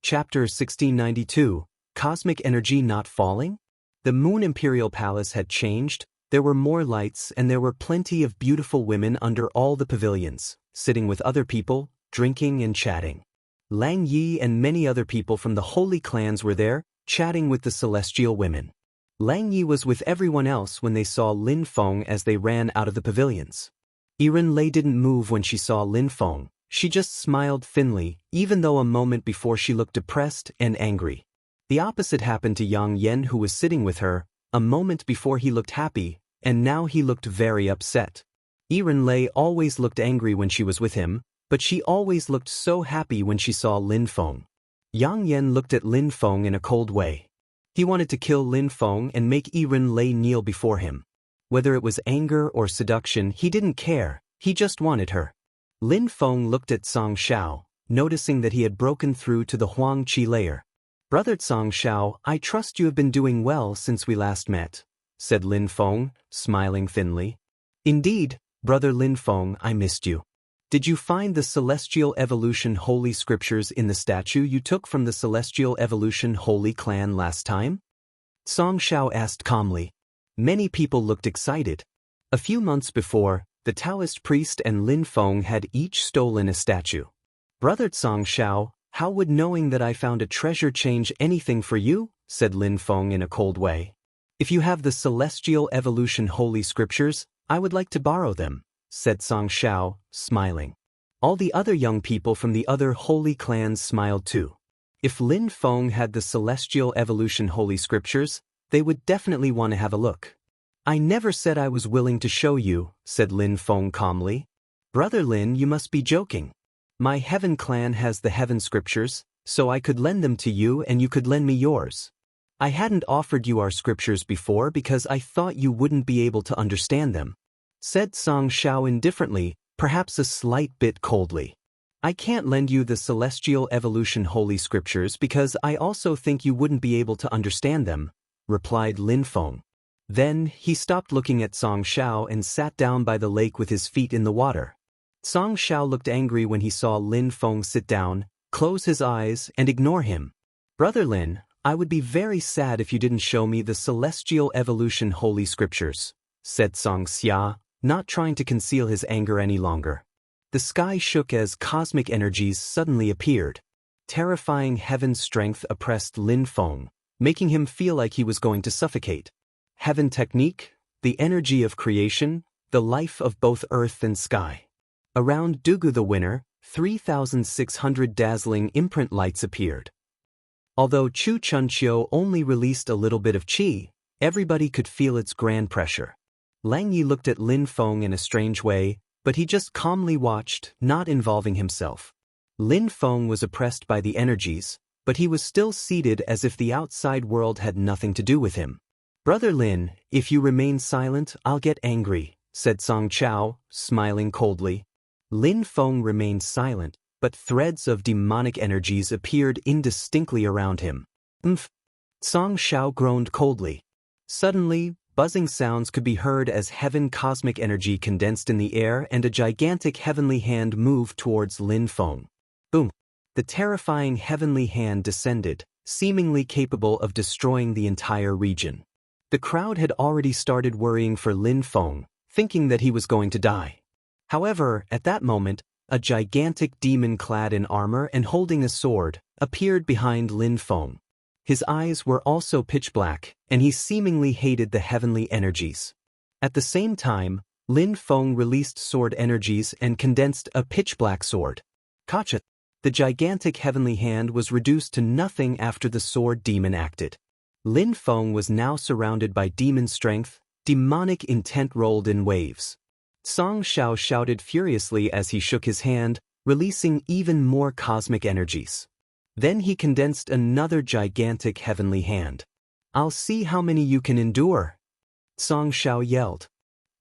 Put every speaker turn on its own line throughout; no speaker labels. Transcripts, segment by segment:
Chapter 1692, Cosmic Energy Not Falling? The Moon Imperial Palace had changed, there were more lights and there were plenty of beautiful women under all the pavilions, sitting with other people, drinking and chatting. Lang Yi and many other people from the holy clans were there, chatting with the celestial women. Lang Yi was with everyone else when they saw Lin Feng as they ran out of the pavilions. Yiren Lei didn't move when she saw Lin Feng. She just smiled thinly, even though a moment before she looked depressed and angry. The opposite happened to Yang Yen, who was sitting with her. A moment before he looked happy, and now he looked very upset. Yiren Lei always looked angry when she was with him, but she always looked so happy when she saw Lin Feng. Yang Yen looked at Lin Feng in a cold way. He wanted to kill Lin Feng and make Yiren Lei kneel before him. Whether it was anger or seduction, he didn't care, he just wanted her. Lin Feng looked at Song Xiao, noticing that he had broken through to the Huang Qi layer. "Brother Song Xiao, I trust you have been doing well since we last met," said Lin Feng, smiling thinly. "Indeed, Brother Lin Feng, I missed you. Did you find the Celestial Evolution Holy Scriptures in the statue you took from the Celestial Evolution Holy Clan last time?" Song Xiao asked calmly. Many people looked excited. A few months before, the Taoist priest and Lin Feng had each stolen a statue. "Brother Song Xiao, how would knowing that I found a treasure change anything for you?" said Lin Feng in a cold way. "If you have the Celestial Evolution Holy Scriptures, I would like to borrow them," said Song Xiao, smiling. All the other young people from the other holy clans smiled too. If Lin Feng had the Celestial Evolution Holy Scriptures, they would definitely want to have a look. "I never said I was willing to show you," said Lin Feng calmly. "Brother Lin, you must be joking. My Heaven clan has the Heaven Scriptures, so I could lend them to you and you could lend me yours. I hadn't offered you our scriptures before because I thought you wouldn't be able to understand them," said Song Xiao indifferently, perhaps a slight bit coldly. "I can't lend you the Celestial Evolution Holy Scriptures because I also think you wouldn't be able to understand them," replied Lin Feng. Then, he stopped looking at Song Xiao and sat down by the lake with his feet in the water. Song Xiao looked angry when he saw Lin Feng sit down, close his eyes, and ignore him. "Brother Lin, I would be very sad if you didn't show me the Celestial Evolution Holy Scriptures," said Song Xia, not trying to conceal his anger any longer. The sky shook as cosmic energies suddenly appeared. Terrifying heaven strength oppressed Lin Feng, making him feel like he was going to suffocate. Heaven technique, the energy of creation, the life of both earth and sky. Around Dugu the winner, 3,600 dazzling imprint lights appeared. Although Chu Chunqiu only released a little bit of qi, everybody could feel its grand pressure. Lang Yi looked at Lin Feng in a strange way, but he just calmly watched, not involving himself. Lin Feng was oppressed by the energies, but he was still seated as if the outside world had nothing to do with him. "Brother Lin, if you remain silent, I'll get angry," said Song Xiao, smiling coldly. Lin Feng remained silent, but threads of demonic energies appeared indistinctly around him. "Umph!" Song Xiao groaned coldly. Suddenly, buzzing sounds could be heard as heaven cosmic energy condensed in the air and a gigantic heavenly hand moved towards Lin Feng. Boom! The terrifying heavenly hand descended, seemingly capable of destroying the entire region. The crowd had already started worrying for Lin Feng, thinking that he was going to die. However, at that moment, a gigantic demon clad in armor and holding a sword appeared behind Lin Feng. His eyes were also pitch black, and he seemingly hated the heavenly energies. At the same time, Lin Feng released sword energies and condensed a pitch black sword. Kacha! The gigantic heavenly hand was reduced to nothing after the sword demon acted. Lin Feng was now surrounded by demon strength, demonic intent rolled in waves. Song Xiao shouted furiously as he shook his hand, releasing even more cosmic energies. Then he condensed another gigantic heavenly hand. "I'll see how many you can endure," Song Xiao yelled.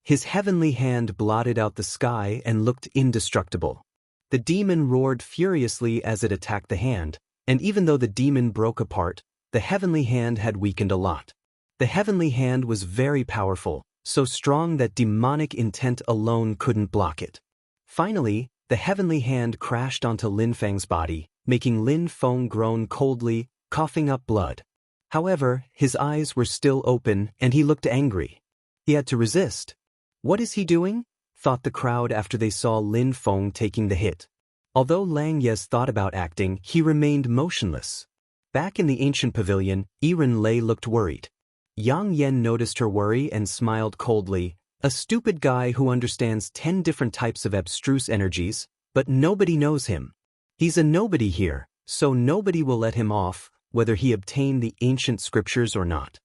His heavenly hand blotted out the sky and looked indestructible. The demon roared furiously as it attacked the hand, and even though the demon broke apart, the heavenly hand had weakened a lot. The heavenly hand was very powerful, so strong that demonic intent alone couldn't block it. Finally, the heavenly hand crashed onto Lin Feng's body, making Lin Feng groan coldly, coughing up blood. However, his eyes were still open and he looked angry. He had to resist. What is he doing? Thought the crowd after they saw Lin Feng taking the hit. Although Lang Yes thought about acting, he remained motionless. Back in the ancient pavilion, Yiren Lei looked worried. Yang Yen noticed her worry and smiled coldly. A stupid guy who understands 10 different types of abstruse energies, but nobody knows him. He's a nobody here, so nobody will let him off, whether he obtained the ancient scriptures or not.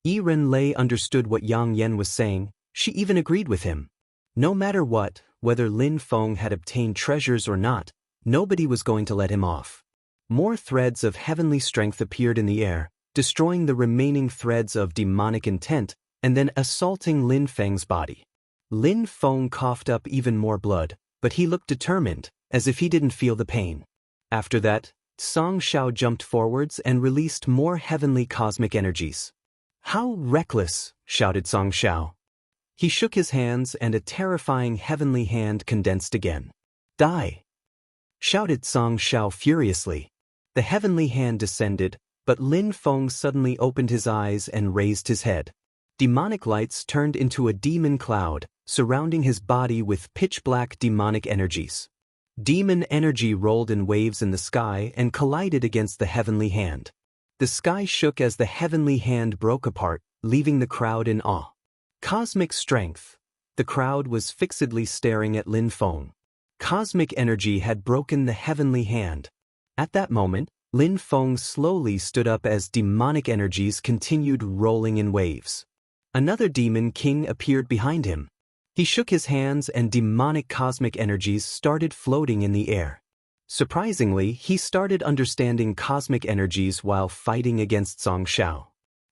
Yiren Lei understood what Yang Yen was saying. She even agreed with him. No matter what, whether Lin Feng had obtained treasures or not, nobody was going to let him off. More threads of heavenly strength appeared in the air, destroying the remaining threads of demonic intent, and then assaulting Lin Feng's body. Lin Feng coughed up even more blood, but he looked determined, as if he didn't feel the pain. After that, Song Shao jumped forwards and released more heavenly cosmic energies. "How reckless!" shouted Song Shao. He shook his hands and a terrifying heavenly hand condensed again. "Die!" shouted Song Shao furiously. The heavenly hand descended, but Lin Feng suddenly opened his eyes and raised his head. Demonic lights turned into a demon cloud, surrounding his body with pitch-black demonic energies. Demon energy rolled in waves in the sky and collided against the heavenly hand. The sky shook as the heavenly hand broke apart, leaving the crowd in awe. Cosmic strength. The crowd was fixedly staring at Lin Feng. Cosmic energy had broken the heavenly hand. At that moment, Lin Feng slowly stood up as demonic energies continued rolling in waves. Another demon king appeared behind him. He shook his hands and demonic cosmic energies started floating in the air. Surprisingly, he started understanding cosmic energies while fighting against Song Shao.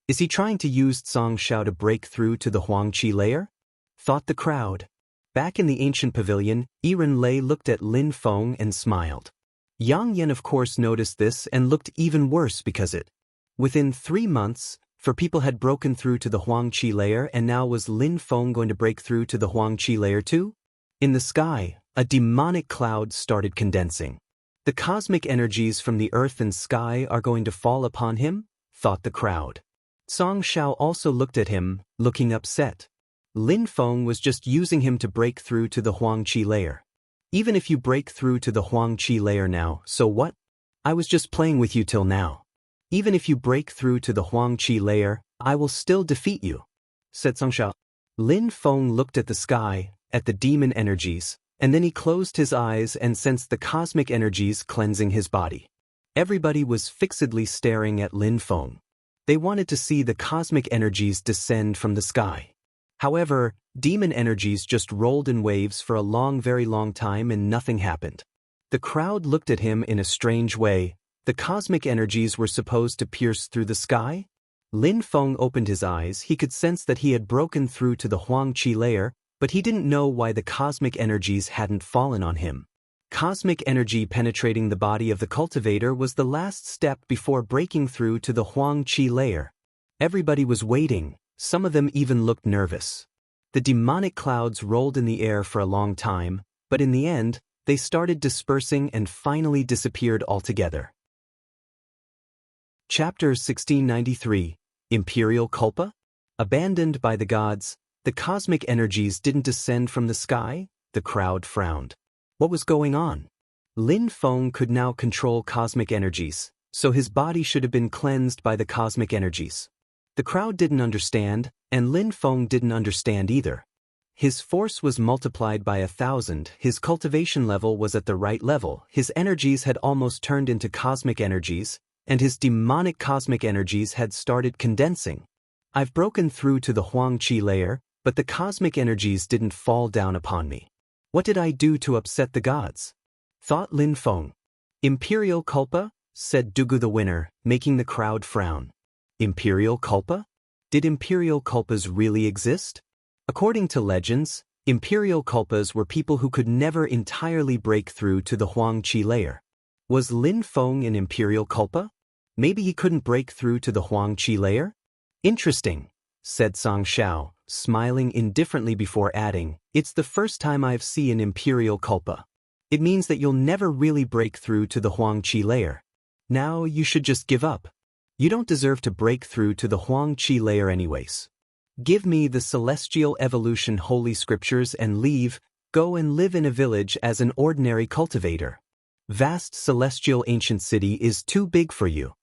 Is he trying to use Song Shao to break through to the Huangqi layer? Thought the crowd. Back in the ancient pavilion, Yiren Lei looked at Lin Feng and smiled. Yang Yen of course noticed this and looked even worse because it. Within 3 months, people had broken through to the Huangqi layer, and now was Lin Feng going to break through to the Huangqi layer too? In the sky, a demonic cloud started condensing. The cosmic energies from the earth and sky are going to fall upon him? Thought the crowd. Song Shao also looked at him, looking upset. Lin Feng was just using him to break through to the Huangqi layer. Even if you break through to the Huangqi layer now, so what? I was just playing with you till now. Even if you break through to the Huangqi layer, I will still defeat you, said Song Shao. Lin Feng looked at the sky, at the demon energies, and then he closed his eyes and sensed the cosmic energies cleansing his body. Everybody was fixedly staring at Lin Feng. They wanted to see the cosmic energies descend from the sky. However, demon energies just rolled in waves for a very long time and nothing happened. The crowd looked at him in a strange way. The cosmic energies were supposed to pierce through the sky? Lin Feng opened his eyes. He could sense that he had broken through to the Huangqi layer, but he didn't know why the cosmic energies hadn't fallen on him. Cosmic energy penetrating the body of the cultivator was the last step before breaking through to the Huangqi layer. Everybody was waiting. Some of them even looked nervous. The demonic clouds rolled in the air for a long time, but in the end, they started dispersing and finally disappeared altogether. Chapter 1693, Imperial Culpa? Abandoned by the gods, the cosmic energies didn't descend from the sky? The crowd frowned. What was going on? Lin Feng could now control cosmic energies, so his body should have been cleansed by the cosmic energies. The crowd didn't understand, and Lin Feng didn't understand either. His force was multiplied by 1,000, his cultivation level was at the right level, his energies had almost turned into cosmic energies, and his demonic cosmic energies had started condensing. I've broken through to the Huangqi layer, but the cosmic energies didn't fall down upon me. What did I do to upset the gods? Thought Lin Feng. Imperial Culpa? Said Dugu the winner, making the crowd frown. Imperial Culpa? Did Imperial Culpas really exist? According to legends, Imperial Culpas were people who could never entirely break through to the Huangqi layer. Was Lin Feng an Imperial Culpa? Maybe he couldn't break through to the Huangqi layer? Interesting, said Song Shao, smiling indifferently before adding, it's the first time I've seen an Imperial Culpa. It means that you'll never really break through to the Huang-Chi layer. Now you should just give up. You don't deserve to break through to the Huang-Chi layer anyways. Give me the Celestial Evolution Holy Scriptures and leave. Go and live in a village as an ordinary cultivator. Vast celestial ancient city is too big for you.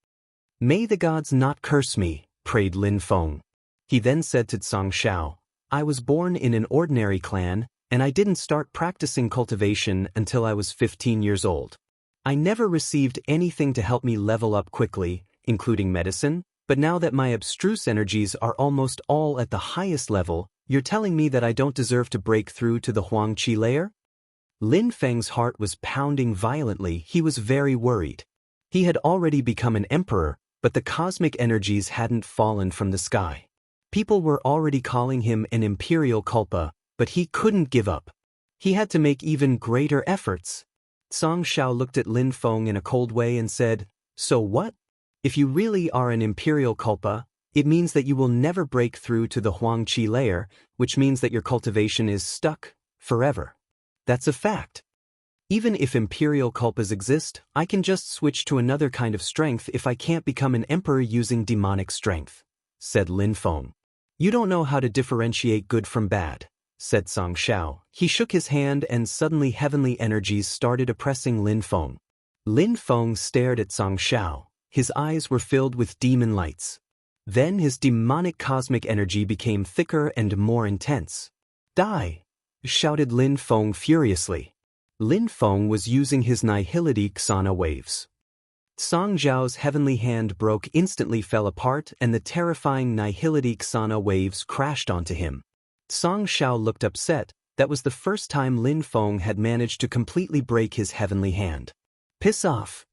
May the gods not curse me, prayed Lin Feng. He then said to Zhang Xiao, I was born in an ordinary clan, and I didn't start practicing cultivation until I was 15 years old. I never received anything to help me level up quickly, including medicine, but now that my abstruse energies are almost all at the highest level, you're telling me that I don't deserve to break through to the Huang-Chi layer? Lin Feng's heart was pounding violently. He was very worried. He had already become an emperor, but the cosmic energies hadn't fallen from the sky. People were already calling him an imperial culpa, but he couldn't give up. He had to make even greater efforts. Zhang Xiao looked at Lin Feng in a cold way and said, So what? If you really are an imperial culpa, it means that you will never break through to the Huang-Chi layer, which means that your cultivation is stuck forever. That's a fact. Even if imperial culpas exist, I can just switch to another kind of strength if I can't become an emperor using demonic strength, said Lin Feng. You don't know how to differentiate good from bad, said Zhang Xiao. He shook his hand and suddenly heavenly energies started oppressing Lin Feng. Lin Feng stared at Zhang Xiao. His eyes were filled with demon lights. Then his demonic cosmic energy became thicker and more intense. Die! Shouted Lin Feng furiously. Lin Feng was using his Nihility Xana waves. Song Zhao's heavenly hand instantly fell apart and the terrifying Nihility Xana waves crashed onto him. Song Xiao looked upset. That was the first time Lin Feng had managed to completely break his heavenly hand. Piss off!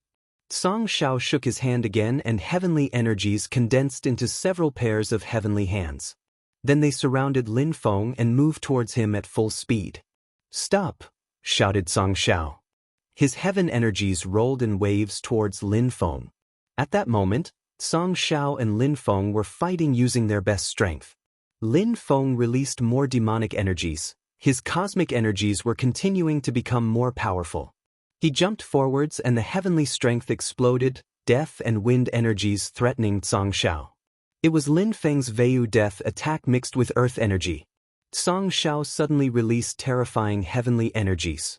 Song Xiao shook his hand again and heavenly energies condensed into several pairs of heavenly hands. Then they surrounded Lin Feng and moved towards him at full speed. Stop! Shouted Song Xiao. His heaven energies rolled in waves towards Lin Feng. At that moment, Song Xiao and Lin Feng were fighting using their best strength. Lin Feng released more demonic energies. His cosmic energies were continuing to become more powerful. He jumped forwards and the heavenly strength exploded, death and wind energies threatening Song Xiao. It was Lin Feng's Veiyu death attack mixed with earth energy. Song Xiao suddenly released terrifying heavenly energies.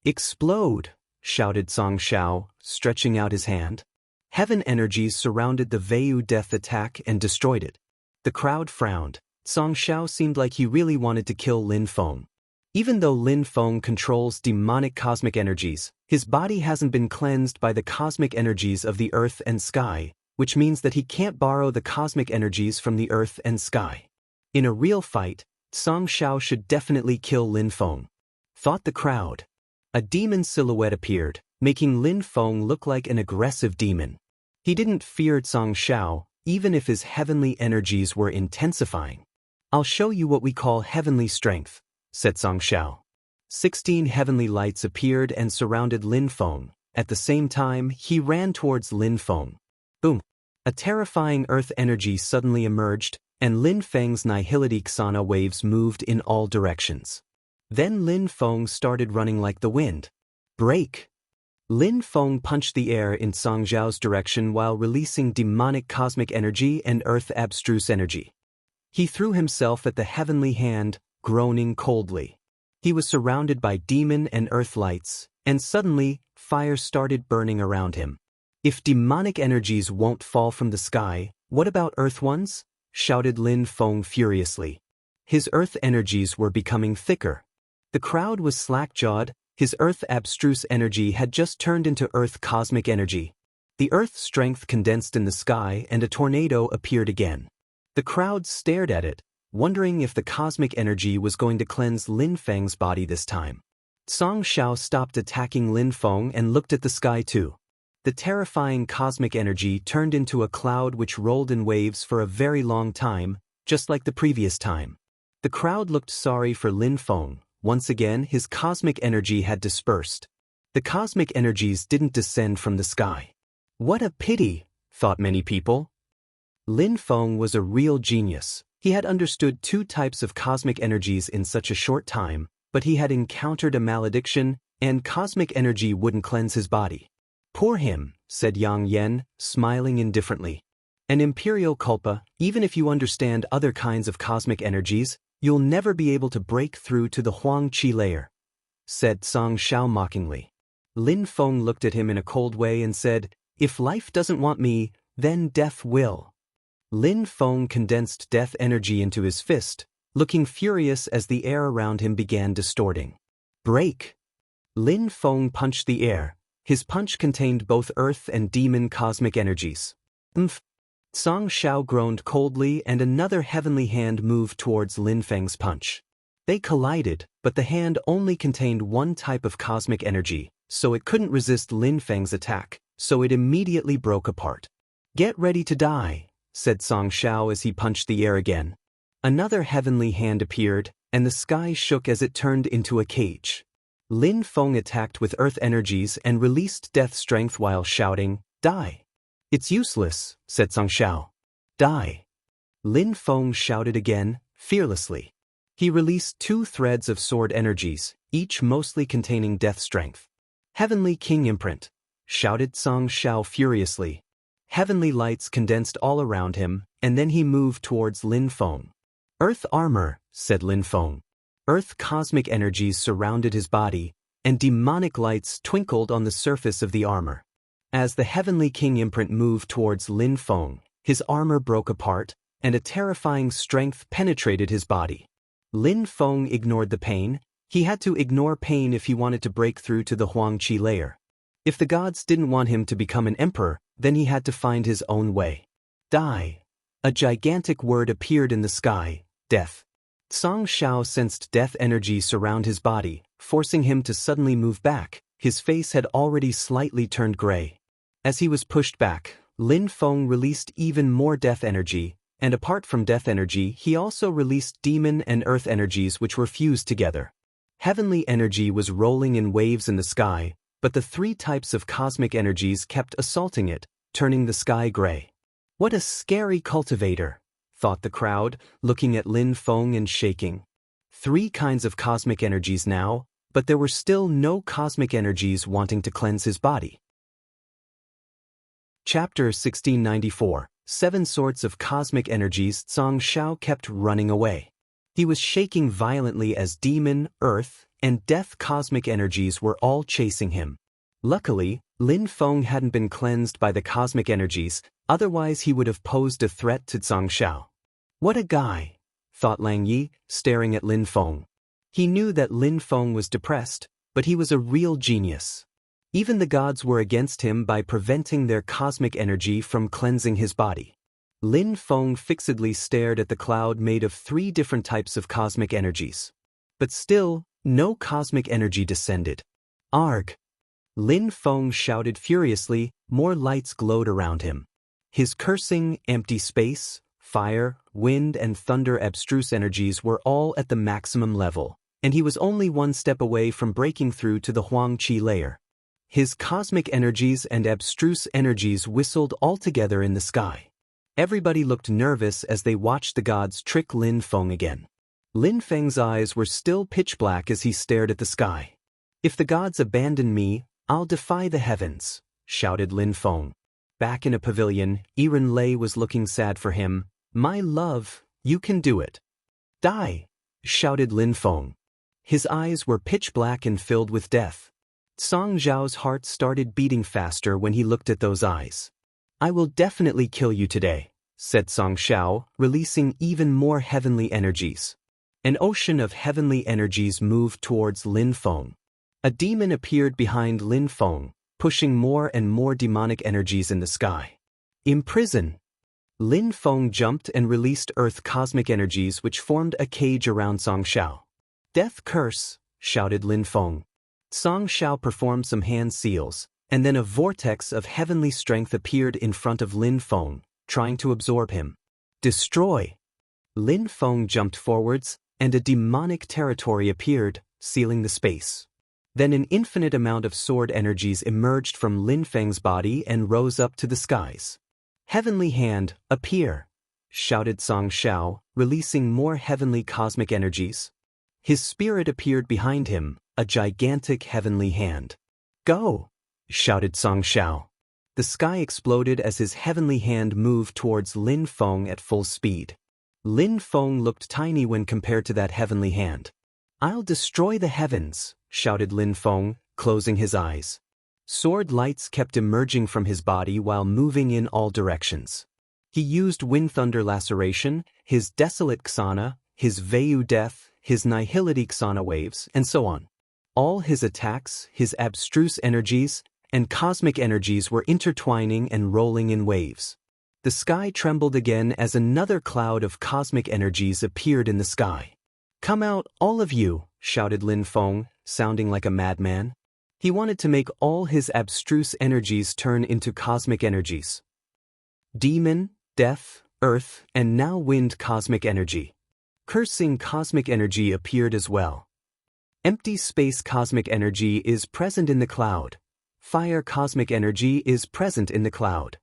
Explode! Shouted Song Xiao, stretching out his hand. Heaven energies surrounded the Veiyu death attack and destroyed it. The crowd frowned. Song Xiao seemed like he really wanted to kill Lin Feng. Even though Lin Feng controls demonic cosmic energies, his body hasn't been cleansed by the cosmic energies of the earth and sky, which means that he can't borrow the cosmic energies from the earth and sky. In a real fight, Song Xiao should definitely kill Lin Feng, thought the crowd. A demon silhouette appeared, making Lin Feng look like an aggressive demon. He didn't fear Song Xiao, even if his heavenly energies were intensifying. I'll show you what we call heavenly strength, said Song Xiao. 16 heavenly lights appeared and surrounded Lin Feng. At the same time, he ran towards Lin Feng. Boom! A terrifying earth energy suddenly emerged, and Lin Feng's Nihility Xana waves moved in all directions. Then Lin Feng started running like the wind. Break! Lin Feng punched the air in Song Zhao's direction while releasing demonic cosmic energy and earth abstruse energy. He threw himself at the heavenly hand, groaning coldly. He was surrounded by demon and earth lights, and suddenly, fire started burning around him. If demonic energies won't fall from the sky, what about earth ones? Shouted Lin Feng furiously. His earth energies were becoming thicker. The crowd was slack-jawed. His earth abstruse energy had just turned into earth cosmic energy. The earth strength condensed in the sky and a tornado appeared again. The crowd stared at it, wondering if the cosmic energy was going to cleanse Lin Feng's body this time. Song Xiao stopped attacking Lin Feng and looked at the sky too. The terrifying cosmic energy turned into a cloud which rolled in waves for a very long time, just like the previous time. The crowd looked sorry for Lin Feng. Once again, his cosmic energy had dispersed. The cosmic energies didn't descend from the sky. What a pity, thought many people. Lin Feng was a real genius. He had understood 2 types of cosmic energies in such a short time, but he had encountered a malediction. and cosmic energy wouldn't cleanse his body. Poor him, said Yang Yen, smiling indifferently. An imperial culpa, even if you understand other kinds of cosmic energies, you'll never be able to break through to the Huang Qi layer, said Song Shao mockingly. Lin Feng looked at him in a cold way and said, if life doesn't want me, then death will. Lin Feng condensed death energy into his fist, looking furious as the air around him began distorting. Break! Lin Feng punched the air. His punch contained both earth and demon cosmic energies. Umph! Song Shao groaned coldly and another heavenly hand moved towards Lin Feng's punch. They collided, but the hand only contained one type of cosmic energy, so it couldn't resist Lin Feng's attack, so it immediately broke apart. Get ready to die, said Song Shao as he punched the air again. Another heavenly hand appeared, and the sky shook as it turned into a cage. Lin Feng attacked with earth energies and released death strength while shouting, die. It's useless, said Song Shao. Die. Lin Feng shouted again, fearlessly. He released 2 threads of sword energies, each mostly containing death strength. Heavenly King Imprint, shouted Song Shao furiously. Heavenly lights condensed all around him, and then he moved towards Lin Feng. Earth armor, said Lin Feng. Earth cosmic energies surrounded his body, and demonic lights twinkled on the surface of the armor. As the Heavenly King Imprint moved towards Lin Feng, his armor broke apart, and a terrifying strength penetrated his body. Lin Feng ignored the pain. He had to ignore pain if he wanted to break through to the Huang Qi layer. If the gods didn't want him to become an emperor, then he had to find his own way. Die. A gigantic word appeared in the sky, death. Song Shao sensed death energy surround his body, forcing him to suddenly move back. His face had already slightly turned gray. As he was pushed back, Lin Feng released even more death energy, and apart from death energy he also released demon and earth energies which were fused together. Heavenly energy was rolling in waves in the sky, but the 3 types of cosmic energies kept assaulting it, turning the sky gray. What a scary cultivator, thought the crowd, looking at Lin Feng and shaking. 3 kinds of cosmic energies now, but there were still no cosmic energies wanting to cleanse his body. Chapter 1694, 7 Sorts of Cosmic Energies. Song Shao kept running away. He was shaking violently as demon, earth, and death cosmic energies were all chasing him. Luckily, Lin Feng hadn't been cleansed by the cosmic energies, otherwise he would have posed a threat to Song Shao. What a guy, thought Lang Yi, staring at Lin Feng. He knew that Lin Feng was depressed, but he was a real genius. Even the gods were against him by preventing their cosmic energy from cleansing his body. Lin Feng fixedly stared at the cloud made of 3 different types of cosmic energies. But still, no cosmic energy descended. Arg! Lin Feng shouted furiously. More lights glowed around him. His cursing, empty space, fire, wind and thunder abstruse energies were all at the maximum level, and he was only 1 step away from breaking through to the Huang Qi layer. His cosmic energies and abstruse energies whistled all together in the sky. Everybody looked nervous as they watched the gods trick Lin Feng again. Lin Feng's eyes were still pitch black as he stared at the sky. If the gods abandon me, I'll defy the heavens, shouted Lin Feng. Back in a pavilion, Yiren Lei was looking sad for him. My love, you can do it. Die, shouted Lin Feng. His eyes were pitch black and filled with death. Song Zhao's heart started beating faster when he looked at those eyes. I will definitely kill you today, said Song Shao, releasing even more heavenly energies. An ocean of heavenly energies moved towards Lin Feng. A demon appeared behind Lin Feng, pushing more and more demonic energies in the sky. Imprison! Lin Feng jumped and released earth cosmic energies which formed a cage around Song Shao. Death curse, shouted Lin Feng. Song Shao performed some hand seals, and then a vortex of heavenly strength appeared in front of Lin Feng, trying to absorb him. Destroy! Lin Feng jumped forwards, and a demonic territory appeared, sealing the space. Then an infinite amount of sword energies emerged from Lin Feng's body and rose up to the skies. Heavenly hand, appear! Shouted Song Shao, releasing more heavenly cosmic energies. His spirit appeared behind him, a gigantic heavenly hand. "Go!" shouted Song Xiao. The sky exploded as his heavenly hand moved towards Lin Feng at full speed. Lin Feng looked tiny when compared to that heavenly hand. "I'll destroy the heavens," shouted Lin Feng, closing his eyes. Sword lights kept emerging from his body while moving in all directions. He used Wind Thunder Laceration, his Desolate Xana, his Vayu Death, his Nihility Xana Waves, and so on. All his attacks, his abstruse energies, and cosmic energies were intertwining and rolling in waves. The sky trembled again as another cloud of cosmic energies appeared in the sky. "Come out, all of you," shouted Lin Feng, sounding like a madman. He wanted to make all his abstruse energies turn into cosmic energies. Demon, death, earth, and now wind cosmic energy. Cursing cosmic energy appeared as well. Empty space cosmic energy is present in the cloud. Fire cosmic energy is present in the cloud.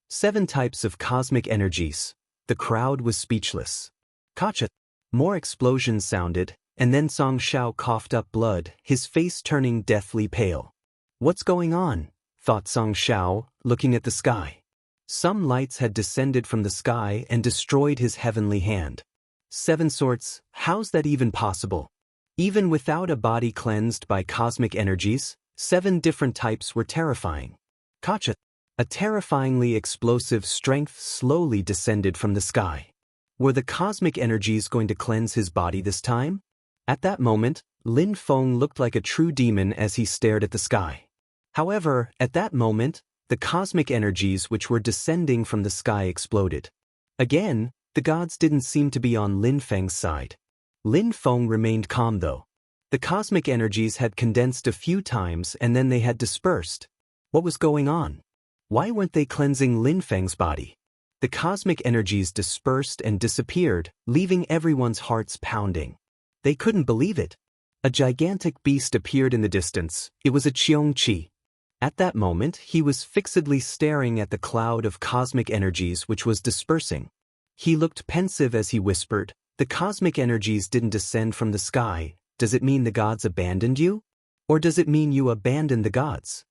7 types of cosmic energies. The crowd was speechless. "Gotcha!" More explosions sounded, and then Song Xiao coughed up blood, his face turning deathly pale. "What's going on?" thought Song Xiao, looking at the sky. Some lights had descended from the sky and destroyed his heavenly hand. 7 sorts, how's that even possible? Even without a body cleansed by cosmic energies, 7 different types were terrifying. Gotcha! A terrifyingly explosive strength slowly descended from the sky. Were the cosmic energies going to cleanse his body this time? At that moment, Lin Feng looked like a true demon as he stared at the sky. However, at that moment, the cosmic energies which were descending from the sky exploded. Again, the gods didn't seem to be on Lin Feng's side. Lin Feng remained calm though. The cosmic energies had condensed a few times and then they had dispersed. What was going on? Why weren't they cleansing Lin Feng's body? The cosmic energies dispersed and disappeared, leaving everyone's hearts pounding. They couldn't believe it. A gigantic beast appeared in the distance. It was a Qiongqi. At that moment, he was fixedly staring at the cloud of cosmic energies which was dispersing. He looked pensive as he whispered, "The cosmic energies didn't descend from the sky. Does it mean the gods abandoned you? Or does it mean you abandoned the gods?"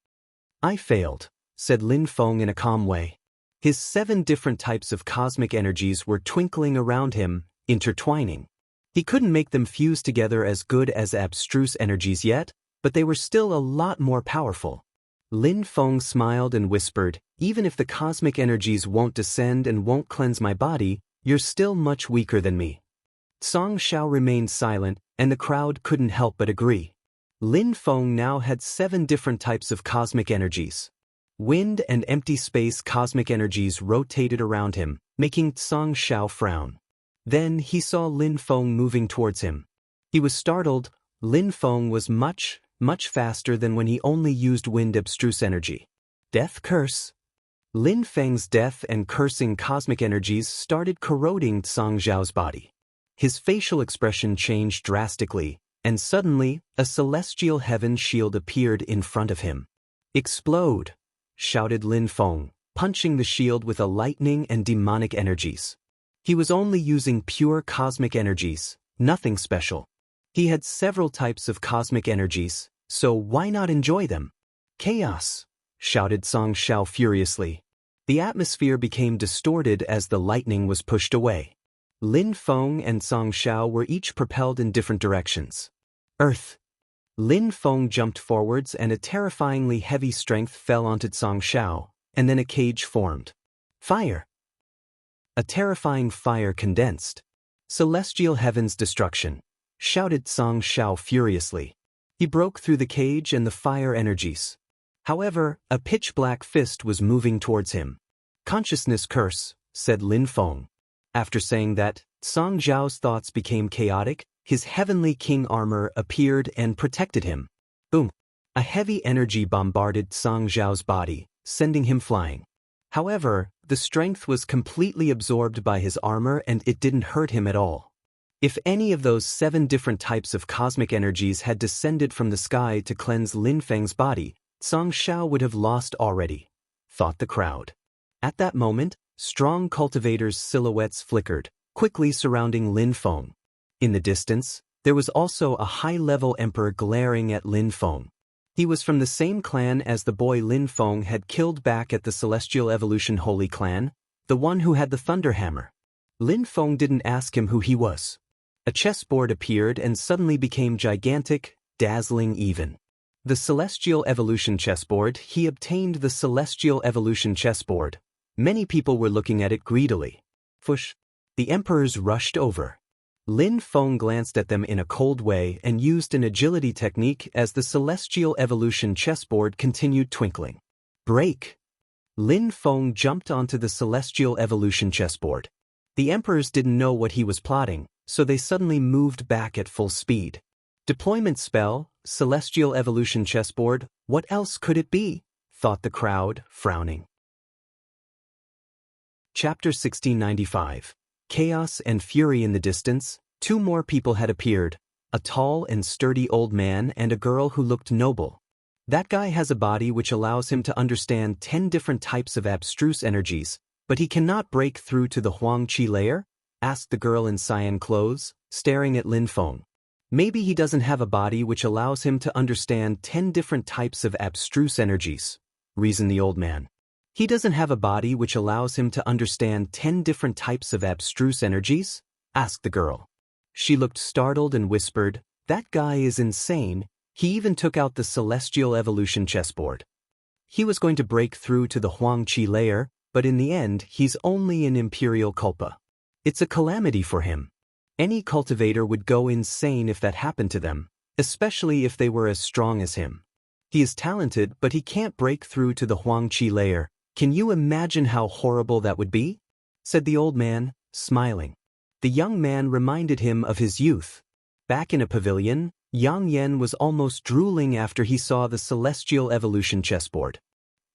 "I failed," said Lin Feng in a calm way. His 7 different types of cosmic energies were twinkling around him, intertwining. He couldn't make them fuse together as good as abstruse energies yet, but they were still a lot more powerful. Lin Feng smiled and whispered, "Even if the cosmic energies won't descend and won't cleanse my body, you're still much weaker than me." Song Xiao remained silent, and the crowd couldn't help but agree. Lin Feng now had 7 different types of cosmic energies. Wind and empty space cosmic energies rotated around him, making Song Xiao frown. Then he saw Lin Feng moving towards him. He was startled. Lin Feng was much faster than when he only used wind abstruse energy. Death curse. Lin Feng's death and cursing cosmic energies started corroding Song Xiao's body. His facial expression changed drastically, and suddenly, a celestial heaven shield appeared in front of him. "Explode!" shouted Lin Feng, punching the shield with a lightning and demonic energies. He was only using pure cosmic energies, nothing special. He had several types of cosmic energies, so why not enjoy them? "Chaos!" shouted Song Xiao furiously. The atmosphere became distorted as the lightning was pushed away. Lin Feng and Song Xiao were each propelled in different directions. Earth! Lin Feng jumped forwards and a terrifyingly heavy strength fell onto Song Xiao, and then a cage formed. Fire! A terrifying fire condensed. "Celestial heaven's destruction!" shouted Song Xiao furiously. He broke through the cage and the fire energies. However, a pitch-black fist was moving towards him. "Consciousness curse," said Lin Feng. After saying that, Song Xiao's thoughts became chaotic. His heavenly king armor appeared and protected him. Boom! A heavy energy bombarded Song Xiao's body, sending him flying. However, the strength was completely absorbed by his armor and it didn't hurt him at all. If any of those 7 different types of cosmic energies had descended from the sky to cleanse Lin Feng's body, Song Xiao would have lost already, thought the crowd. At that moment, strong cultivators' silhouettes flickered, quickly surrounding Lin Feng. In the distance, There was also a high-level emperor glaring at Lin Feng. He was from the same clan as the boy Lin Feng had killed back at the Celestial Evolution Holy Clan, the one who had the Thunder Hammer. Lin Feng didn't ask him who he was. A chessboard appeared and suddenly became gigantic, dazzling even. The Celestial Evolution chessboard. He obtained the Celestial Evolution chessboard. Many people were looking at it greedily. Fush! The emperors rushed over. Lin Feng glanced at them in a cold way and used an agility technique as the Celestial Evolution chessboard continued twinkling. Break! Lin Feng jumped onto the Celestial Evolution chessboard. The emperors didn't know what he was plotting, so they suddenly moved back at full speed. Deployment spell, Celestial Evolution chessboard, what else could it be? Thought the crowd, frowning. Chapter 1695. Chaos and fury in the distance. 2 more people had appeared, a tall and sturdy old man and a girl who looked noble. That guy has a body which allows him to understand 10 different types of abstruse energies, but he cannot break through to the Huang Qi layer? Asked the girl in cyan clothes, staring at Lin Feng. Maybe he doesn't have a body which allows him to understand 10 different types of abstruse energies, reasoned the old man. He doesn't have a body which allows him to understand 10 different types of abstruse energies? Asked the girl. She looked startled and whispered, that guy is insane. He even took out the Celestial Evolution chessboard. He was going to break through to the Huang Qi layer, but in the end he's only an Imperial Culpa. It's a calamity for him. Any cultivator would go insane if that happened to them, especially if they were as strong as him. He is talented, but he can't break through to the Huang Qi layer. Can you imagine how horrible that would be? Said the old man, smiling. The young man reminded him of his youth. Back in a pavilion, Yang Yen was almost drooling after he saw the Celestial Evolution chessboard.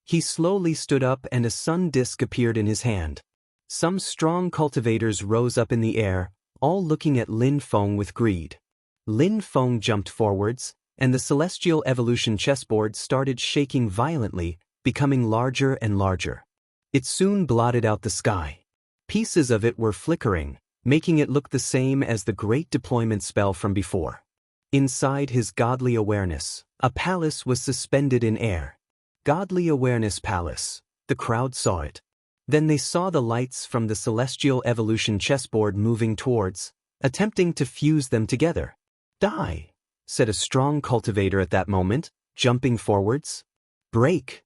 He slowly stood up and a sun disk appeared in his hand. Some strong cultivators rose up in the air, all looking at Lin Feng with greed. Lin Feng jumped forwards, and the Celestial Evolution chessboard started shaking violently, becoming larger and larger. It soon blotted out the sky. Pieces of it were flickering, making it look the same as the great deployment spell from before. Inside his godly awareness, a palace was suspended in air. Godly Awareness Palace. The crowd saw it. Then they saw the lights from the Celestial Evolution chessboard moving towards, attempting to fuse them together. Die, said a strong cultivator at that moment, jumping forwards. Break.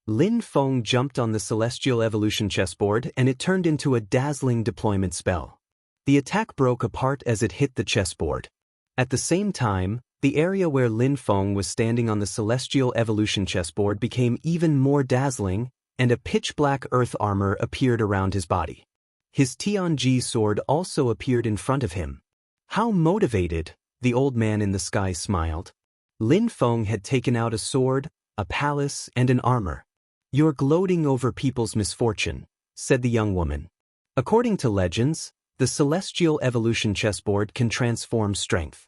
Lin Feng jumped on the Celestial Evolution chessboard and it turned into a dazzling deployment spell. The attack broke apart as it hit the chessboard. At the same time, the area where Lin Feng was standing on the Celestial Evolution chessboard became even more dazzling, and a pitch-black earth armor appeared around his body. His Tianji sword also appeared in front of him. How motivated, the old man in the sky smiled. Lin Feng had taken out a sword, a palace, and an armor. You're gloating over people's misfortune, said the young woman. According to legends, the Celestial Evolution chessboard can transform strength.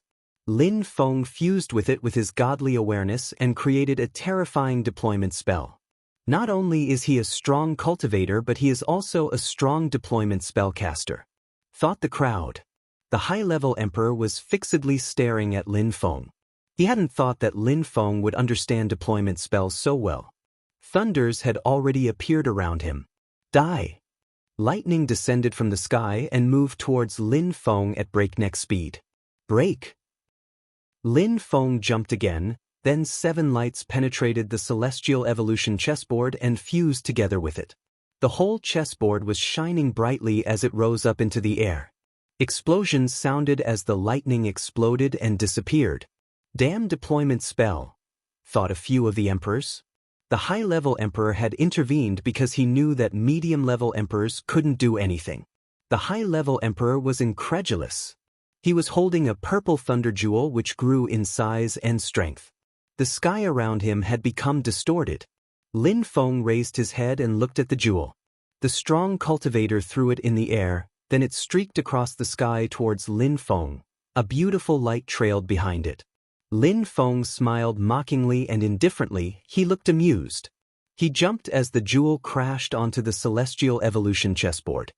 Lin Feng fused with it with his godly awareness and created a terrifying deployment spell. Not only is he a strong cultivator, but he is also a strong deployment spellcaster. Thought the crowd. The high-level emperor was fixedly staring at Lin Feng. He hadn't thought that Lin Feng would understand deployment spells so well. Thunders had already appeared around him. Die. Lightning descended from the sky and moved towards Lin Feng at breakneck speed. Break. Lin Feng jumped again, then 7 lights penetrated the Celestial Evolution chessboard and fused together with it. The whole chessboard was shining brightly as it rose up into the air. Explosions sounded as the lightning exploded and disappeared. Damn deployment spell, thought a few of the emperors. The high-level emperor had intervened because he knew that medium-level emperors couldn't do anything. The high-level emperor was incredulous. He was holding a purple thunder jewel which grew in size and strength. The sky around him had become distorted. Lin Feng raised his head and looked at the jewel. The strong cultivator threw it in the air, then it streaked across the sky towards Lin Feng. A beautiful light trailed behind it. Lin Feng smiled mockingly and indifferently. He looked amused. He jumped as the jewel crashed onto the Celestial Evolution chessboard.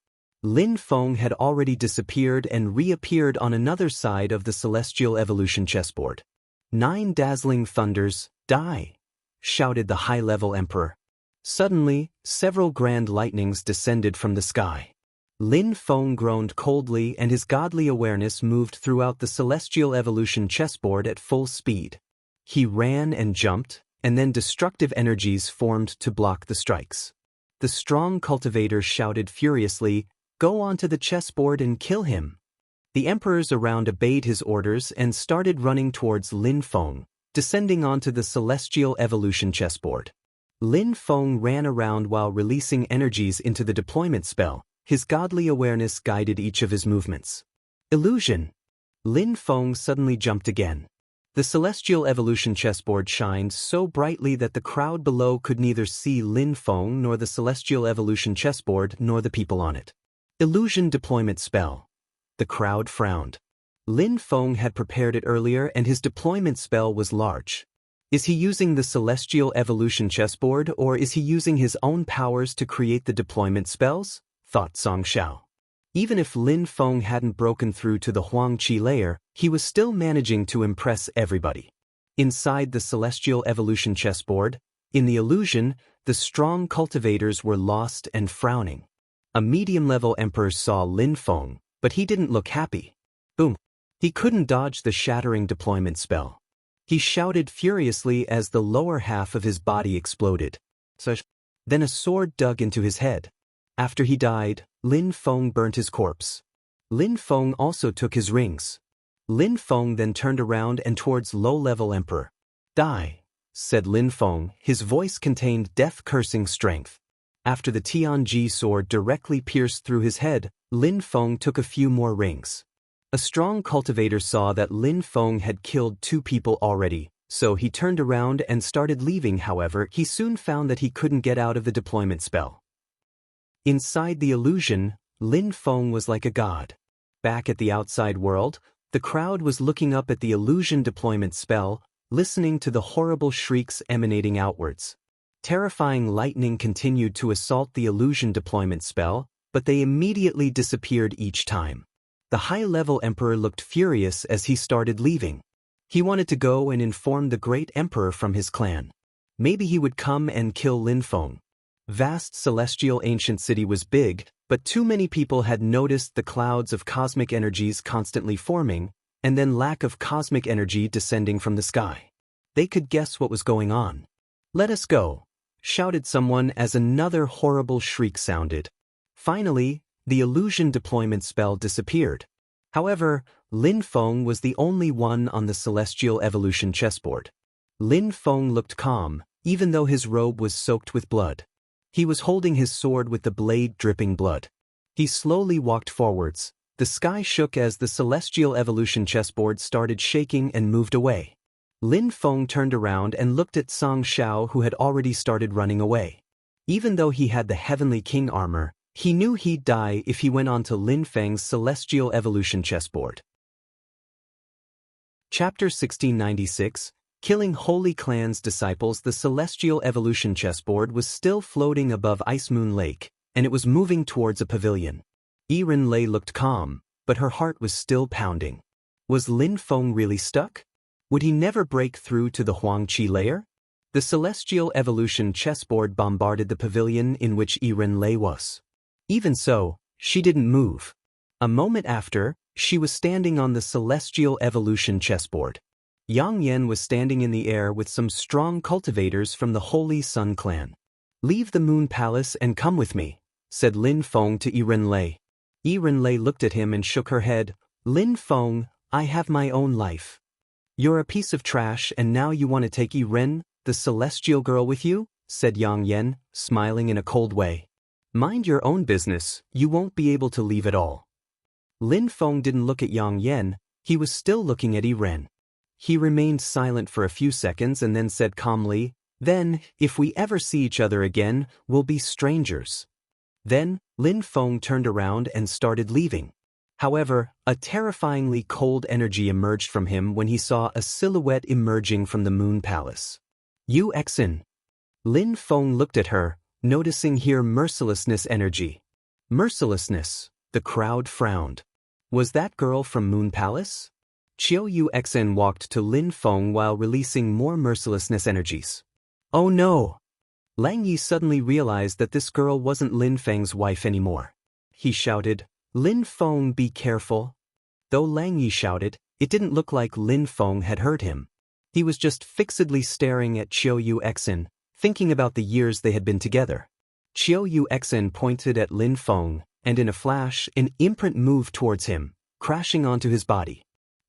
Lin Feng had already disappeared and reappeared on another side of the celestial evolution chessboard. 9 dazzling thunders, die! Shouted the high-level emperor. Suddenly, several grand lightnings descended from the sky. Lin Feng groaned coldly and his godly awareness moved throughout the celestial evolution chessboard at full speed. He ran and jumped, and then destructive energies formed to block the strikes. The strong cultivator shouted furiously, "Go onto the chessboard and kill him." The emperors around obeyed his orders and started running towards Lin Feng, descending onto the celestial evolution chessboard. Lin Feng ran around while releasing energies into the deployment spell. His godly awareness guided each of his movements. Illusion! Lin Feng suddenly jumped again. The celestial evolution chessboard shined so brightly that the crowd below could neither see Lin Feng nor the celestial evolution chessboard nor the people on it. Illusion deployment spell. The crowd frowned. Lin Feng had prepared it earlier and his deployment spell was large. Is he using the celestial evolution chessboard or is he using his own powers to create the deployment spells? Thought Song Xiao. Even if Lin Feng hadn't broken through to the Huangqi layer, he was still managing to impress everybody. Inside the celestial evolution chessboard, in the illusion, the strong cultivators were lost and frowning. A medium-level emperor saw Lin Feng, but he didn't look happy. Boom! He couldn't dodge the shattering deployment spell. He shouted furiously as the lower half of his body exploded. Then a sword dug into his head. After he died, Lin Feng burnt his corpse. Lin Feng also took his rings. Lin Feng then turned around and towards low-level emperor. "Die," said Lin Feng, his voice contained death-cursing strength. After the Tianji sword directly pierced through his head, Lin Feng took a few more rings. A strong cultivator saw that Lin Feng had killed 2 people already, so he turned around and started leaving. However, he soon found that he couldn't get out of the deployment spell. Inside the illusion, Lin Feng was like a god. Back at the outside world, the crowd was looking up at the illusion deployment spell, listening to the horrible shrieks emanating outwards. Terrifying lightning continued to assault the illusion deployment spell, but they immediately disappeared each time. The high-level emperor looked furious as he started leaving. He wanted to go and inform the great emperor from his clan. Maybe he would come and kill Lin Feng. Vast celestial ancient city was big, but too many people had noticed the clouds of cosmic energies constantly forming, and then lack of cosmic energy descending from the sky. They could guess what was going on. "Let us go," shouted someone as another horrible shriek sounded. Finally, the illusion deployment spell disappeared. However, Lin Feng was the only one on the celestial evolution chessboard. Lin Feng looked calm, even though his robe was soaked with blood. He was holding his sword with the blade dripping blood. He slowly walked forwards. The sky shook as the celestial evolution chessboard started shaking and moved away. Lin Feng turned around and looked at Song Xiao, who had already started running away. Even though he had the Heavenly King armor, he knew he'd die if he went onto Lin Feng's celestial evolution chessboard. Chapter 1696, Killing Holy Clan's Disciples. The celestial evolution chessboard was still floating above Ice Moon Lake, and it was moving towards a pavilion. Yiren Lei looked calm, but her heart was still pounding. Was Lin Feng really stuck? Would he never break through to the Huangqi layer? The celestial evolution chessboard bombarded the pavilion in which Yiren Lei was. Even so, she didn't move. A moment after, she was standing on the celestial evolution chessboard. Yang Yan was standing in the air with some strong cultivators from the Holy Sun clan. "Leave the Moon Palace and come with me," said Lin Feng to Yiren Lei. Yiren Lei looked at him and shook her head. "Lin Feng, I have my own life. You're a piece of trash and now you want to take Yiren, the celestial girl, with you?" said Yang Yan, smiling in a cold way. "Mind your own business, you won't be able to leave at all." Lin Feng didn't look at Yang Yan, he was still looking at Yiren. He remained silent for a few seconds and then said calmly, "Then, if we ever see each other again, we'll be strangers." Then, Lin Feng turned around and started leaving. However, a terrifyingly cold energy emerged from him when he saw a silhouette emerging from the Moon Palace. "Yu Exin." Lin Feng looked at her, noticing here mercilessness energy. Mercilessness. The crowd frowned. Was that girl from Moon Palace? Qiu Yuxin walked to Lin Feng while releasing more mercilessness energies. Oh no! Lang Yi suddenly realized that this girl wasn't Lin Feng's wife anymore. He shouted, Lin Feng, be careful. Though Lang Yi shouted, it didn't look like Lin Feng had heard him. He was just fixedly staring at Qiu Yuxin, thinking about the years they had been together. Qiu Yuxin pointed at Lin Feng, and in a flash, an imprint moved towards him, crashing onto his body.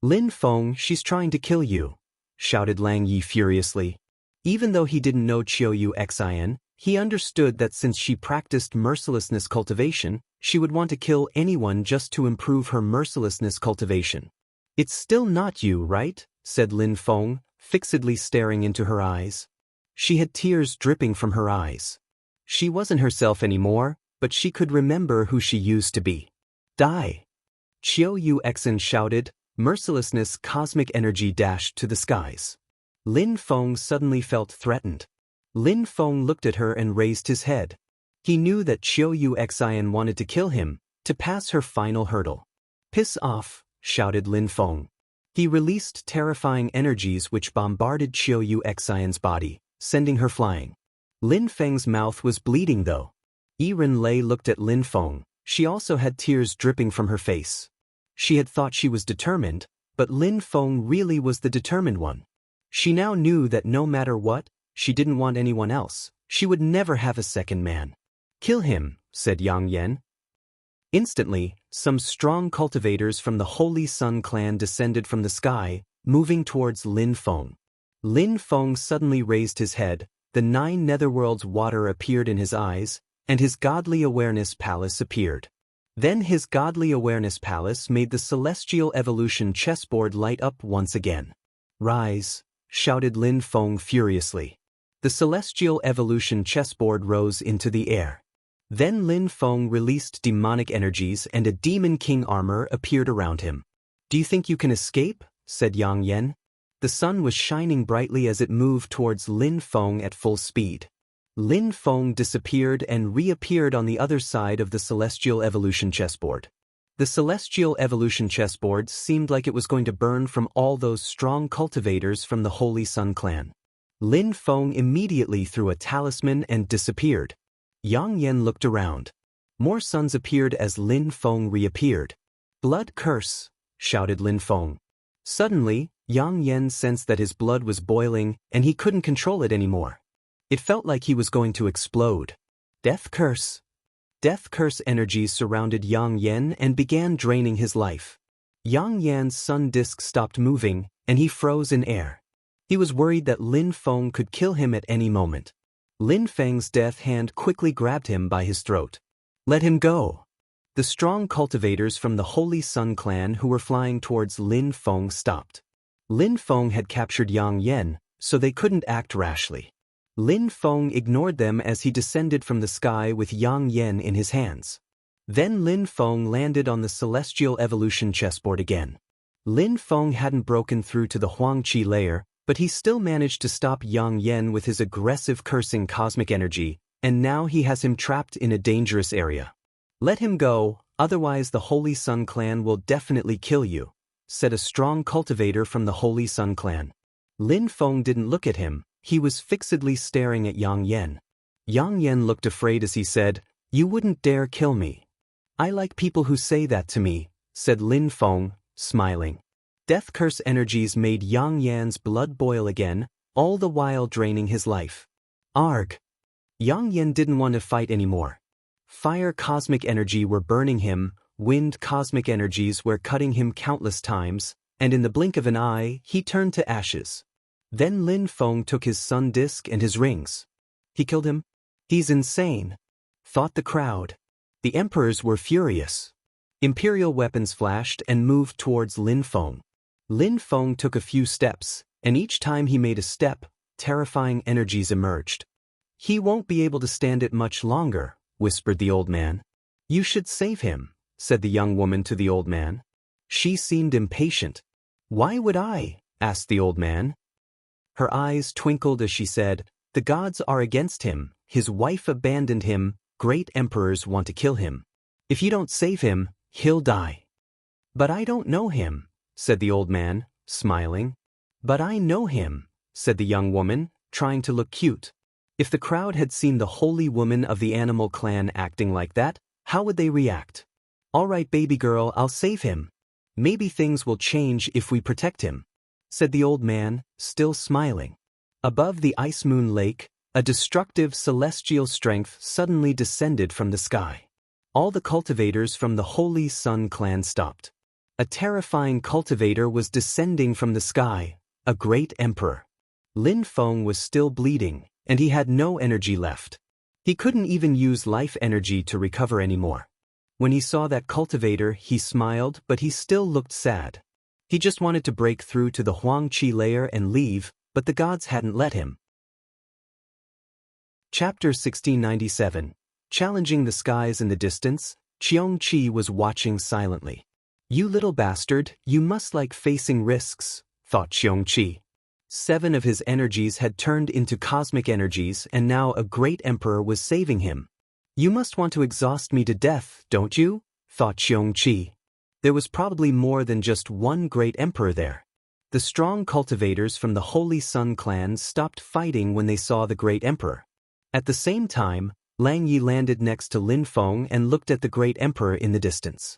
Lin Feng, she's trying to kill you, shouted Lang Yi furiously. Even though he didn't know Qiu Yuxin, he understood that since she practiced mercilessness cultivation, she would want to kill anyone just to improve her mercilessness cultivation. It's still not you, right? Said Lin Feng, fixedly staring into her eyes. She had tears dripping from her eyes. She wasn't herself anymore, but she could remember who she used to be. Die! Qiu Yuxin shouted, mercilessness cosmic energy dashed to the skies. Lin Feng suddenly felt threatened. Lin Feng looked at her and raised his head. He knew that Qiu Yuxin wanted to kill him, to pass her final hurdle. Piss off, shouted Lin Feng. He released terrifying energies which bombarded Qiu Yuxin's body, sending her flying. Lin Feng's mouth was bleeding though. Yiren Lei looked at Lin Feng. She also had tears dripping from her face. She had thought she was determined, but Lin Feng really was the determined one. She now knew that no matter what, she didn't want anyone else. She would never have a second man. Kill him, said Yang Yan. Instantly, some strong cultivators from the Holy Sun clan descended from the sky, moving towards Lin Feng. Lin Feng suddenly raised his head, the 9 netherworlds water appeared in his eyes, and his godly awareness palace appeared. Then his godly awareness palace made the celestial evolution chessboard light up once again. Rise, shouted Lin Feng furiously. The celestial evolution chessboard rose into the air. Then Lin Feng released demonic energies and a demon king armor appeared around him. Do you think you can escape? Said Yang Yan. The sun was shining brightly as it moved towards Lin Feng at full speed. Lin Feng disappeared and reappeared on the other side of the celestial evolution chessboard. The celestial evolution chessboard seemed like it was going to burn from all those strong cultivators from the Holy Sun clan. Lin Feng immediately threw a talisman and disappeared. Yang Yan looked around. More suns appeared as Lin Feng reappeared. Blood curse, shouted Lin Feng. Suddenly, Yang Yan sensed that his blood was boiling and he couldn't control it anymore. It felt like he was going to explode. Death curse. Death curse energies surrounded Yang Yan and began draining his life. Yang Yan's sun disk stopped moving, and he froze in air. He was worried that Lin Feng could kill him at any moment. Lin Feng's death hand quickly grabbed him by his throat. Let him go. The strong cultivators from the Holy Sun clan who were flying towards Lin Feng stopped. Lin Feng had captured Yang Yan, so they couldn't act rashly. Lin Feng ignored them as he descended from the sky with Yang Yan in his hands. Then Lin Feng landed on the celestial evolution chessboard again. Lin Feng hadn't broken through to the Huangqi layer, but he still managed to stop Yang Yan with his aggressive cursing cosmic energy, and now he has him trapped in a dangerous area. Let him go, otherwise the Holy Sun clan will definitely kill you, said a strong cultivator from the Holy Sun clan. Lin Feng didn't look at him, he was fixedly staring at Yang Yan. Yang Yan looked afraid as he said, You wouldn't dare kill me. I like people who say that to me, said Lin Feng, smiling. Death curse energies made Yang Yan's blood boil again, all the while draining his life. Arg! Yang Yan didn't want to fight anymore. Fire cosmic energy were burning him, wind cosmic energies were cutting him countless times, and in the blink of an eye, he turned to ashes. Then Lin Feng took his sun disk and his rings. He killed him? He's insane, thought the crowd. The emperors were furious. Imperial weapons flashed and moved towards Lin Feng. Lin Feng took a few steps, and each time he made a step, terrifying energies emerged. He won't be able to stand it much longer, whispered the old man. You should save him, said the young woman to the old man. She seemed impatient. Why would I? Asked the old man. Her eyes twinkled as she said, The gods are against him, his wife abandoned him, great emperors want to kill him. If you don't save him, he'll die. But I don't know him, said the old man, smiling. But I know him, said the young woman, trying to look cute. If the crowd had seen the holy woman of the animal clan acting like that, how would they react? All right, baby girl, I'll save him. Maybe things will change if we protect him, said the old man, still smiling. Above the ice moon lake, a destructive celestial strength suddenly descended from the sky. All the cultivators from the Holy Sun clan stopped. A terrifying cultivator was descending from the sky, a great emperor. Lin Feng was still bleeding, and he had no energy left. He couldn't even use life energy to recover anymore. When he saw that cultivator, he smiled, but he still looked sad. He just wanted to break through to the Huangqi layer and leave, but the gods hadn't let him. Chapter 1697. Challenging the skies in the distance, Qiongqi was watching silently. You little bastard, you must like facing risks, thought Qiongqi. 7 of his energies had turned into cosmic energies, and now a great emperor was saving him. You must want to exhaust me to death, don't you? Thought Qiongqi. There was probably more than just one great emperor there. The strong cultivators from the Holy Sun clan stopped fighting when they saw the great emperor. At the same time, Lang Yi landed next to Lin Feng and looked at the great emperor in the distance.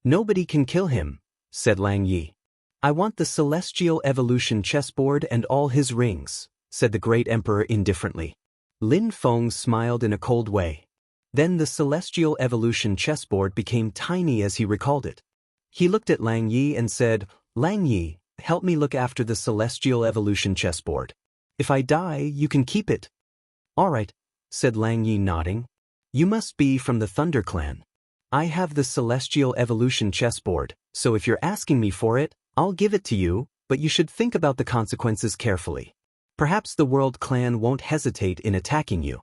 Nobody can kill him, said Lang Yi. I want the celestial evolution chessboard and all his rings, said the great emperor indifferently. Lin Feng smiled in a cold way. Then the celestial evolution chessboard became tiny as he recalled it. He looked at Lang Yi and said, Lang Yi, help me look after the celestial evolution chessboard. If I die, you can keep it. All right, said Lang Yi nodding. You must be from the Thunder clan. I have the celestial evolution chessboard, so if you're asking me for it, I'll give it to you, but you should think about the consequences carefully. Perhaps the World Clan won't hesitate in attacking you.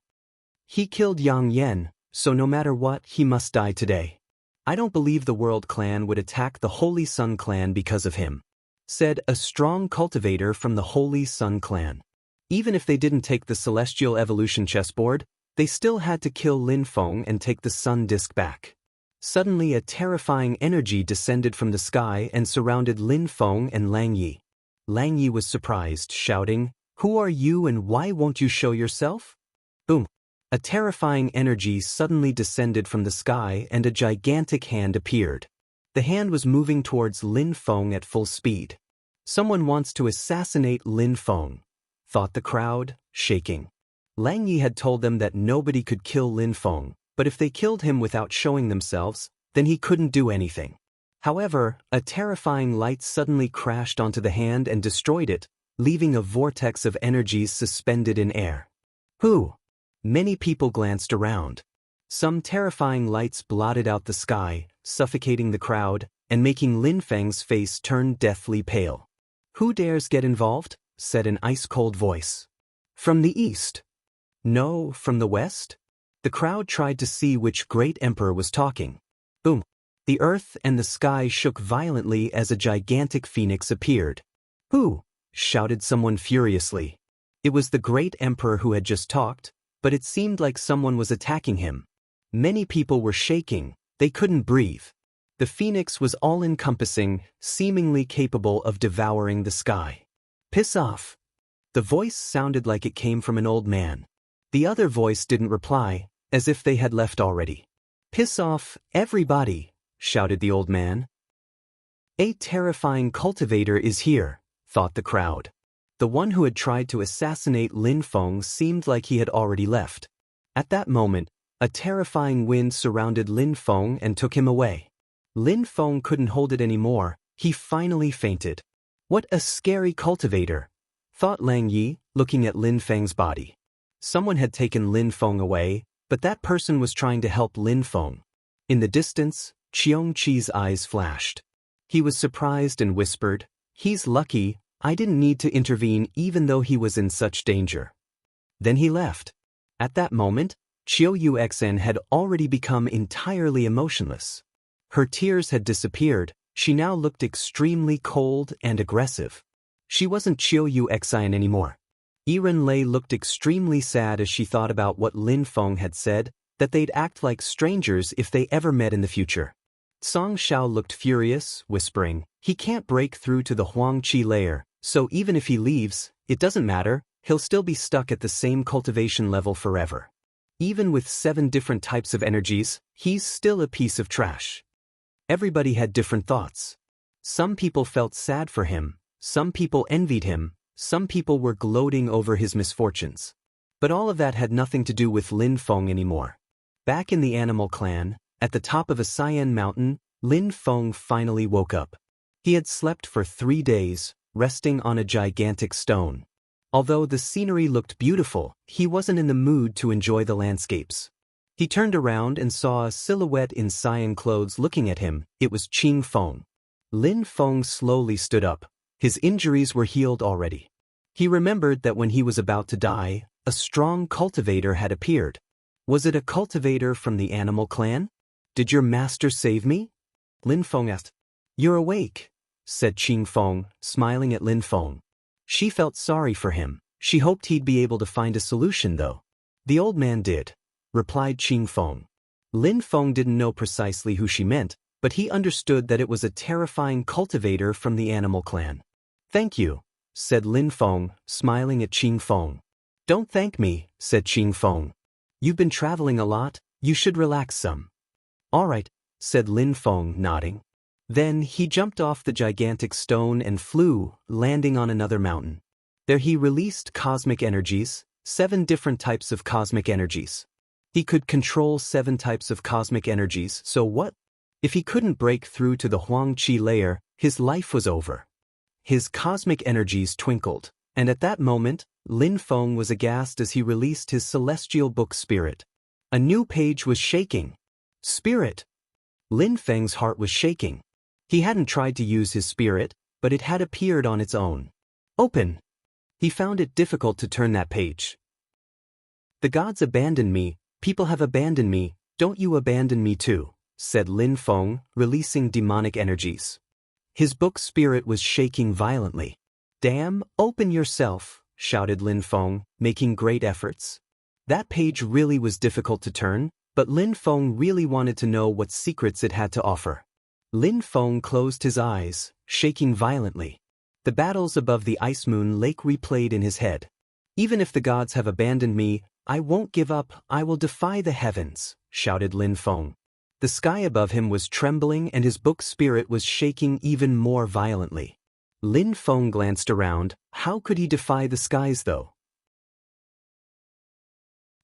He killed Yang Yen, so no matter what, he must die today. I don't believe the World Clan would attack the Holy Sun clan because of him, said a strong cultivator from the Holy Sun clan. Even if they didn't take the celestial evolution chessboard, they still had to kill Lin Feng and take the sun disk back. Suddenly a terrifying energy descended from the sky and surrounded Lin Feng and Lang Yi. Lang Yi was surprised, shouting, Who are you and why won't you show yourself? Boom! A terrifying energy suddenly descended from the sky and a gigantic hand appeared. The hand was moving towards Lin Feng at full speed. Someone wants to assassinate Lin Feng, thought the crowd, shaking. Lang Yi had told them that nobody could kill Lin Feng, but if they killed him without showing themselves, then he couldn't do anything. However, a terrifying light suddenly crashed onto the hand and destroyed it, leaving a vortex of energies suspended in air. Who? Many people glanced around. Some terrifying lights blotted out the sky, suffocating the crowd, and making Lin Feng's face turn deathly pale. Who dares get involved? Said an ice-cold voice. From the east. No, from the west? The crowd tried to see which great emperor was talking. Boom! The earth and the sky shook violently as a gigantic phoenix appeared. Who? Shouted someone furiously. It was the great emperor who had just talked, but it seemed like someone was attacking him. Many people were shaking, they couldn't breathe. The phoenix was all-encompassing, seemingly capable of devouring the sky. Piss off! The voice sounded like it came from an old man. The other voice didn't reply, as if they had left already. Piss off, everybody, shouted the old man. A terrifying cultivator is here, thought the crowd. The one who had tried to assassinate Lin Feng seemed like he had already left. At that moment, a terrifying wind surrounded Lin Feng and took him away. Lin Feng couldn't hold it anymore, he finally fainted. What a scary cultivator, thought Lang Yi, looking at Lin Feng's body. Someone had taken Lin Feng away, but that person was trying to help Lin Feng. In the distance, Qiongqi's eyes flashed. He was surprised and whispered, He's lucky, I didn't need to intervene even though he was in such danger. Then he left. At that moment, Qiu Yuxin had already become entirely emotionless. Her tears had disappeared, she now looked extremely cold and aggressive. She wasn't Qiu Yuxin anymore. Yiren Lei looked extremely sad as she thought about what Lin Feng had said, that they'd act like strangers if they ever met in the future. Song Xiao looked furious, whispering, "He can't break through to the Huang Qi layer, so even if he leaves, it doesn't matter, he'll still be stuck at the same cultivation level forever. Even with 7 different types of energies, he's still a piece of trash." Everybody had different thoughts. Some people felt sad for him, some people envied him, some people were gloating over his misfortunes. But all of that had nothing to do with Lin Feng anymore. Back in the animal clan, at the top of a Cyan mountain, Lin Feng finally woke up. He had slept for 3 days, resting on a gigantic stone. Although the scenery looked beautiful, he wasn't in the mood to enjoy the landscapes. He turned around and saw a silhouette in cyan clothes looking at him. It was Qing Feng. Lin Feng slowly stood up. His injuries were healed already. He remembered that when he was about to die, a strong cultivator had appeared. Was it a cultivator from the animal clan? "Did your master save me?" Lin Feng asked. "You're awake," said Qing Feng, smiling at Lin Feng. She felt sorry for him. She hoped he'd be able to find a solution though. "The old man did," replied Qing Feng. Lin Feng didn't know precisely who she meant, but he understood that it was a terrifying cultivator from the animal clan. "Thank you," said Lin Feng, smiling at Qing Feng. "Don't thank me," said Qing Feng. "You've been traveling a lot, you should relax some." "All right," said Lin Feng, nodding. Then he jumped off the gigantic stone and flew, landing on another mountain. There he released cosmic energies, 7 different types of cosmic energies. He could control 7 types of cosmic energies, so what? If he couldn't break through to the Huang Qi layer, his life was over. His cosmic energies twinkled, and at that moment, Lin Feng was aghast as he released his celestial book spirit. A new page was shaking. Spirit! Lin Feng's heart was shaking. He hadn't tried to use his spirit, but it had appeared on its own. Open! He found it difficult to turn that page. "The gods abandoned me, people have abandoned me, don't you abandon me too," said Lin Feng, releasing demonic energies. His book spirit was shaking violently. "Damn, open yourself," shouted Lin Feng, making great efforts. That page really was difficult to turn, but Lin Feng really wanted to know what secrets it had to offer. Lin Feng closed his eyes, shaking violently. The battles above the Ice Moon Lake replayed in his head. "Even if the gods have abandoned me, I won't give up, I will defy the heavens," shouted Lin Feng. The sky above him was trembling and his book spirit was shaking even more violently. Lin Feng glanced around. How could he defy the skies though?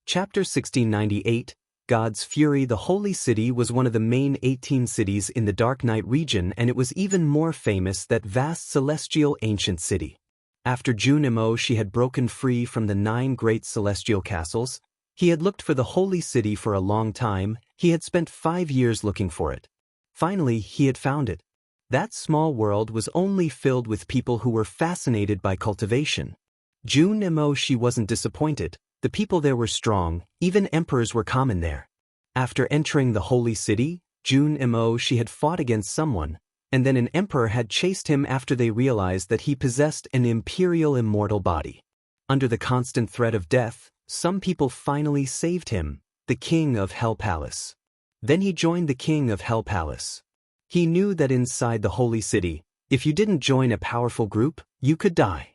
Chapter 1698, God's Fury. The Holy City was one of the main 18 cities in the Dark Knight region, and it was even more famous, that vast celestial ancient city. After Jun Mo she had broken free from the 9 great celestial castles. He had looked for the Holy City for a long time. He had spent 5 years looking for it. Finally, he had found it. That small world was only filled with people who were fascinated by cultivation. Jun Mo she wasn't disappointed. The people there were strong, even emperors were common there. After entering the Holy City, Jun Mo she had fought against someone, and then an emperor had chased him after they realized that he possessed an imperial immortal body. Under the constant threat of death, some people finally saved him, the king of Hell Palace. Then he joined the king of Hell Palace. He knew that inside the Holy City, if you didn't join a powerful group, you could die.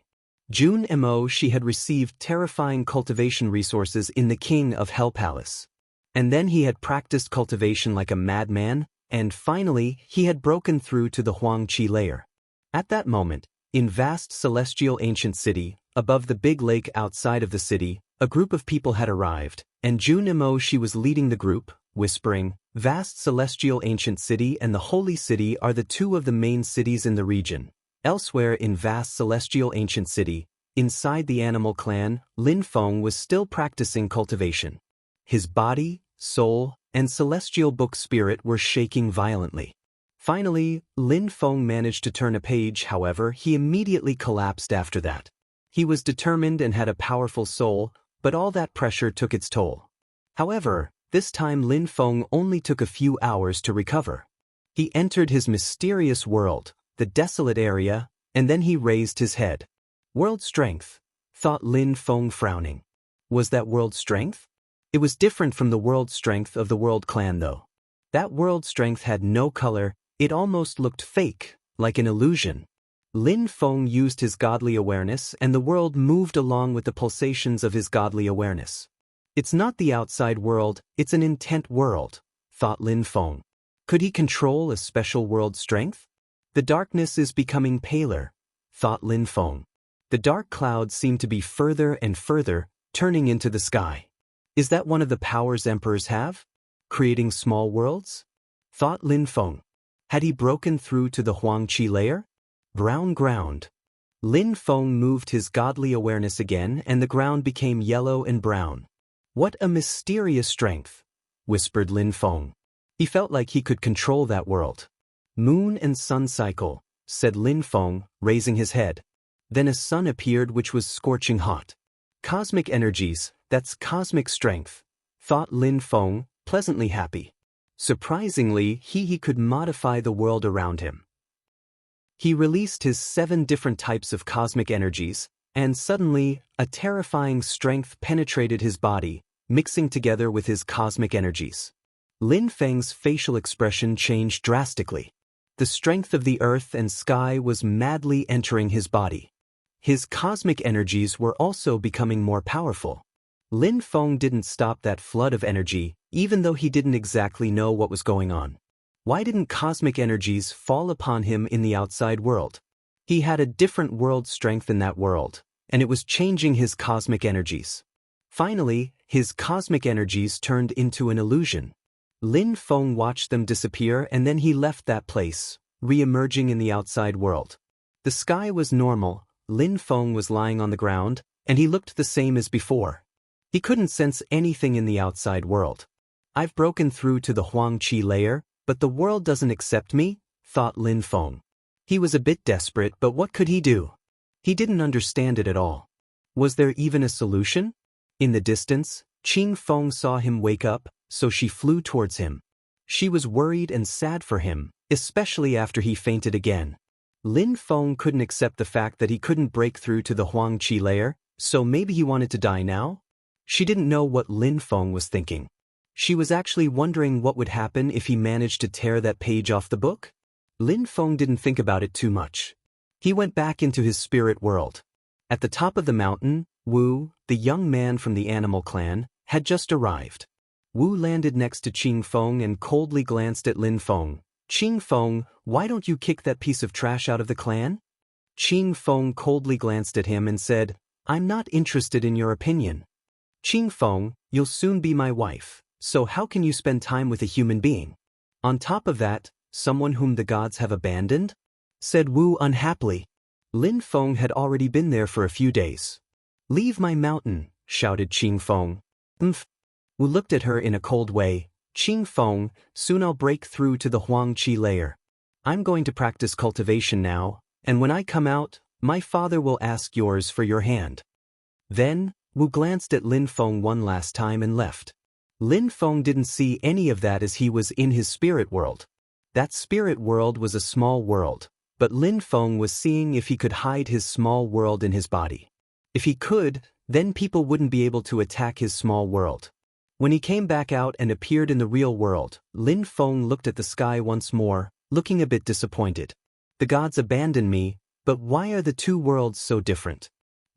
Jun Mo she had received terrifying cultivation resources in the king of Hell Palace. And then he had practiced cultivation like a madman, and finally he had broken through to the Huang Qi layer. At that moment, in vast celestial ancient city, above the big lake outside of the city, a group of people had arrived, and Jun Mo she was leading the group, whispering, "Vast celestial ancient city and the Holy City are the 2 of the main cities in the region." Elsewhere in vast celestial ancient city, inside the animal clan, Lin Feng was still practicing cultivation. His body, soul, and celestial book spirit were shaking violently. Finally, Lin Feng managed to turn a page. However, he immediately collapsed after that. He was determined and had a powerful soul, but all that pressure took its toll. However, this time Lin Feng only took a few hours to recover. He entered his mysterious world, the desolate area, and then he raised his head. World strength, thought Lin Feng, frowning. Was that world strength? It was different from the world strength of the world clan though. That world strength had no color, it almost looked fake, like an illusion. Lin Feng used his godly awareness and the world moved along with the pulsations of his godly awareness. It's not the outside world, it's an intent world, thought Lin Feng. Could he control a special world strength? The darkness is becoming paler, thought Lin Feng. The dark clouds seem to be further and further, turning into the sky. Is that one of the powers emperors have? Creating small worlds? Thought Lin Feng. Had he broken through to the Huangqi layer? Brown ground. Lin Feng moved his godly awareness again and the ground became yellow and brown. What a mysterious strength, whispered Lin Feng. He felt like he could control that world. Moon and sun cycle, said Lin Feng, raising his head. Then a sun appeared which was scorching hot. Cosmic energies, that's cosmic strength, thought Lin Feng, pleasantly happy. Surprisingly, he could modify the world around him. He released his 7 different types of cosmic energies, and suddenly, a terrifying strength penetrated his body, mixing together with his cosmic energies. Lin Feng's facial expression changed drastically. The strength of the earth and sky was madly entering his body. His cosmic energies were also becoming more powerful. Lin Feng didn't stop that flood of energy, even though he didn't exactly know what was going on. Why didn't cosmic energies fall upon him in the outside world? He had a different world strength in that world, and it was changing his cosmic energies. Finally, his cosmic energies turned into an illusion. Lin Feng watched them disappear and then he left that place, re-emerging in the outside world. The sky was normal, Lin Feng was lying on the ground, and he looked the same as before. He couldn't sense anything in the outside world. I've broken through to the Huangqi layer, but the world doesn't accept me, thought Lin Feng. He was a bit desperate, but what could he do? He didn't understand it at all. Was there even a solution? In the distance, Qing Feng saw him wake up, so she flew towards him. She was worried and sad for him, especially after he fainted again. Lin Feng couldn't accept the fact that he couldn't break through to the Huangqi layer, so maybe he wanted to die now? She didn't know what Lin Feng was thinking. She was actually wondering what would happen if he managed to tear that page off the book. Lin Feng didn't think about it too much. He went back into his spirit world. At the top of the mountain, Wu, the young man from the animal clan, had just arrived. Wu landed next to Qing Feng and coldly glanced at Lin Feng. Qing Feng, why don't you kick that piece of trash out of the clan? Qing Feng coldly glanced at him and said, I'm not interested in your opinion. Qing Feng, you'll soon be my wife, so how can you spend time with a human being? On top of that, someone whom the gods have abandoned? Said Wu unhappily. Lin Feng had already been there for a few days. Leave my mountain, shouted Qing Feng. Wu looked at her in a cold way. Qing Feng, soon I'll break through to the Huangqi layer. I'm going to practice cultivation now, and when I come out, my father will ask yours for your hand. Then, Wu glanced at Lin Feng one last time and left. Lin Feng didn't see any of that as he was in his spirit world. That spirit world was a small world, but Lin Feng was seeing if he could hide his small world in his body. If he could, then people wouldn't be able to attack his small world. When he came back out and appeared in the real world, Lin Feng looked at the sky once more, looking a bit disappointed. The gods abandoned me, but why are the two worlds so different?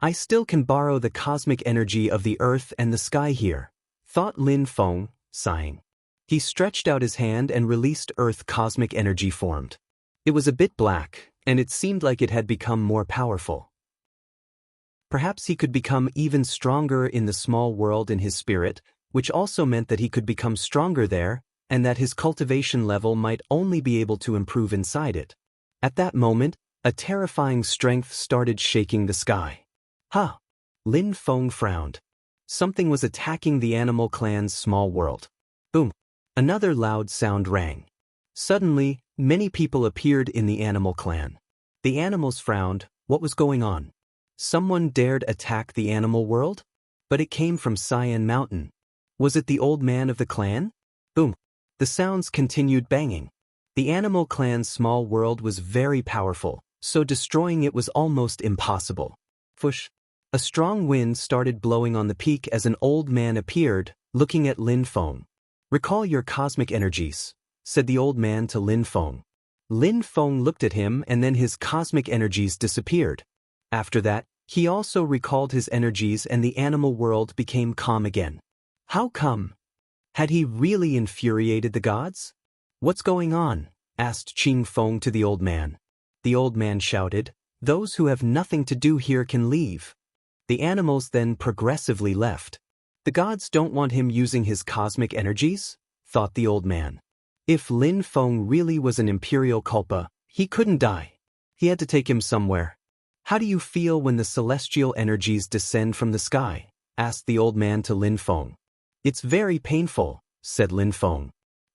I still can borrow the cosmic energy of the earth and the sky here, thought Lin Feng, sighing. He stretched out his hand and released earth cosmic energy formed. It was a bit black, and it seemed like it had become more powerful. Perhaps he could become even stronger in the small world in his spirit, which also meant that he could become stronger there, and that his cultivation level might only be able to improve inside it. At that moment, a terrifying strength started shaking the sky. Ha! Lin Feng frowned. Something was attacking the animal clan's small world. Boom! Another loud sound rang. Suddenly, many people appeared in the animal clan. The animals frowned. What was going on? Someone dared attack the animal world? But it came from Cyan Mountain. Was it the old man of the clan? Boom! The sounds continued banging. The animal clan's small world was very powerful, so destroying it was almost impossible. Fush! A strong wind started blowing on the peak as an old man appeared, looking at Lin Feng. "Recall your cosmic energies," said the old man to Lin Feng. Lin Feng looked at him and then his cosmic energies disappeared. After that, he also recalled his energies and the animal world became calm again. How come? Had he really infuriated the gods? "What's going on?" asked Qing Feng to the old man. The old man shouted, "Those who have nothing to do here can leave." The animals then progressively left. The gods don't want him using his cosmic energies? Thought the old man. If Lin Feng really was an imperial culpa, he couldn't die. He had to take him somewhere. "How do you feel when the celestial energies descend from the sky?" asked the old man to Lin Feng. "It's very painful," said Lin Feng.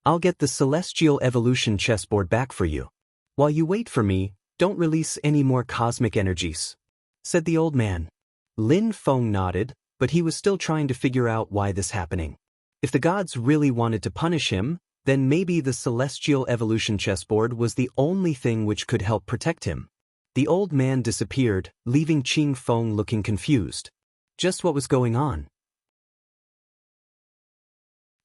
"I'll get the celestial evolution chessboard back for you. While you wait for me, don't release any more cosmic energies," said the old man. Lin Feng nodded, but he was still trying to figure out why this happening. If the gods really wanted to punish him, then maybe the celestial evolution chessboard was the only thing which could help protect him. The old man disappeared, leaving Qing Feng looking confused. Just what was going on?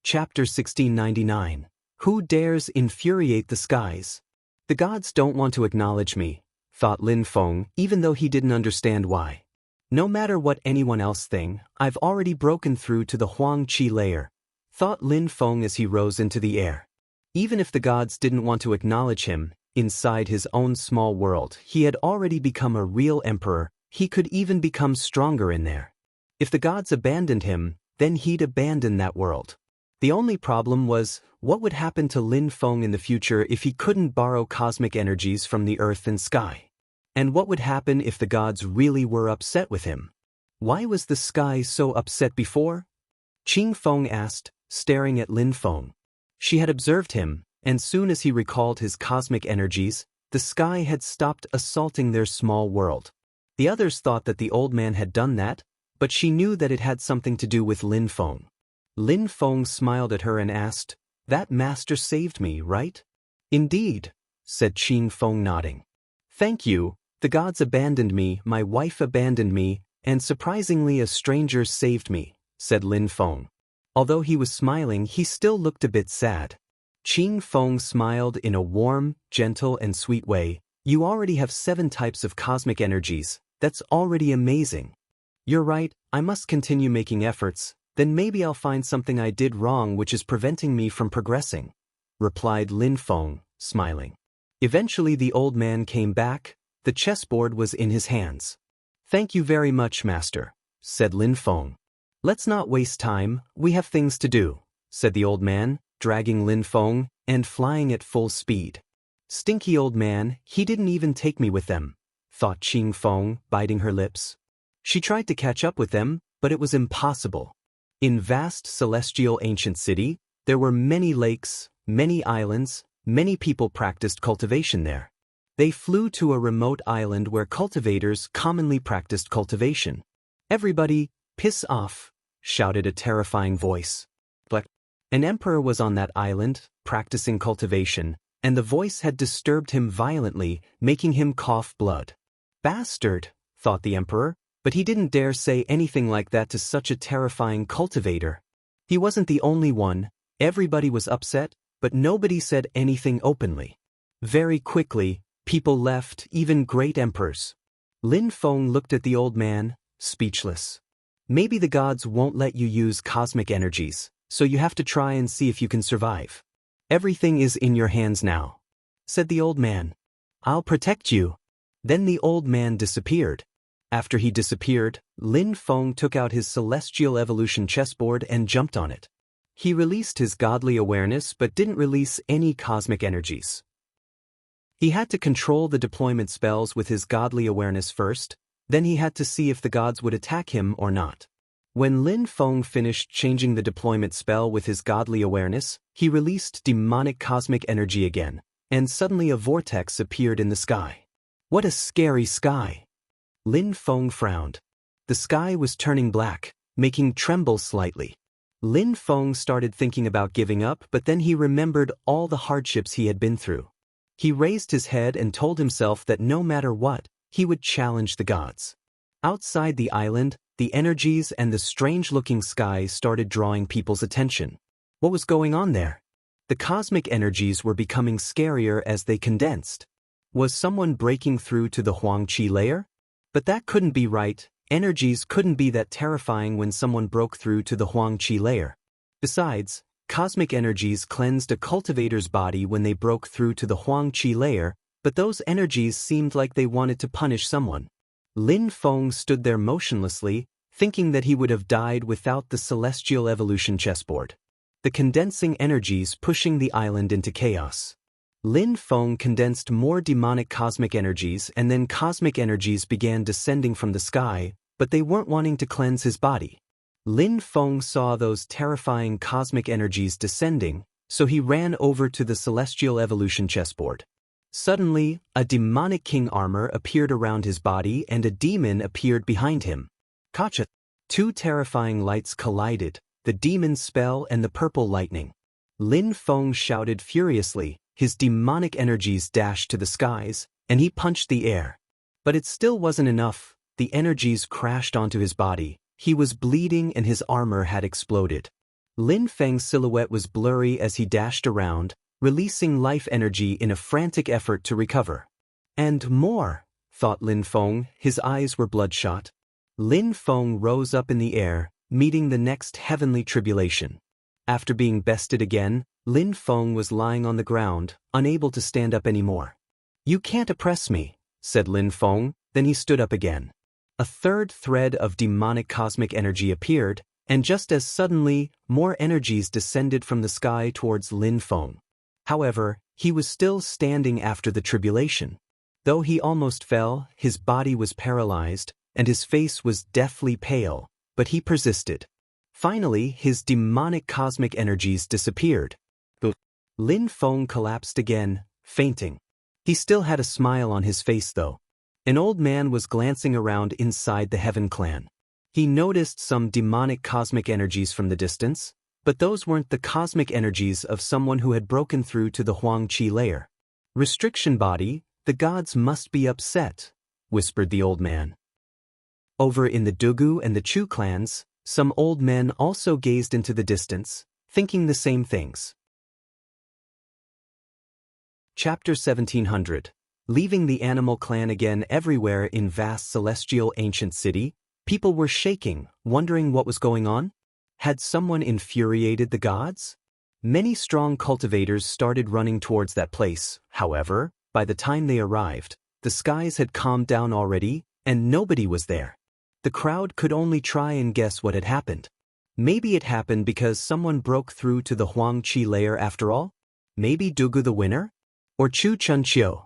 Chapter 1699. Who dares infuriate the skies? The gods don't want to acknowledge me, thought Lin Feng, even though he didn't understand why. No matter what anyone else thinks, I've already broken through to the Huang Qi layer, thought Lin Feng as he rose into the air. Even if the gods didn't want to acknowledge him, inside his own small world, he had already become a real emperor. He could even become stronger in there. If the gods abandoned him, then he'd abandon that world. The only problem was, what would happen to Lin Feng in the future if he couldn't borrow cosmic energies from the earth and sky? And what would happen if the gods really were upset with him? Why was the sky so upset before? Qing Feng asked, staring at Lin Feng. She had observed him, and soon as he recalled his cosmic energies, the sky had stopped assaulting their small world. The others thought that the old man had done that, but she knew that it had something to do with Lin Feng. Lin Feng smiled at her and asked, "That master saved me, right?" "Indeed," said Qing Feng nodding. "Thank you. The gods abandoned me, my wife abandoned me, and surprisingly a stranger saved me," said Lin Feng. Although he was smiling, he still looked a bit sad. Qing Feng smiled in a warm, gentle and sweet way. "You already have 7 types of cosmic energies. That's already amazing." "You're right, I must continue making efforts. Then maybe I'll find something I did wrong which is preventing me from progressing," replied Lin Feng, smiling. Eventually the old man came back. The chessboard was in his hands. "Thank you very much, master," said Lin Feng. "Let's not waste time, we have things to do," said the old man, dragging Lin Feng and flying at full speed. "Stinky old man, he didn't even take me with them," thought Qing Feng, biting her lips. She tried to catch up with them, but it was impossible. In vast celestial ancient city, there were many lakes, many islands, many people practiced cultivation there. They flew to a remote island where cultivators commonly practiced cultivation. "Everybody, piss off," shouted a terrifying voice. But an emperor was on that island, practicing cultivation, and the voice had disturbed him violently, making him cough blood. "Bastard," thought the emperor. But he didn't dare say anything like that to such a terrifying cultivator. He wasn't the only one. Everybody was upset, but nobody said anything openly. Very quickly, people left, even great emperors. Lin Feng looked at the old man, speechless. "Maybe the gods won't let you use cosmic energies, so you have to try and see if you can survive. Everything is in your hands now," said the old man. "I'll protect you." Then the old man disappeared. After he disappeared, Lin Feng took out his celestial evolution chessboard and jumped on it. He released his godly awareness but didn't release any cosmic energies. He had to control the deployment spells with his godly awareness first, then he had to see if the gods would attack him or not. When Lin Feng finished changing the deployment spell with his godly awareness, he released demonic cosmic energy again, and suddenly a vortex appeared in the sky. What a scary sky! Lin Feng frowned. The sky was turning black, making tremble slightly. Lin Feng started thinking about giving up, but then he remembered all the hardships he had been through. He raised his head and told himself that no matter what, he would challenge the gods. Outside the island, The energies and the strange-looking sky started drawing people's attention. What was going on there? The cosmic energies were becoming scarier as they condensed. Was someone breaking through to the Huangqi layer? But that couldn't be right. Energies couldn't be that terrifying when someone broke through to the Huangqi layer. Besides, cosmic energies cleansed a cultivator's body when they broke through to the Huangqi layer, but those energies seemed like they wanted to punish someone. Lin Feng stood there motionlessly, thinking that he would have died without the celestial evolution chessboard. The condensing energies pushing the island into chaos. Lin Feng condensed more demonic cosmic energies, and then cosmic energies began descending from the sky, but they weren't wanting to cleanse his body. Lin Feng saw those terrifying cosmic energies descending, so he ran over to the celestial evolution chessboard. Suddenly, a demonic king armor appeared around his body and a demon appeared behind him. Kacha! Two terrifying lights collided, the demon spell and the purple lightning. Lin Feng shouted furiously, his demonic energies dashed to the skies, and he punched the air. But it still wasn't enough. The energies crashed onto his body. He was bleeding and his armor had exploded. Lin Feng's silhouette was blurry as he dashed around, releasing life energy in a frantic effort to recover. And more, thought Lin Feng, his eyes were bloodshot. Lin Feng rose up in the air, meeting the next heavenly tribulation. After being bested again, Lin Feng was lying on the ground, unable to stand up anymore. "You can't oppress me," said Lin Feng, then he stood up again. A third thread of demonic cosmic energy appeared, and just as suddenly, more energies descended from the sky towards Lin Feng. However, he was still standing after the tribulation. Though he almost fell, his body was paralyzed, and his face was deathly pale, but he persisted. Finally, his demonic cosmic energies disappeared. Lin Feng collapsed again, fainting. He still had a smile on his face though. An old man was glancing around inside the Heaven clan. He noticed some demonic cosmic energies from the distance, but those weren't the cosmic energies of someone who had broken through to the Huangqi layer. "Restriction body, the gods must be upset," whispered the old man. Over in the Dugu and the Chu clans, some old men also gazed into the distance, thinking the same things. Chapter 1700. Leaving the animal clan again. Everywhere in vast celestial ancient city, people were shaking, wondering what was going on. Had someone infuriated the gods? Many strong cultivators started running towards that place. However, by the time they arrived, the skies had calmed down already, and nobody was there. The crowd could only try and guess what had happened. Maybe it happened because someone broke through to the Huangqi layer after all? Maybe Dugu the winner? Or Chu Chunqiu?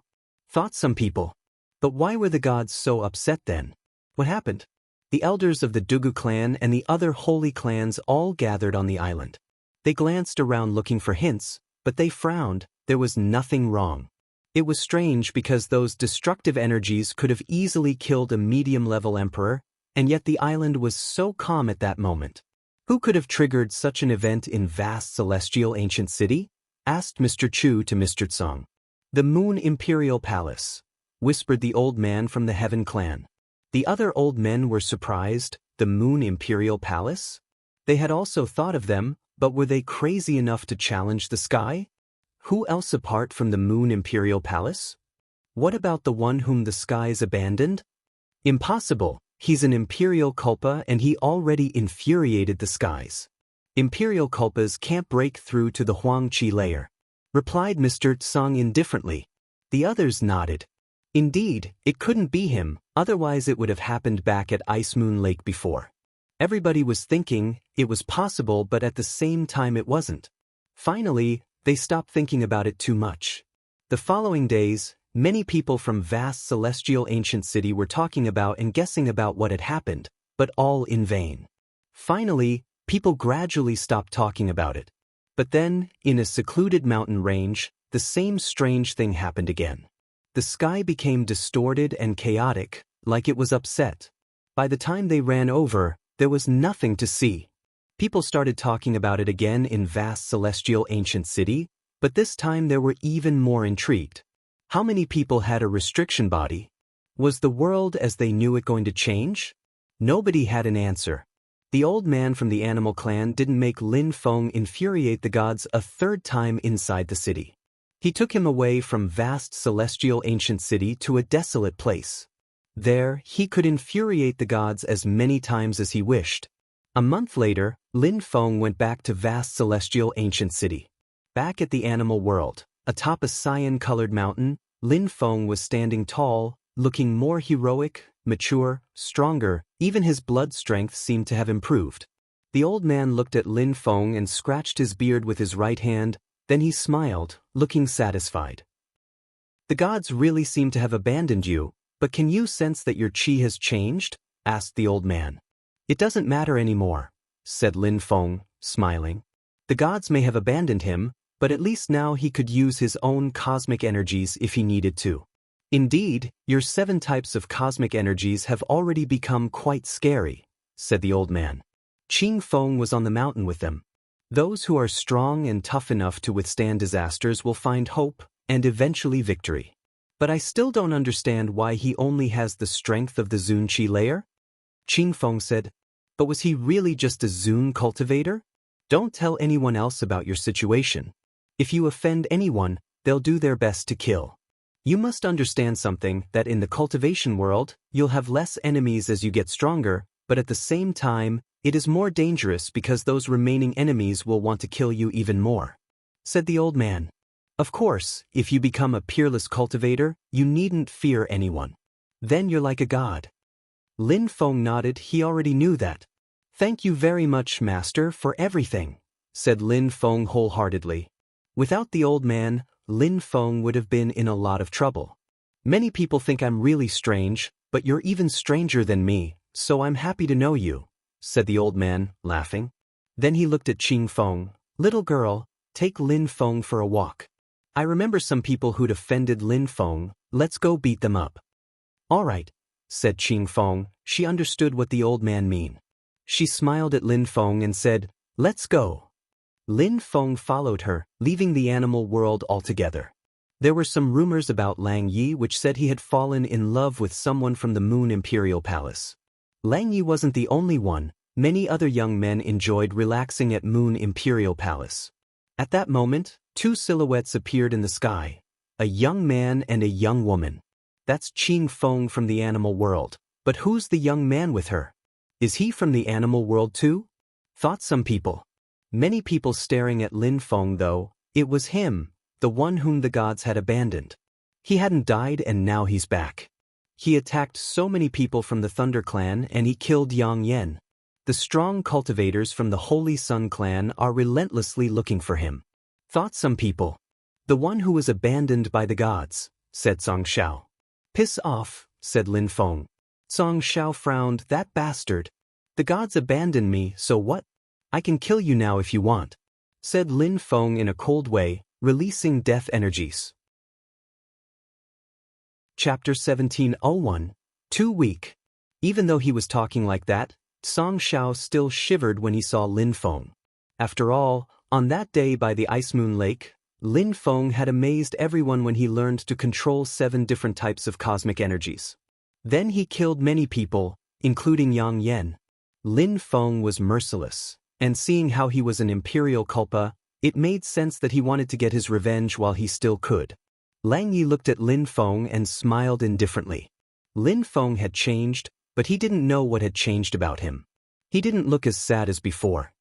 Thought some people. But why were the gods so upset then? What happened? The elders of the Dugu clan and the other holy clans all gathered on the island. They glanced around looking for hints, but they frowned. There was nothing wrong. It was strange because those destructive energies could have easily killed a medium-level emperor, and yet the island was so calm at that moment. Who could have triggered such an event in vast celestial ancient city? Asked Mr. Chu to Mr. Tsang. "The Moon Imperial Palace," whispered the old man from the Heaven clan. The other old men were surprised. The Moon Imperial Palace? They had also thought of them, but were they crazy enough to challenge the sky? Who else apart from the Moon Imperial Palace? What about the one whom the skies abandoned? Impossible. He's an Imperial Culpa and he already infuriated the skies. Imperial Culpas can't break through to the Huangqi layer, replied Mr. Tsang indifferently. The others nodded. Indeed, it couldn't be him, otherwise it would have happened back at Ice Moon Lake before. Everybody was thinking it was possible, but at the same time it wasn't. Finally, they stopped thinking about it too much. The following days, many people from vast celestial ancient city were talking about and guessing about what had happened, but all in vain. Finally, people gradually stopped talking about it. But then, in a secluded mountain range, the same strange thing happened again. The sky became distorted and chaotic, like it was upset. By the time they ran over, there was nothing to see. People started talking about it again in vast celestial ancient city, but this time they were even more intrigued. How many people had a restriction body? Was the world as they knew it going to change? Nobody had an answer. The old man from the animal clan didn't make Lin Feng infuriate the gods a third time inside the city. He took him away from vast celestial ancient city to a desolate place. There, he could infuriate the gods as many times as he wished. A month later, Lin Feng went back to vast celestial ancient city. Back at the animal world, atop a cyan-colored mountain, Lin Feng was standing tall, looking more heroic, mature, stronger. Even his blood strength seemed to have improved. The old man looked at Lin Feng and scratched his beard with his right hand, then he smiled, looking satisfied. "The gods really seem to have abandoned you, but can you sense that your chi has changed?" asked the old man. "It doesn't matter anymore," said Lin Feng, smiling. "The gods may have abandoned him, but at least now he could use his own cosmic energies if he needed to. Indeed, your 7 types of cosmic energies have already become quite scary," said the old man. Qing Feng was on the mountain with them. Those who are strong and tough enough to withstand disasters will find hope and eventually victory. "But I still don't understand why he only has the strength of the Zun Qi layer," Qing Feng said. "But was he really just a Zun cultivator? Don't tell anyone else about your situation. If you offend anyone, they'll do their best to kill. You must understand something, that in the cultivation world, you'll have less enemies as you get stronger, but at the same time, it is more dangerous because those remaining enemies will want to kill you even more," said the old man. "Of course, if you become a peerless cultivator, you needn't fear anyone. Then you're like a god." Lin Feng nodded. He already knew that. "Thank you very much, master, for everything," said Lin Feng wholeheartedly. Without the old man, Lin Feng would have been in a lot of trouble. "Many people think I'm really strange, but you're even stranger than me, so I'm happy to know you," said the old man, laughing. Then he looked at Qing Feng. "Little girl, take Lin Feng for a walk. I remember some people who'd offended Lin Feng. Let's go beat them up." "All right," said Qing Feng. She understood what the old man mean. She smiled at Lin Feng and said, "Let's go." Lin Feng followed her, leaving the animal world altogether. There were some rumors about Lang Yi which said he had fallen in love with someone from the Moon Imperial Palace. Lang Yi wasn't the only one. Many other young men enjoyed relaxing at Moon Imperial Palace. At that moment, 2 silhouettes appeared in the sky, a young man and a young woman. "That's Qing Feng from the animal world, but who's the young man with her? Is he from the animal world too?" thought some people. Many people staring at Lin Feng though. It was him, the one whom the gods had abandoned. He hadn't died and now he's back. He attacked so many people from the Thunder Clan and he killed Yang Yen. The strong cultivators from the Holy Sun Clan are relentlessly looking for him, thought some people. "The one who was abandoned by the gods," said Song Xiao. "Piss off," said Lin Feng. Song Xiao frowned. "That bastard. The gods abandoned me, so what? I can kill you now if you want," said Lin Feng in a cold way, releasing death energies. Chapter 17:01. Too weak. Even though he was talking like that, Song Xiao still shivered when he saw Lin Feng. After all, on that day by the Ice Moon Lake, Lin Feng had amazed everyone when he learned to control 7 different types of cosmic energies. Then he killed many people, including Yang Yen. Lin Feng was merciless, and seeing how he was an imperial culpa, it made sense that he wanted to get his revenge while he still could. Lang Yi looked at Lin Feng and smiled indifferently. Lin Feng had changed, but he didn't know what had changed about him. He didn't look as sad as before.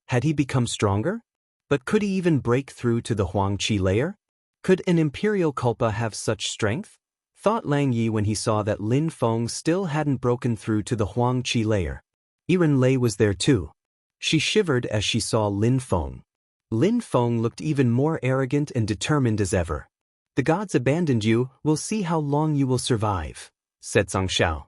Had he become stronger? But could he even break through to the Huang Qi layer? Could an imperial culpa have such strength? Thought Lang Yi when he saw that Lin Feng still hadn't broken through to the Huang Qi layer. Yiren Lei was there too. She shivered as she saw Lin Feng. Lin Feng looked even more arrogant and determined as ever. "The gods abandoned you, we'll see how long you will survive," said Song Xiao.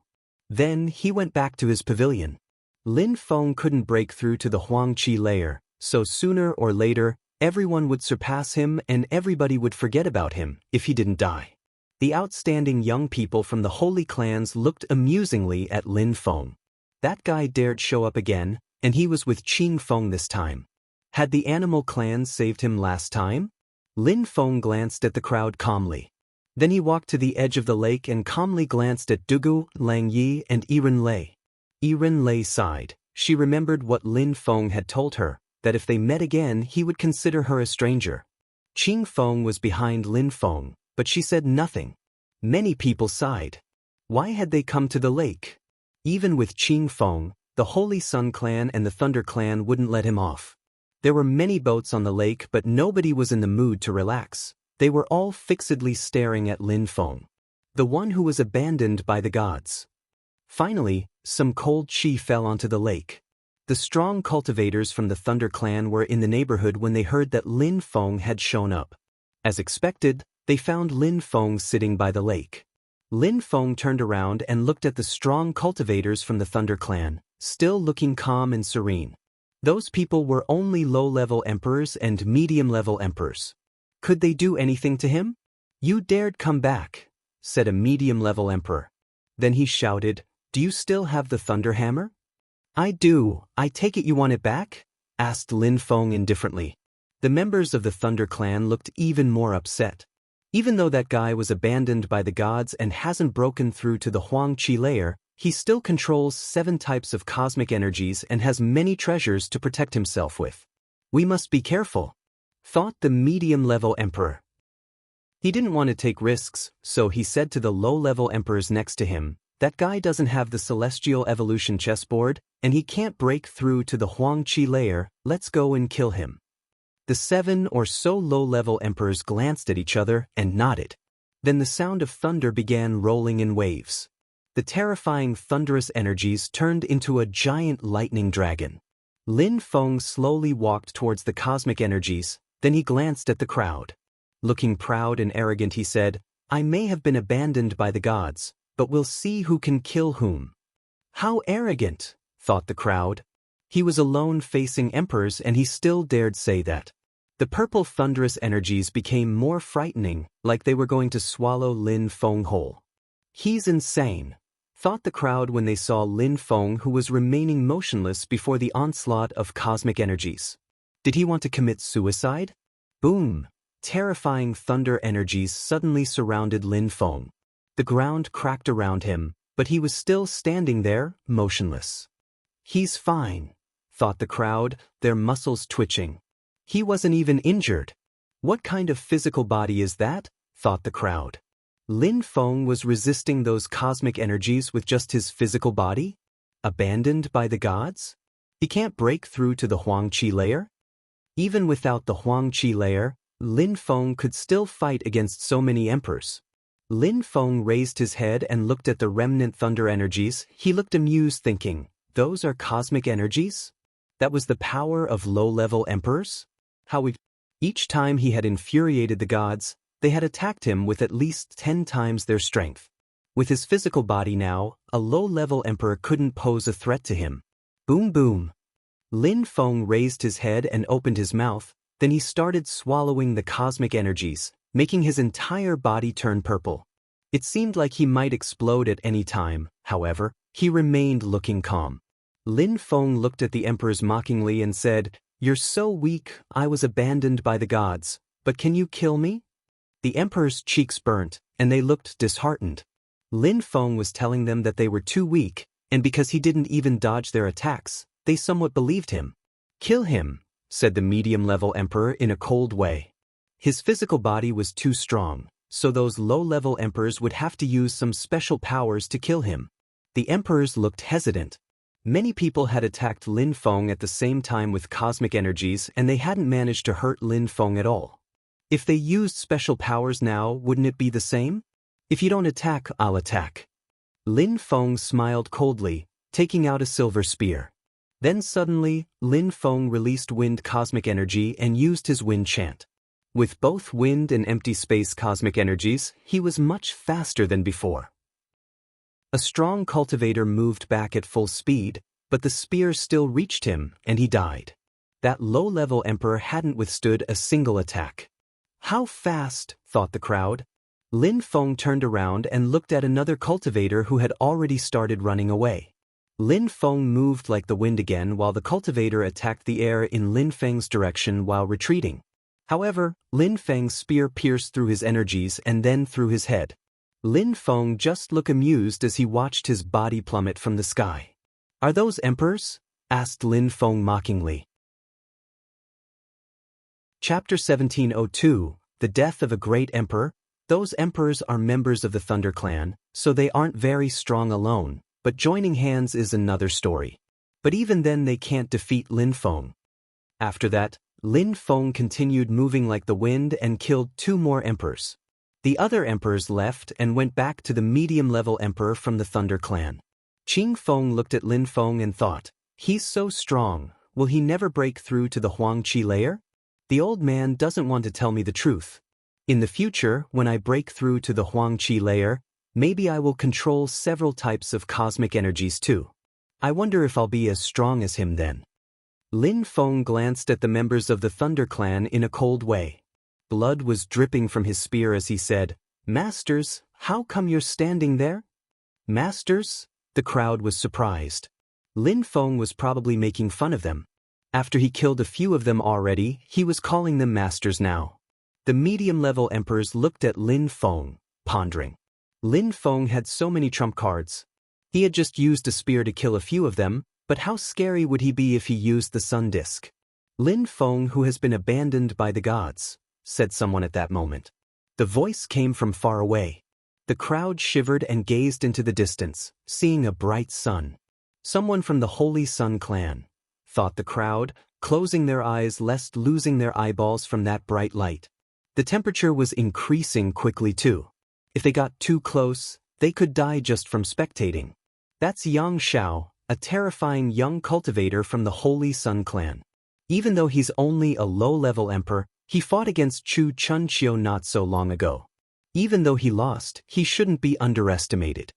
Then he went back to his pavilion. Lin Feng couldn't break through to the Huang Qi layer, so sooner or later, everyone would surpass him and everybody would forget about him if he didn't die. The outstanding young people from the holy clans looked amusingly at Lin Feng. That guy dared show up again, and he was with Qing Feng this time. Had the animal clan saved him last time? Lin Feng glanced at the crowd calmly. Then he walked to the edge of the lake and calmly glanced at Dugu, Lang Yi, and Yiren Lei. Yiren Lei sighed. She remembered what Lin Feng had told her, that if they met again he would consider her a stranger. Qing Feng was behind Lin Feng, but she said nothing. Many people sighed. Why had they come to the lake? Even with Qing Feng, the Holy Sun Clan and the Thunder Clan wouldn't let him off. There were many boats on the lake, but nobody was in the mood to relax. They were all fixedly staring at Lin Feng, the one who was abandoned by the gods. Finally, some cold chi fell onto the lake. The strong cultivators from the Thunder Clan were in the neighborhood when they heard that Lin Feng had shown up. As expected, they found Lin Feng sitting by the lake. Lin Feng turned around and looked at the strong cultivators from the Thunder Clan, still looking calm and serene. Those people were only low-level emperors and medium-level emperors. Could they do anything to him? "You dared come back," said a medium-level emperor. Then he shouted, "Do you still have the Thunder Hammer?" "I do. I take it you want it back?" asked Lin Feng indifferently. The members of the Thunder Clan looked even more upset. Even though that guy was abandoned by the gods and hasn't broken through to the Huang Qi layer, he still controls 7 types of cosmic energies and has many treasures to protect himself with. "We must be careful," thought the medium-level emperor. He didn't want to take risks, so he said to the low-level emperors next to him, "That guy doesn't have the celestial evolution chessboard, and he can't break through to the Huang Qi layer. Let's go and kill him." The 7 or so low-level emperors glanced at each other and nodded. Then the sound of thunder began rolling in waves. The terrifying thunderous energies turned into a giant lightning dragon. Lin Feng slowly walked towards the cosmic energies, then he glanced at the crowd. Looking proud and arrogant, he said, "I may have been abandoned by the gods, but we'll see who can kill whom." How arrogant, thought the crowd. He was alone facing emperors and he still dared say that. The purple thunderous energies became more frightening, like they were going to swallow Lin Feng whole. "He's insane," thought the crowd when they saw Lin Feng, who was remaining motionless before the onslaught of cosmic energies. Did he want to commit suicide? Boom! Terrifying thunder energies suddenly surrounded Lin Feng. The ground cracked around him, but he was still standing there, motionless. "He's fine," thought the crowd, their muscles twitching. He wasn't even injured. What kind of physical body is that? Thought the crowd. Lin Feng was resisting those cosmic energies with just his physical body? Abandoned by the gods? He can't break through to the Huang Qi layer? Even without the Huang Qi layer, Lin Feng could still fight against so many emperors. Lin Feng raised his head and looked at the remnant thunder energies. He looked amused, thinking, "Those are cosmic energies? That was the power of low-level emperors?" Each time he had infuriated the gods, they had attacked him with at least 10 times their strength. With his physical body now, a low-level emperor couldn't pose a threat to him. Boom boom. Lin Feng raised his head and opened his mouth, then he started swallowing the cosmic energies, making his entire body turn purple. It seemed like he might explode at any time. However, he remained looking calm. Lin Feng looked at the emperors mockingly and said, "You're so weak. I was abandoned by the gods, but can you kill me?" The emperors' cheeks burnt, and they looked disheartened. Lin Feng was telling them that they were too weak, and because he didn't even dodge their attacks, they somewhat believed him. "Kill him," said the medium-level emperor in a cold way. His physical body was too strong, so those low-level emperors would have to use some special powers to kill him. The emperors looked hesitant. Many people had attacked Lin Feng at the same time with cosmic energies, and they hadn't managed to hurt Lin Feng at all. If they used special powers now, wouldn't it be the same? "If you don't attack, I'll attack." Lin Feng smiled coldly, taking out a silver spear. Then suddenly, Lin Feng released wind cosmic energy and used his wind chant. With both wind and empty space cosmic energies, he was much faster than before. A strong cultivator moved back at full speed, but the spear still reached him, and he died. That low-level emperor hadn't withstood a single attack. How fast, thought the crowd. Lin Feng turned around and looked at another cultivator who had already started running away. Lin Feng moved like the wind again while the cultivator attacked the air in Lin Feng's direction while retreating. However, Lin Feng's spear pierced through his energies and then through his head. Lin Feng just looked amused as he watched his body plummet from the sky. Are those emperors? Asked Lin Feng mockingly. Chapter 1702, The Death of a Great Emperor. Those emperors are members of the Thunder Clan, so they aren't very strong alone, but joining hands is another story. But even then they can't defeat Lin Feng. After that, Lin Feng continued moving like the wind and killed 2 more emperors. The other emperors left and went back to the medium-level emperor from the Thunder Clan. Qing Feng looked at Lin Feng and thought, he's so strong, will he never break through to the Huangqi layer? The old man doesn't want to tell me the truth. In the future, when I break through to the Huangqi layer, maybe I will control several types of cosmic energies too. I wonder if I'll be as strong as him then. Lin Feng glanced at the members of the Thunder Clan in a cold way. Blood was dripping from his spear as he said, Masters, how come you're standing there? Masters? The crowd was surprised. Lin Feng was probably making fun of them. After he killed a few of them already, he was calling them masters now. The medium-level emperors looked at Lin Feng, pondering. Lin Feng had so many trump cards. He had just used a spear to kill a few of them, but how scary would he be if he used the sun disk? Lin Feng, who has been abandoned by the gods, said someone at that moment. The voice came from far away. The crowd shivered and gazed into the distance, seeing a bright sun. Someone from the Holy Sun clan, thought the crowd, closing their eyes lest losing their eyeballs from that bright light. The temperature was increasing quickly too. If they got too close, they could die just from spectating. That's Yang Xiao, a terrifying young cultivator from the Holy Sun clan. Even though he's only a low-level emperor, he fought against Chu Chunqiu not so long ago. Even though he lost, he shouldn't be underestimated.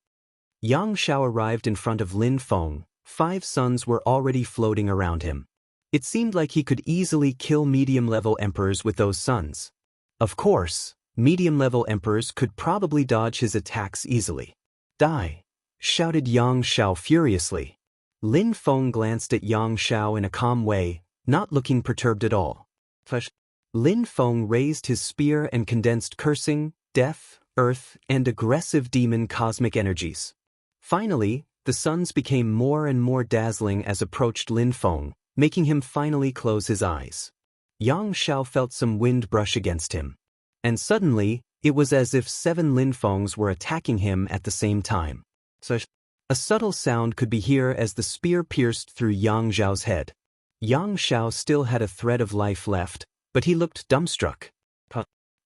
Yang Xiao arrived in front of Lin Feng. 5 suns were already floating around him. It seemed like he could easily kill medium-level emperors with those suns. Of course, medium-level emperors could probably dodge his attacks easily. Die! Shouted Yang Xiao furiously. Lin Feng glanced at Yang Xiao in a calm way, not looking perturbed at all. Lin Feng raised his spear and condensed cursing, death, earth, and aggressive demon cosmic energies. Finally, the suns became more and more dazzling as approached Lin Feng, making him finally close his eyes. Yang Xiao felt some wind brush against him. And suddenly, it was as if 7 Lin Fengs were attacking him at the same time. A subtle sound could be heard as the spear pierced through Yang Xiao's head. Yang Xiao still had a thread of life left, but he looked dumbstruck.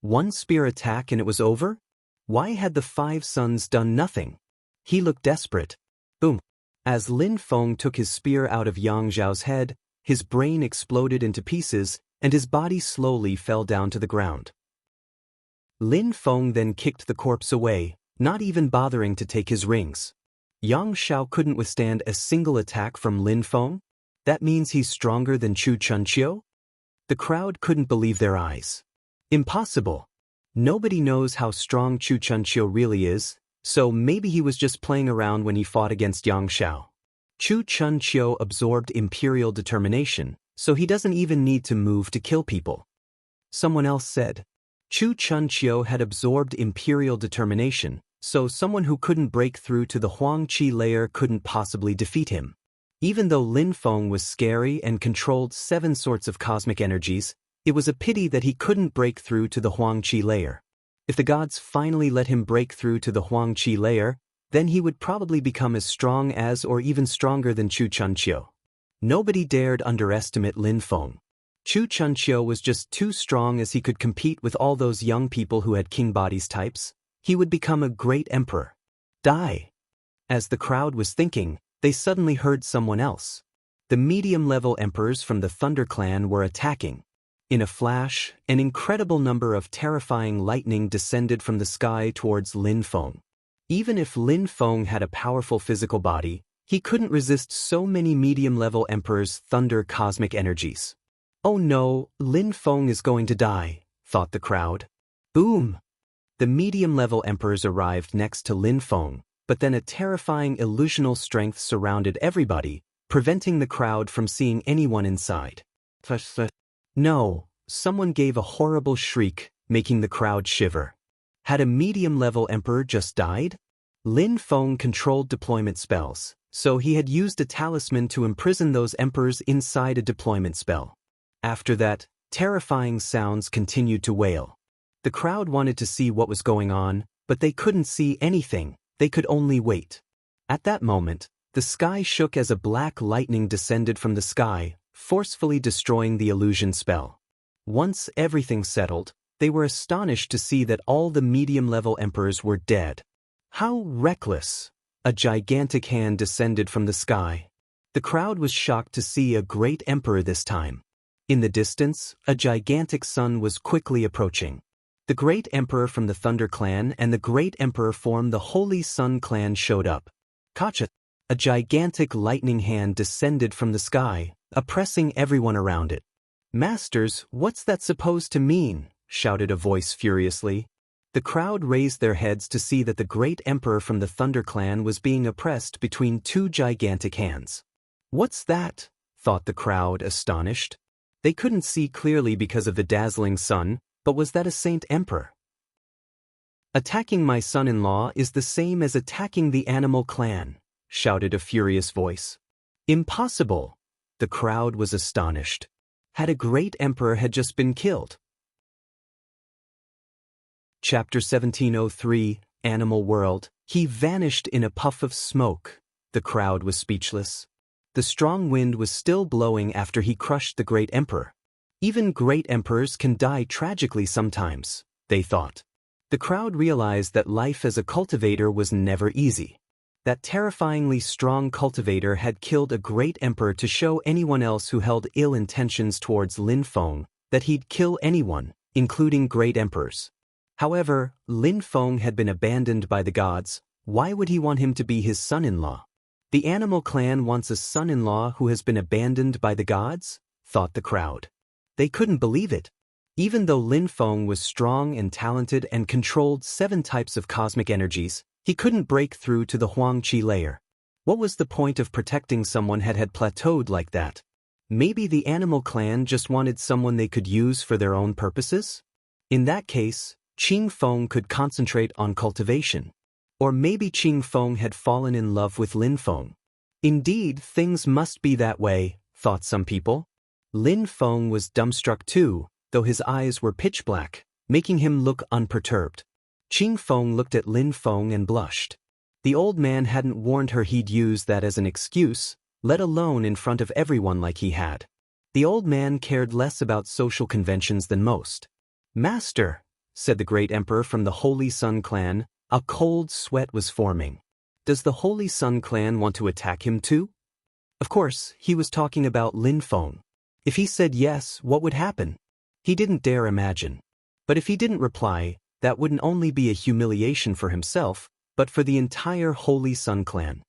One spear attack and it was over? Why had the 5 suns done nothing? He looked desperate. Boom! As Lin Feng took his spear out of Yang Xiao's head, his brain exploded into pieces, and his body slowly fell down to the ground. Lin Feng then kicked the corpse away, not even bothering to take his rings. Yang Xiao couldn't withstand a single attack from Lin Feng? That means he's stronger than Chu Chunqiu? The crowd couldn't believe their eyes. Impossible. Nobody knows how strong Chu Chunqiu really is, so maybe he was just playing around when he fought against Yang Xiao. Chu Chunqiu absorbed imperial determination, so he doesn't even need to move to kill people. Someone else said. Chu Chunqiu had absorbed imperial determination, so someone who couldn't break through to the Huangqi layer couldn't possibly defeat him. Even though Lin Feng was scary and controlled 7 sorts of cosmic energies, it was a pity that he couldn't break through to the Huangqi layer. If the gods finally let him break through to the Huangqi layer, then he would probably become as strong as or even stronger than Chu Chunqiu. Nobody dared underestimate Lin Feng. Chu Chunqiu was just too strong as he could compete with all those young people who had king bodies types. He would become a great emperor. Die! As the crowd was thinking, they suddenly heard someone else. The medium-level emperors from the Thunder Clan were attacking. In a flash, an incredible number of terrifying lightning descended from the sky towards Lin Feng. Even if Lin Feng had a powerful physical body, he couldn't resist so many medium-level emperors' thunder cosmic energies. Oh no, Lin Feng is going to die, thought the crowd. Boom! The medium-level emperors arrived next to Lin Feng, but then a terrifying illusional strength surrounded everybody, preventing the crowd from seeing anyone inside. No, someone gave a horrible shriek, making the crowd shiver. Had a medium-level emperor just died? Lin Feng controlled deployment spells, So he had used a talisman to imprison those emperors inside a deployment spell. After that, terrifying sounds continued to wail. The crowd wanted to see what was going on, but they couldn't see anything, they could only wait. At that moment, the sky shook as a black lightning descended from the sky, forcefully destroying the illusion spell. Once everything settled, they were astonished to see that all the medium-level emperors were dead. How reckless! A gigantic hand descended from the sky. The crowd was shocked to see a great emperor this time. In the distance, a gigantic sun was quickly approaching. The great emperor from the Thunder Clan and the great emperor from the Holy Sun Clan showed up. Kacha! A gigantic lightning hand descended from the sky, oppressing everyone around it. "Masters, what's that supposed to mean?" shouted a voice furiously. The crowd raised their heads to see that the great emperor from the Thunder Clan was being oppressed between two gigantic hands. "What's that?" thought the crowd, astonished. They couldn't see clearly because of the dazzling sun, but was that a Saint Emperor? "Attacking my son-in-law is the same as attacking the animal clan," shouted a furious voice. "Impossible!" The crowd was astonished. Had a great emperor had just been killed? Chapter 1703, Animal World. He vanished in a puff of smoke. The crowd was speechless. The strong wind was still blowing after he crushed the great emperor. Even great emperors can die tragically sometimes, they thought. The crowd realized that life as a cultivator was never easy. That terrifyingly strong cultivator had killed a great emperor to show anyone else who held ill intentions towards Lin Feng that he'd kill anyone, including great emperors. However, Lin Feng had been abandoned by the gods. Why would he want him to be his son-in-law? The animal clan wants a son-in-law who has been abandoned by the gods? Thought the crowd. They couldn't believe it. Even though Lin Feng was strong and talented and controlled 7 types of cosmic energies, he couldn't break through to the Huangqi layer. What was the point of protecting someone had plateaued like that? Maybe the animal clan just wanted someone they could use for their own purposes? In that case, Qing Feng could concentrate on cultivation. Or maybe Qing Feng had fallen in love with Lin Feng. Indeed, things must be that way, thought some people. Lin Feng was dumbstruck too, though his eyes were pitch black, making him look unperturbed. Qing Feng looked at Lin Feng and blushed. The old man hadn't warned her he'd use that as an excuse, let alone in front of everyone like he had. The old man cared less about social conventions than most. "Master," said the great emperor from the Holy Sun Clan, a cold sweat was forming. "Does the Holy Sun Clan want to attack him too?" Of course, he was talking about Lin Feng. If he said yes, what would happen? He didn't dare imagine. But if he didn't reply, that wouldn't only be a humiliation for himself, but for the entire Holy Sun Clan.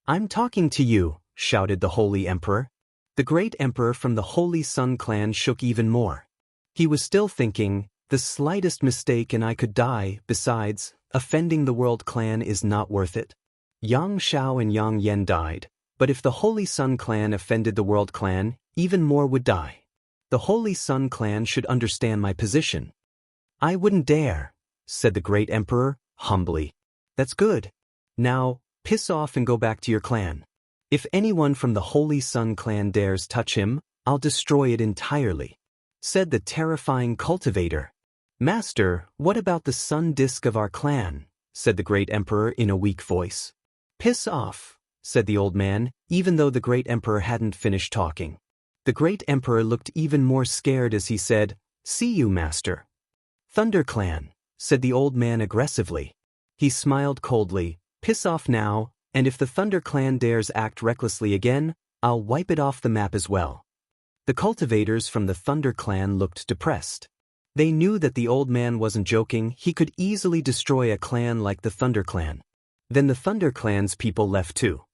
"I'm talking to you," shouted the Holy Emperor. The great emperor from the Holy Sun Clan shook even more. He was still thinking, the slightest mistake and I could die. Besides, offending the World Clan is not worth it. Yang Shao and Yang Yen died, but if the Holy Sun Clan offended the World Clan, even more would die. The Holy Sun Clan should understand my position. "I wouldn't dare," said the great emperor, humbly. "That's good. Now, piss off and go back to your clan. If anyone from the Holy Sun Clan dares touch him, I'll destroy it entirely," said the terrifying cultivator. "Master, what about the sun disk of our clan?" said the great emperor in a weak voice. "Piss off," said the old man, even though the great emperor hadn't finished talking. The great emperor looked even more scared as he said, "See you, master." "Thunder Clan," said the old man aggressively. He smiled coldly, "Piss off now, and if the Thunder Clan dares act recklessly again, I'll wipe it off the map as well." The cultivators from the Thunder Clan looked depressed. They knew that the old man wasn't joking. He could easily destroy a clan like the Thunder Clan. Then the Thunder Clan's people left too.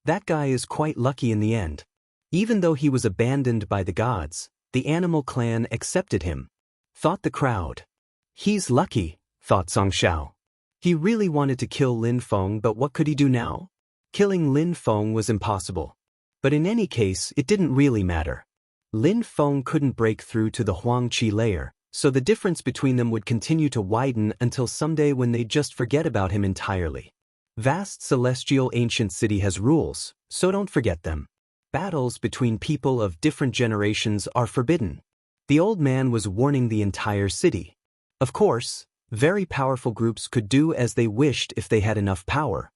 That guy is quite lucky in the end. Even though he was abandoned by the gods, the animal clan accepted him, thought the crowd. He's lucky, thought Song Xiao. He really wanted to kill Lin Feng, but what could he do now? Killing Lin Feng was impossible. But in any case, it didn't really matter. Lin Feng couldn't break through to the Huangqi layer, so the difference between them would continue to widen until someday when they'd just forget about him entirely. Vast celestial ancient city has rules, so don't forget them. Battles between people of different generations are forbidden. The old man was warning the entire city. Of course, very powerful groups could do as they wished if they had enough power.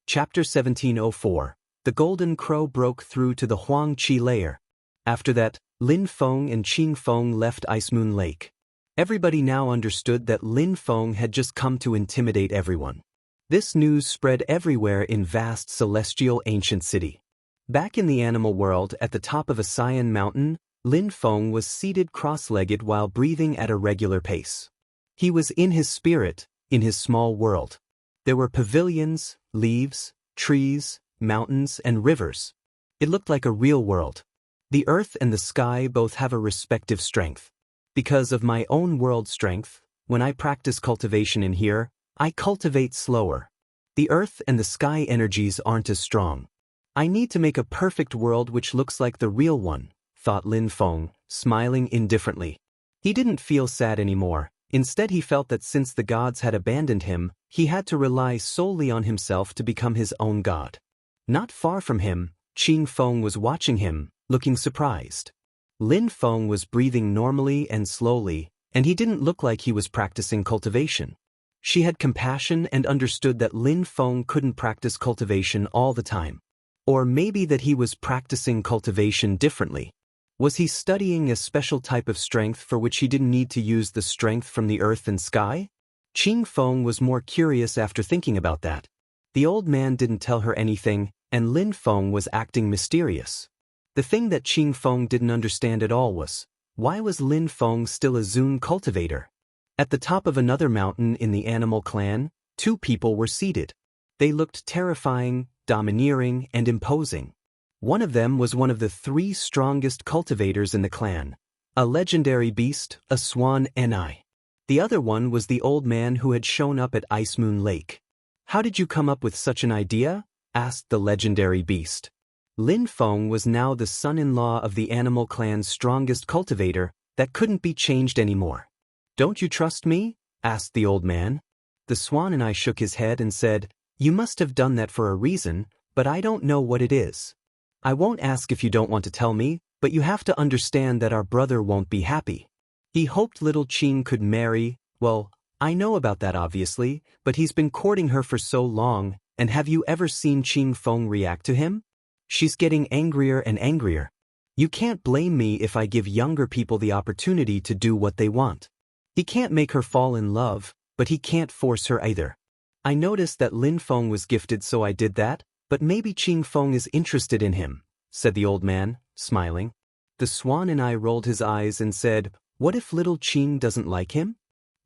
Chapter 1704. The Golden Crow broke through to the Huang Qi layer. After that, Lin Feng and Qing Feng left Ice Moon Lake. Everybody now understood that Lin Feng had just come to intimidate everyone. This news spread everywhere in vast celestial ancient city. Back in the animal world at the top of a cyan mountain, Lin Feng was seated cross-legged while breathing at a regular pace. He was in his spirit, in his small world. There were pavilions, leaves, trees, mountains, and rivers. It looked like a real world. The earth and the sky both have a respective strength. Because of my own world strength, when I practice cultivation in here, I cultivate slower. The earth and the sky energies aren't as strong. I need to make a perfect world which looks like the real one, thought Lin Feng, smiling indifferently. He didn't feel sad anymore. Instead, he felt that since the gods had abandoned him, he had to rely solely on himself to become his own god. Not far from him, Qing Feng was watching him, looking surprised. Lin Feng was breathing normally and slowly, and he didn't look like he was practicing cultivation. She had compassion and understood that Lin Feng couldn't practice cultivation all the time. Or maybe that he was practicing cultivation differently. Was he studying a special type of strength for which he didn't need to use the strength from the earth and sky? Qing Feng was more curious after thinking about that. The old man didn't tell her anything, and Lin Feng was acting mysterious. The thing that Qing Feng didn't understand at all was, why was Lin Feng still a Zun cultivator? At the top of another mountain in the animal clan, two people were seated. They looked terrifying, domineering, and imposing. One of them was one of the three strongest cultivators in the clan, a legendary beast, a swan Ni. The other one was the old man who had shown up at Ice Moon Lake. How did you come up with such an idea? Asked the legendary beast. Lin Feng was now the son-in-law of the animal clan's strongest cultivator that couldn't be changed anymore. Don't you trust me? Asked the old man. The swan and I shook his head and said, you must have done that for a reason, but I don't know what it is. I won't ask if you don't want to tell me, but you have to understand that our brother won't be happy. He hoped little Qing could marry, well, I know about that obviously, but he's been courting her for so long, and have you ever seen Qing Feng react to him? She's getting angrier and angrier. You can't blame me if I give younger people the opportunity to do what they want. He can't make her fall in love, but he can't force her either. I noticed that Lin Feng was gifted, so I did that, but maybe Qing Feng is interested in him, said the old man, smiling. The swan and I rolled his eyes and said, what if little Qing doesn't like him?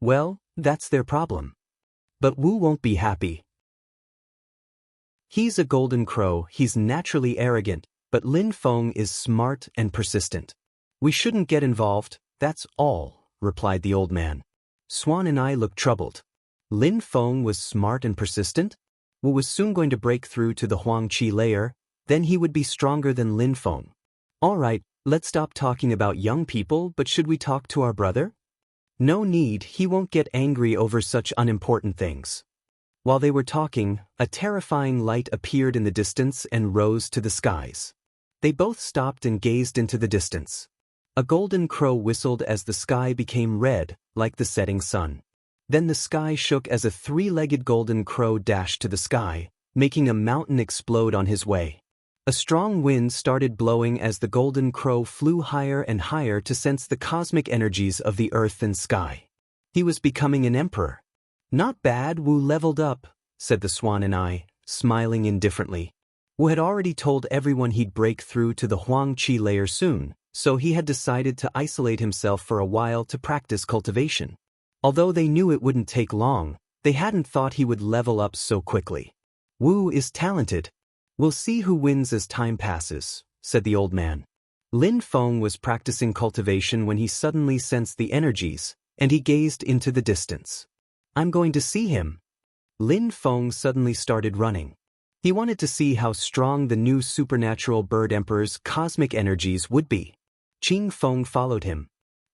Well, that's their problem. But Wu won't be happy. He's a golden crow, he's naturally arrogant, but Lin Feng is smart and persistent. We shouldn't get involved, that's all, replied the old man. Swan and I looked troubled. Lin Feng was smart and persistent? Wu was soon going to break through to the Huang Qi layer, then he would be stronger than Lin Feng. All right, let's stop talking about young people, but should we talk to our brother? No need, he won't get angry over such unimportant things. While they were talking, a terrifying light appeared in the distance and rose to the skies. They both stopped and gazed into the distance. A golden crow whistled as the sky became red, like the setting sun. Then the sky shook as a three-legged golden crow dashed to the sky, making a mountain explode on his way. A strong wind started blowing as the golden crow flew higher and higher to sense the cosmic energies of the earth and sky. He was becoming an emperor. Not bad, Wu leveled up, said the swan and I, smiling indifferently. Wu had already told everyone he'd break through to the Huang Qi layer soon, so he had decided to isolate himself for a while to practice cultivation. Although they knew it wouldn't take long, they hadn't thought he would level up so quickly. Wu is talented. We'll see who wins as time passes, said the old man. Lin Feng was practicing cultivation when he suddenly sensed the energies, and he gazed into the distance. I'm going to see him. Lin Feng suddenly started running. He wanted to see how strong the new supernatural bird emperor's cosmic energies would be. Qing Feng followed him.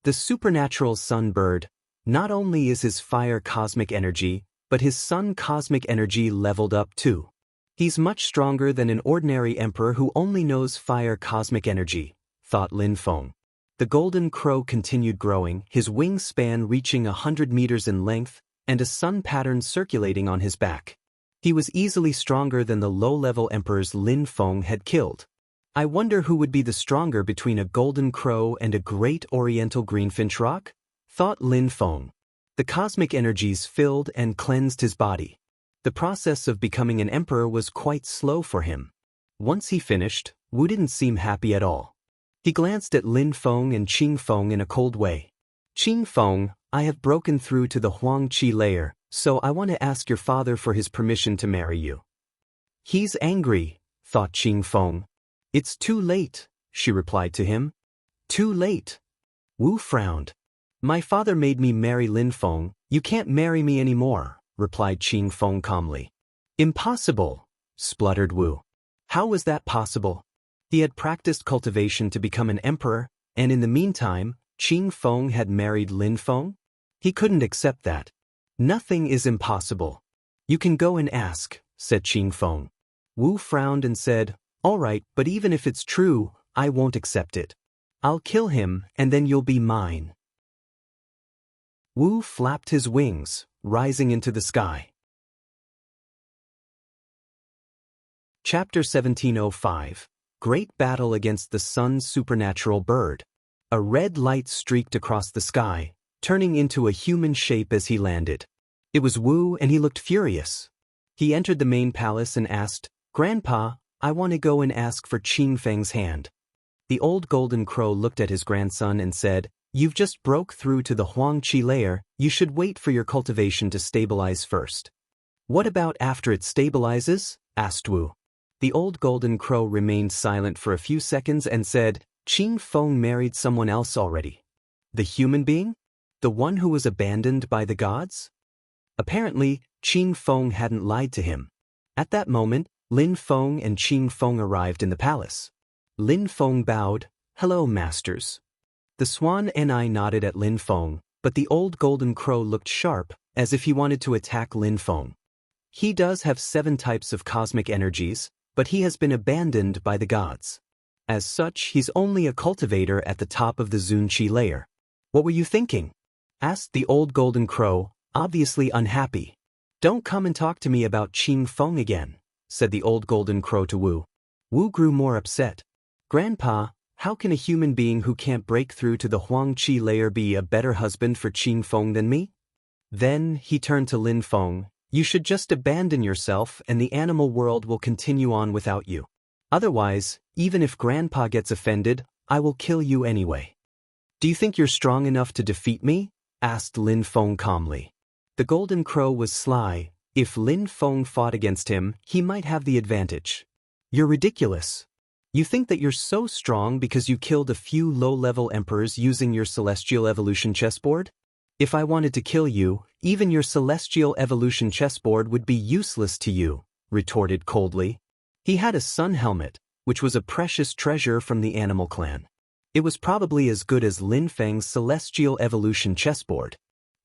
The supernatural sun bird, Not only is his fire cosmic energy, but his sun cosmic energy leveled up too. He's much stronger than an ordinary emperor who only knows fire cosmic energy, thought Lin Feng. The golden crow continued growing, his wingspan reaching 100 meters in length, and a sun pattern circulating on his back. He was easily stronger than the low-level emperors Lin Feng had killed. I wonder who would be the stronger between a golden crow and a great oriental greenfinch rock? Thought Lin Feng. The cosmic energies filled and cleansed his body. The process of becoming an emperor was quite slow for him. Once he finished, Wu didn't seem happy at all. He glanced at Lin Feng and Qing Feng in a cold way. Qing Feng, I have broken through to the Huang Qi layer, so I want to ask your father for his permission to marry you. He's angry, thought Qing Feng. It's too late, she replied to him. Too late. Wu frowned. My father made me marry Lin Feng, you can't marry me anymore, replied Qing Feng calmly. Impossible, spluttered Wu. How was that possible? He had practiced cultivation to become an emperor, and in the meantime, Qing Feng had married Lin Feng? He couldn't accept that. Nothing is impossible. You can go and ask, said Qing Feng. Wu frowned and said, all right, but even if it's true, I won't accept it. I'll kill him, and then you'll be mine. Wu flapped his wings, rising into the sky. Chapter 1705. Great Battle Against the Sun's Supernatural Bird. A red light streaked across the sky, turning into a human shape as he landed. It was Wu, and he looked furious. He entered the main palace and asked, Grandpa, I want to go and ask for Qing Feng's hand. The old golden crow looked at his grandson and said, You've just broke through to the Huang Qi layer, you should wait for your cultivation to stabilize first. What about after it stabilizes? Asked Wu. The old golden crow remained silent for a few seconds and said, Qing Feng married someone else already. The human being? The one who was abandoned by the gods? Apparently, Qing Feng hadn't lied to him. At that moment, Lin Feng and Qing Feng arrived in the palace. Lin Feng bowed, Hello, masters. The swan and I nodded at Lin Feng, but the old golden crow looked sharp, as if he wanted to attack Lin Feng. He does have 7 types of cosmic energies, but he has been abandoned by the gods. As such, he's only a cultivator at the top of the Zunqi layer. What were you thinking? Asked the old golden crow, obviously unhappy. Don't come and talk to me about Qing Feng again, said the old golden crow to Wu. Wu grew more upset. Grandpa, how can a human being who can't break through to the Huang Qi layer be a better husband for Qing Feng than me? Then he turned to Lin Feng. You should just abandon yourself and the animal world will continue on without you. Otherwise, even if Grandpa gets offended, I will kill you anyway. Do you think you're strong enough to defeat me? Asked Lin Feng calmly. The golden crow was sly. If Lin Feng fought against him, he might have the advantage. You're ridiculous. You think that you're so strong because you killed a few low-level emperors using your celestial evolution chessboard? If I wanted to kill you, even your celestial evolution chessboard would be useless to you, retorted coldly. He had a sun helmet, which was a precious treasure from the animal clan. It was probably as good as Lin Feng's celestial evolution chessboard.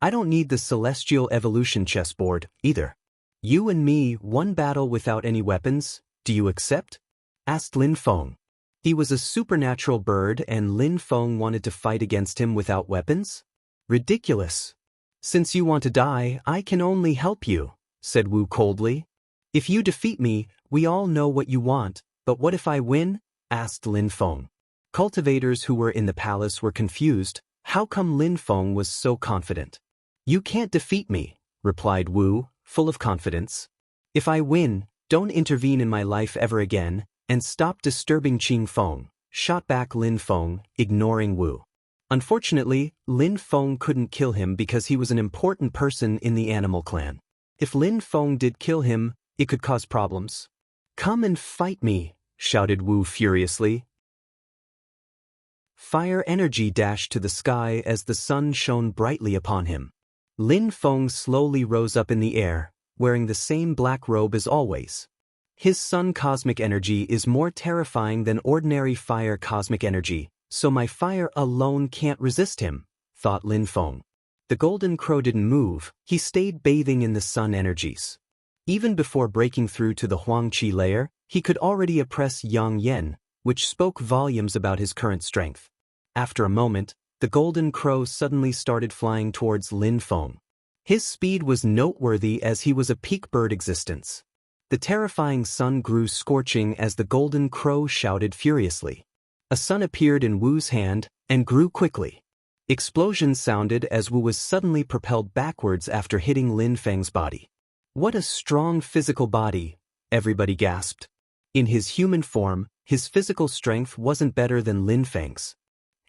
I don't need the celestial evolution chessboard, either. You and me, one battle without any weapons, do you accept? Asked Lin Feng. He was a supernatural bird and Lin Feng wanted to fight against him without weapons? Ridiculous. Since you want to die, I can only help you, said Wu coldly. If you defeat me, we all know what you want, but what if I win? Asked Lin Feng. Cultivators who were in the palace were confused. How come Lin Feng was so confident? You can't defeat me, replied Wu, full of confidence. If I win, don't intervene in my life ever again, and stop disturbing Qing Feng, shot back Lin Feng, ignoring Wu. Unfortunately, Lin Feng couldn't kill him because he was an important person in the animal clan. If Lin Feng did kill him, it could cause problems. Come and fight me, shouted Wu furiously. Fire energy dashed to the sky as the sun shone brightly upon him. Lin Feng slowly rose up in the air, wearing the same black robe as always. His sun cosmic energy is more terrifying than ordinary fire cosmic energy, so my fire alone can't resist him, thought Lin Feng. The golden crow didn't move, he stayed bathing in the sun energies. Even before breaking through to the Huangqi layer, he could already oppress Yang Yen, which spoke volumes about his current strength. After a moment, the golden crow suddenly started flying towards Lin Feng. His speed was noteworthy as he was a peak bird existence. The terrifying sun grew scorching as the golden crow shouted furiously. A sun appeared in Wu's hand and grew quickly. Explosions sounded as Wu was suddenly propelled backwards after hitting Lin Feng's body. What a strong physical body, everybody gasped. In his human form, his physical strength wasn't better than Lin Feng's.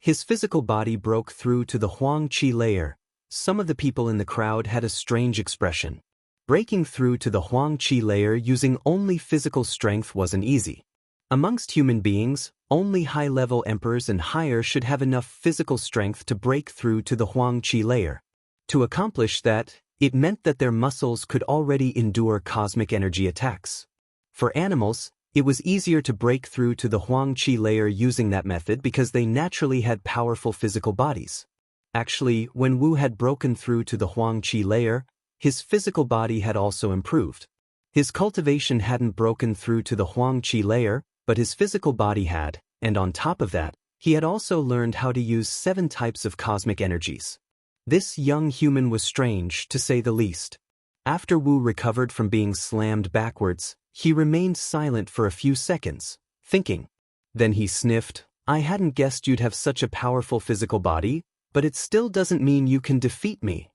His physical body broke through to the Huangqi layer. Some of the people in the crowd had a strange expression. Breaking through to the Huangqi layer using only physical strength wasn't easy. Amongst human beings, only high-level emperors and higher should have enough physical strength to break through to the Huangqi layer. To accomplish that, it meant that their muscles could already endure cosmic energy attacks. For animals, it was easier to break through to the Huangqi layer using that method because they naturally had powerful physical bodies. Actually, when Wu had broken through to the Huangqi layer, his physical body had also improved. His cultivation hadn't broken through to the Huangqi layer, but his physical body had, and on top of that, he had also learned how to use 7 types of cosmic energies. This young human was strange, to say the least. After Wu recovered from being slammed backwards, he remained silent for a few seconds, thinking. Then he sniffed, "I hadn't guessed you'd have such a powerful physical body, but it still doesn't mean you can defeat me."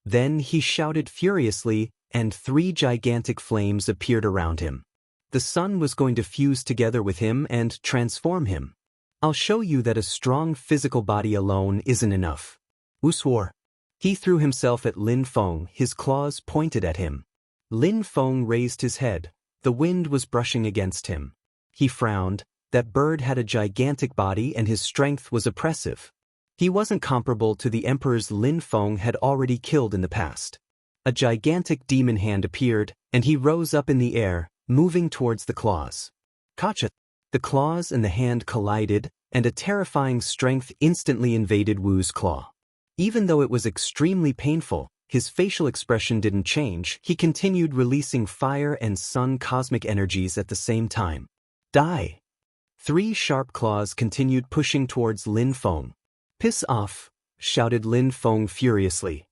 Then he shouted furiously, and 3 gigantic flames appeared around him. The sun was going to fuse together with him and transform him. "I'll show you that a strong physical body alone isn't enough." Wu swore. He threw himself at Lin Feng, his claws pointed at him. Lin Feng raised his head. The wind was brushing against him. He frowned. That bird had a gigantic body and his strength was oppressive. He wasn't comparable to the emperors Lin Feng had already killed in the past. A gigantic demon hand appeared, and he rose up in the air, moving towards the claws. Gotcha! The claws and the hand collided, and a terrifying strength instantly invaded Wu's claw. Even though it was extremely painful, his facial expression didn't change. He continued releasing fire and sun cosmic energies at the same time. Die! 3 sharp claws continued pushing towards Lin Feng. "Piss off!" shouted Lin Feng furiously.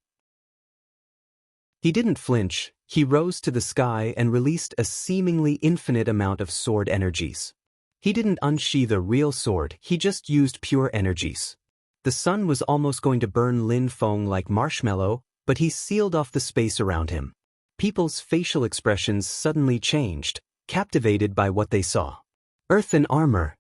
He didn't flinch. He rose to the sky and released a seemingly infinite amount of sword energies. He didn't unsheath a real sword, he just used pure energies. The sun was almost going to burn Lin Feng like marshmallow, but he sealed off the space around him. People's facial expressions suddenly changed, captivated by what they saw. Earthen armor.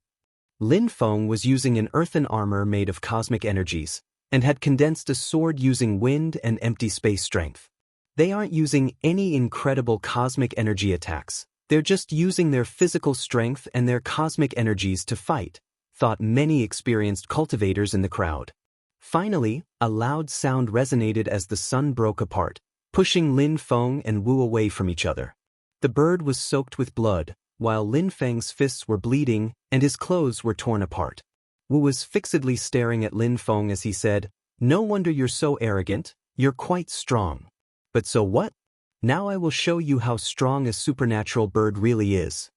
Lin Feng was using an earthen armor made of cosmic energies, and had condensed a sword using wind and empty space strength. They aren't using any incredible cosmic energy attacks, they're just using their physical strength and their cosmic energies to fight, thought many experienced cultivators in the crowd. Finally, a loud sound resonated as the sun broke apart, pushing Lin Feng and Wu away from each other. The bird was soaked with blood, while Lin Feng's fists were bleeding and his clothes were torn apart. Wu was fixedly staring at Lin Feng as he said, "No wonder you're so arrogant, you're quite strong. But so what? Now I will show you how strong a supernatural bird really is."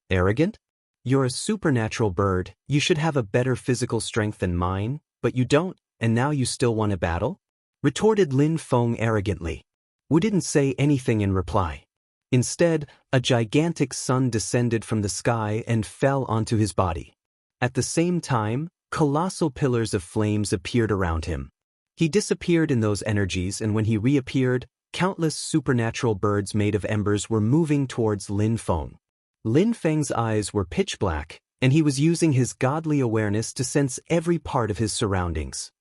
Arrogant? You're a supernatural bird, you should have a better physical strength than mine, but you don't, and now you still want a battle? Retorted Lin Feng arrogantly. Wu didn't say anything in reply. Instead, a gigantic sun descended from the sky and fell onto his body. At the same time, colossal pillars of flames appeared around him. He disappeared in those energies, and when he reappeared, countless supernatural birds made of embers were moving towards Lin Feng. Lin Feng's eyes were pitch black, and he was using his godly awareness to sense every part of his surroundings.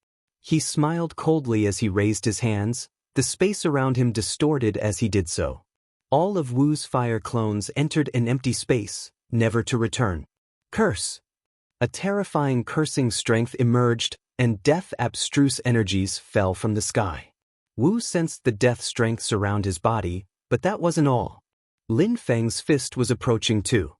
He smiled coldly as he raised his hands, the space around him distorted as he did so. All of Wu's fire clones entered an empty space, never to return. Curse! A terrifying cursing strength emerged, and death abstruse energies fell from the sky. Wu sensed the death strength surround his body, but that wasn't all. Lin Feng's fist was approaching too.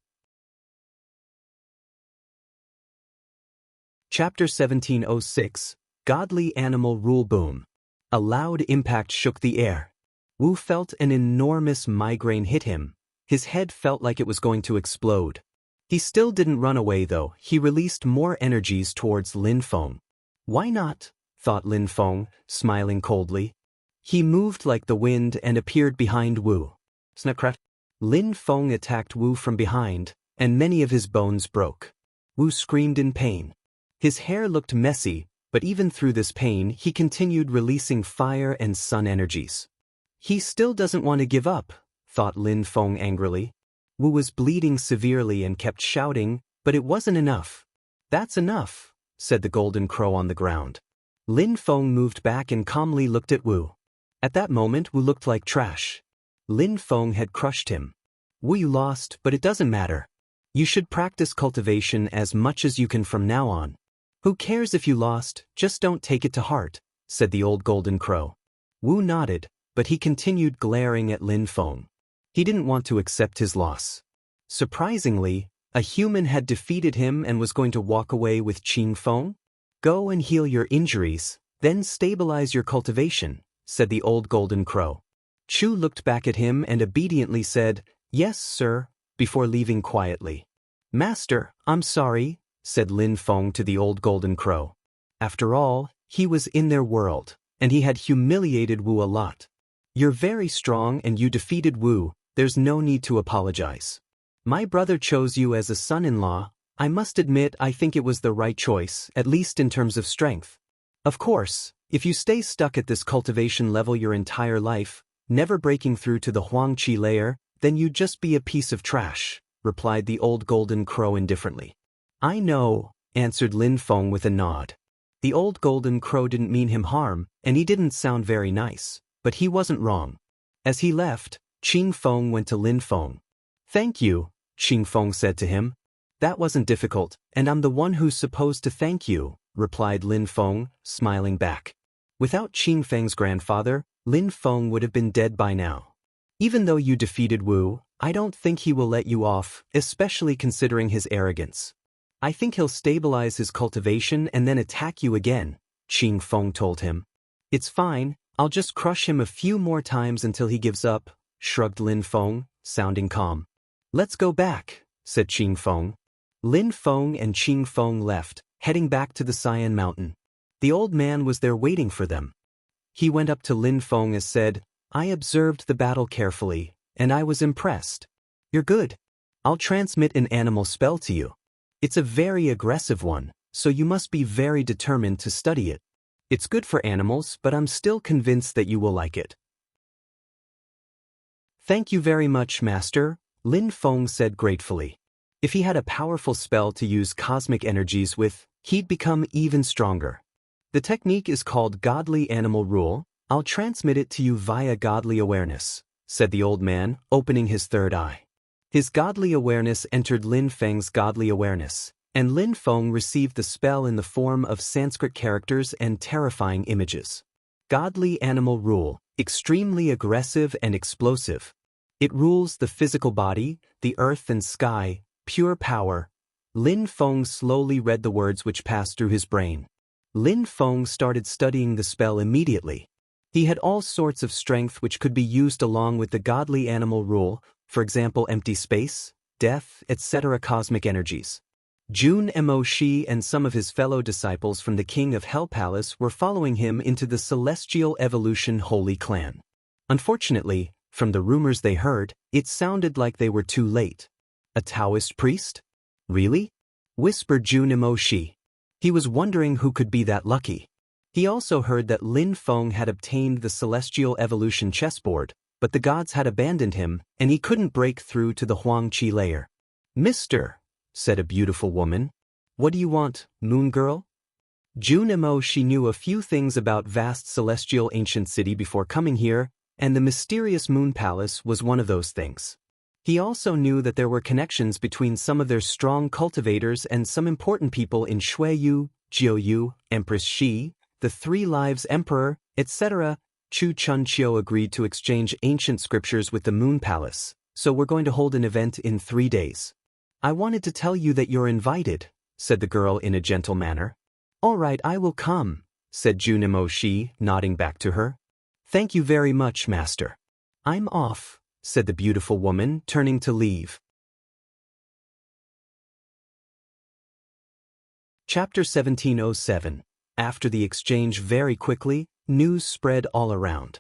Chapter 1706, Godly Animal Rule Boom. A loud impact shook the air. Wu felt an enormous migraine hit him. His head felt like it was going to explode. He still didn't run away though. He released more energies towards Lin Feng. Why not? Thought Lin Feng, smiling coldly. He moved like the wind and appeared behind Wu. Snapcraft. Lin Feng attacked Wu from behind, and many of his bones broke. Wu screamed in pain. His hair looked messy, but even through this pain he continued releasing fire and sun energies. He still doesn't want to give up, thought Lin Feng angrily. Wu was bleeding severely and kept shouting, but it wasn't enough. That's enough, said the golden crow on the ground. Lin Feng moved back and calmly looked at Wu. At that moment Wu looked like trash. Lin Feng had crushed him. Wu, you lost, but it doesn't matter. You should practice cultivation as much as you can from now on. Who cares if you lost, just don't take it to heart, said the old golden crow. Wu nodded, but he continued glaring at Lin Feng. He didn't want to accept his loss. Surprisingly, a human had defeated him and was going to walk away with Qing Feng? Go and heal your injuries, then stabilize your cultivation, said the old golden crow. Chu looked back at him and obediently said, Yes, sir, before leaving quietly. Master, I'm sorry, said Lin Feng to the old golden crow. After all, he was in their world, and he had humiliated Wu a lot. You're very strong and you defeated Wu, there's no need to apologize. My brother chose you as a son-in-law. I must admit I think it was the right choice, at least in terms of strength. Of course, if you stay stuck at this cultivation level your entire life, never breaking through to the Huangqi layer, then you'd just be a piece of trash, replied the old golden crow indifferently. I know, answered Lin Feng with a nod. The old golden crow didn't mean him harm, and he didn't sound very nice, but he wasn't wrong. As he left, Qing Feng went to Lin Feng. Thank you, Qing Feng said to him. That wasn't difficult, and I'm the one who's supposed to thank you, replied Lin Feng, smiling back. Without Qing Feng's grandfather, Lin Feng would have been dead by now. Even though you defeated Wu, I don't think he will let you off, especially considering his arrogance. I think he'll stabilize his cultivation and then attack you again, Qing Feng told him. It's fine, I'll just crush him a few more times until he gives up, shrugged Lin Feng, sounding calm. Let's go back, said Qing Feng. Lin Feng and Qing Feng left, heading back to the Cyan Mountain. The old man was there waiting for them. He went up to Lin Feng and said, I observed the battle carefully, and I was impressed. You're good. I'll transmit an animal spell to you. It's a very aggressive one, so you must be very determined to study it. It's good for animals, but I'm still convinced that you will like it. Thank you very much, Master, Lin Feng said gratefully. If he had a powerful spell to use cosmic energies with, he'd become even stronger. The technique is called Godly Animal Rule. I'll transmit it to you via godly awareness, said the old man, opening his third eye. His godly awareness entered Lin Feng's godly awareness, and Lin Feng received the spell in the form of Sanskrit characters and terrifying images. Godly Animal Rule, extremely aggressive and explosive. It rules the physical body, the earth and sky, pure power. Lin Feng slowly read the words which passed through his brain. Lin Feng started studying the spell immediately. He had all sorts of strength which could be used along with the godly animal rule, for example empty space, death, etc. cosmic energies. Jun Mo Shi and some of his fellow disciples from the King of Hell Palace were following him into the Celestial Evolution Holy Clan. Unfortunately, from the rumors they heard, it sounded like they were too late. A Taoist priest? Really? Whispered Jun Mo Shi. He was wondering who could be that lucky. He also heard that Lin Feng had obtained the Celestial Evolution chessboard, but the gods had abandoned him, and he couldn't break through to the Huangqi layer. Mister, said a beautiful woman. What do you want, Moon Girl? Jun Mo Shi knew a few things about vast celestial ancient city before coming here, and the mysterious Moon Palace was one of those things. He also knew that there were connections between some of their strong cultivators and some important people in Shuiyu, Jiuyu, Empress Shi, the Three Lives Emperor, etc. Chu Chunqiu agreed to exchange ancient scriptures with the Moon Palace, so we're going to hold an event in 3 days. I wanted to tell you that you're invited, said the girl in a gentle manner. All right, I will come, said Junimo Shi, nodding back to her. Thank you very much, master. I'm off, said the beautiful woman, turning to leave. Chapter 1707. After the exchange very quickly, news spread all around.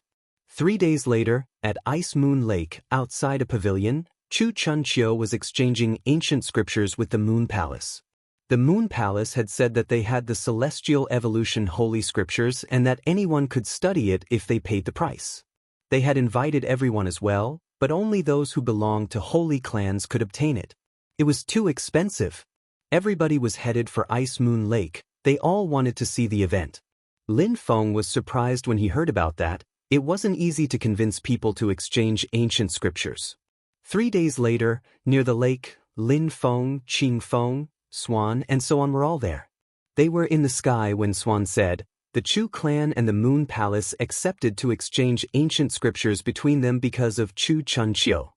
3 days later, at Ice Moon Lake, outside a pavilion, Chu Chunqiu was exchanging ancient scriptures with the Moon Palace. The Moon Palace had said that they had the Celestial Evolution Holy Scriptures and that anyone could study it if they paid the price. They had invited everyone as well, but only those who belonged to holy clans could obtain it. It was too expensive. Everybody was headed for Ice Moon Lake. They all wanted to see the event. Lin Feng was surprised when he heard about that. It wasn't easy to convince people to exchange ancient scriptures. 3 days later, near the lake, Lin Feng, Qing Feng, Swan, and so on were all there. They were in the sky when Swan said, the Chu clan and the Moon Palace accepted to exchange ancient scriptures between them because of Chu Chunqiu.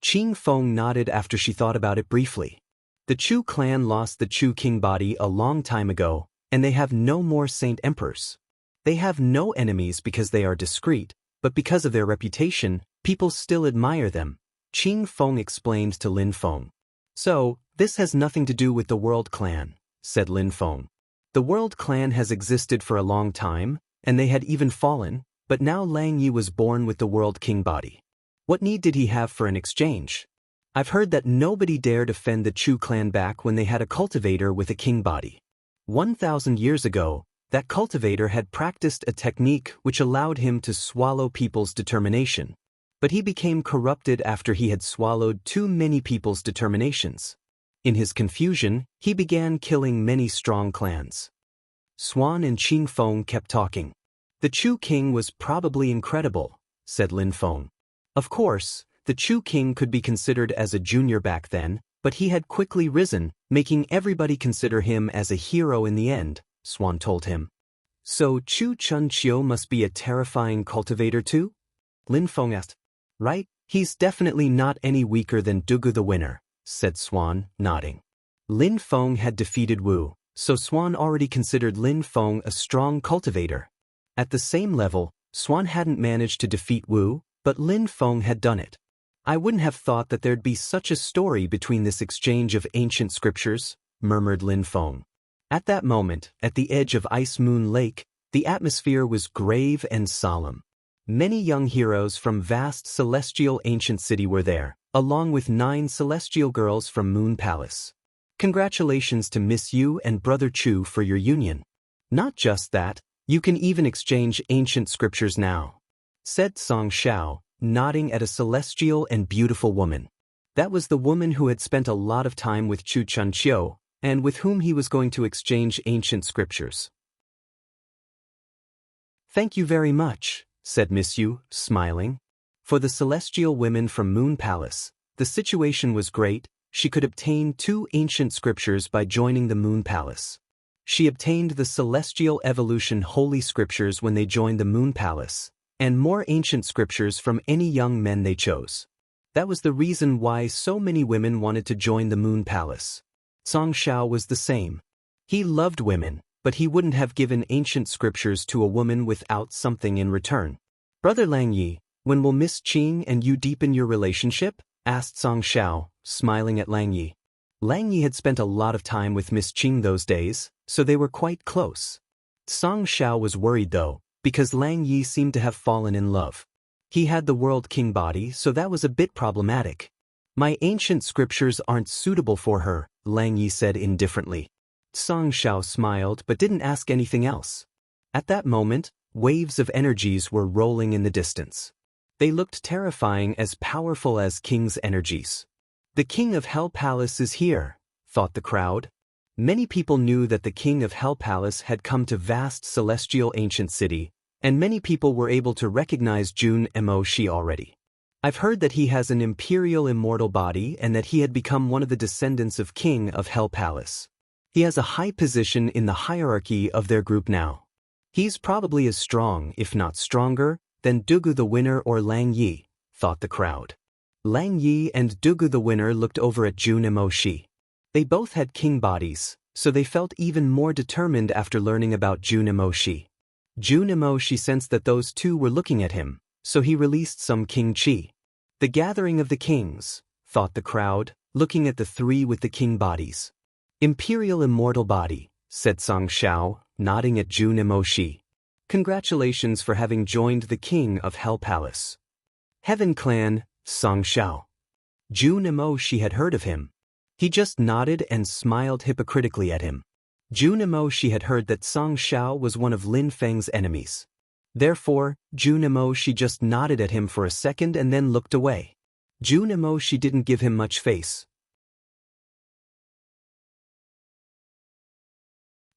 Qing Feng nodded after she thought about it briefly. The Chu clan lost the Chu king body a long time ago, and they have no more saint emperors. They have no enemies because they are discreet, but because of their reputation, people still admire them, Qing Feng explained to Lin Feng. So, this has nothing to do with the World Clan, said Lin Feng. The World Clan has existed for a long time, and they had even fallen, but now Lang Yi was born with the World King body. What need did he have for an exchange? I've heard that nobody dared offend the Chu clan back when they had a cultivator with a king body. 1,000 years ago, that cultivator had practiced a technique which allowed him to swallow people's determination. But he became corrupted after he had swallowed too many people's determinations. In his confusion, he began killing many strong clans. Swan and Qing Feng kept talking. The Chu king was probably incredible, said Lin Feng. Of course, the Chu king could be considered as a junior back then, but he had quickly risen, making everybody consider him as a hero in the end, Swan told him. So Chu Chunqiu must be a terrifying cultivator too? Lin Feng asked. Right, he's definitely not any weaker than Dugu the winner, said Swan, nodding. Lin Feng had defeated Wu, so Swan already considered Lin Feng a strong cultivator. At the same level, Swan hadn't managed to defeat Wu, but Lin Feng had done it. I wouldn't have thought that there'd be such a story between this exchange of ancient scriptures, murmured Lin Feng. At that moment, at the edge of Ice Moon Lake, the atmosphere was grave and solemn. Many young heroes from vast celestial ancient city were there, along with 9 celestial girls from Moon Palace. Congratulations to Miss Yu and Brother Chu for your union. Not just that, you can even exchange ancient scriptures now, said Song Xiao, nodding at a celestial and beautiful woman. That was the woman who had spent a lot of time with Chu Chunqiu, and with whom he was going to exchange ancient scriptures. Thank you very much, said Miss Yu, smiling. For the celestial women from Moon Palace, the situation was great. She could obtain 2 ancient scriptures by joining the Moon Palace. She obtained the Celestial Evolution Holy Scriptures when they joined the Moon Palace, and more ancient scriptures from any young men they chose. That was the reason why so many women wanted to join the Moon Palace. Song Xiao was the same. He loved women, but he wouldn't have given ancient scriptures to a woman without something in return. Brother Lang Yi, when will Miss Qing and you deepen your relationship? Asked Song Xiao, smiling at Lang Yi. Lang Yi had spent a lot of time with Miss Qing those days, so they were quite close. Song Xiao was worried though, because Lang Yi seemed to have fallen in love. He had the World King body, so that was a bit problematic. My ancient scriptures aren't suitable for her, Lang Yi said indifferently. Song Xiao smiled but didn't ask anything else. At that moment, waves of energies were rolling in the distance. They looked terrifying, as powerful as King's energies. The King of Hell Palace is here, thought the crowd. Many people knew that the King of Hell Palace had come to vast celestial ancient city, and many people were able to recognize Jun Mo Shi already. I've heard that he has an imperial immortal body and that he had become one of the descendants of King of Hell Palace. He has a high position in the hierarchy of their group now. He's probably as strong, if not stronger, than Dugu the winner or Lang Yi, thought the crowd. Lang Yi and Dugu the winner looked over at Jun Mo Shi. They both had king bodies, so they felt even more determined after learning about Junemoshi. Junemoshi sensed that those two were looking at him, so he released some king chi. The gathering of the kings, thought the crowd, looking at the three with the king bodies. Imperial immortal body, said Song Shao, nodding at Junemoshi. Congratulations for having joined the king of Hell Palace. Heaven Clan, Song Shao. Junemoshi had heard of him. He just nodded and smiled hypocritically at him. Junemoshi had heard that Song Shao was one of Lin Feng's enemies. Therefore, Junemoshi just nodded at him for a second and then looked away. Junemoshi didn't give him much face.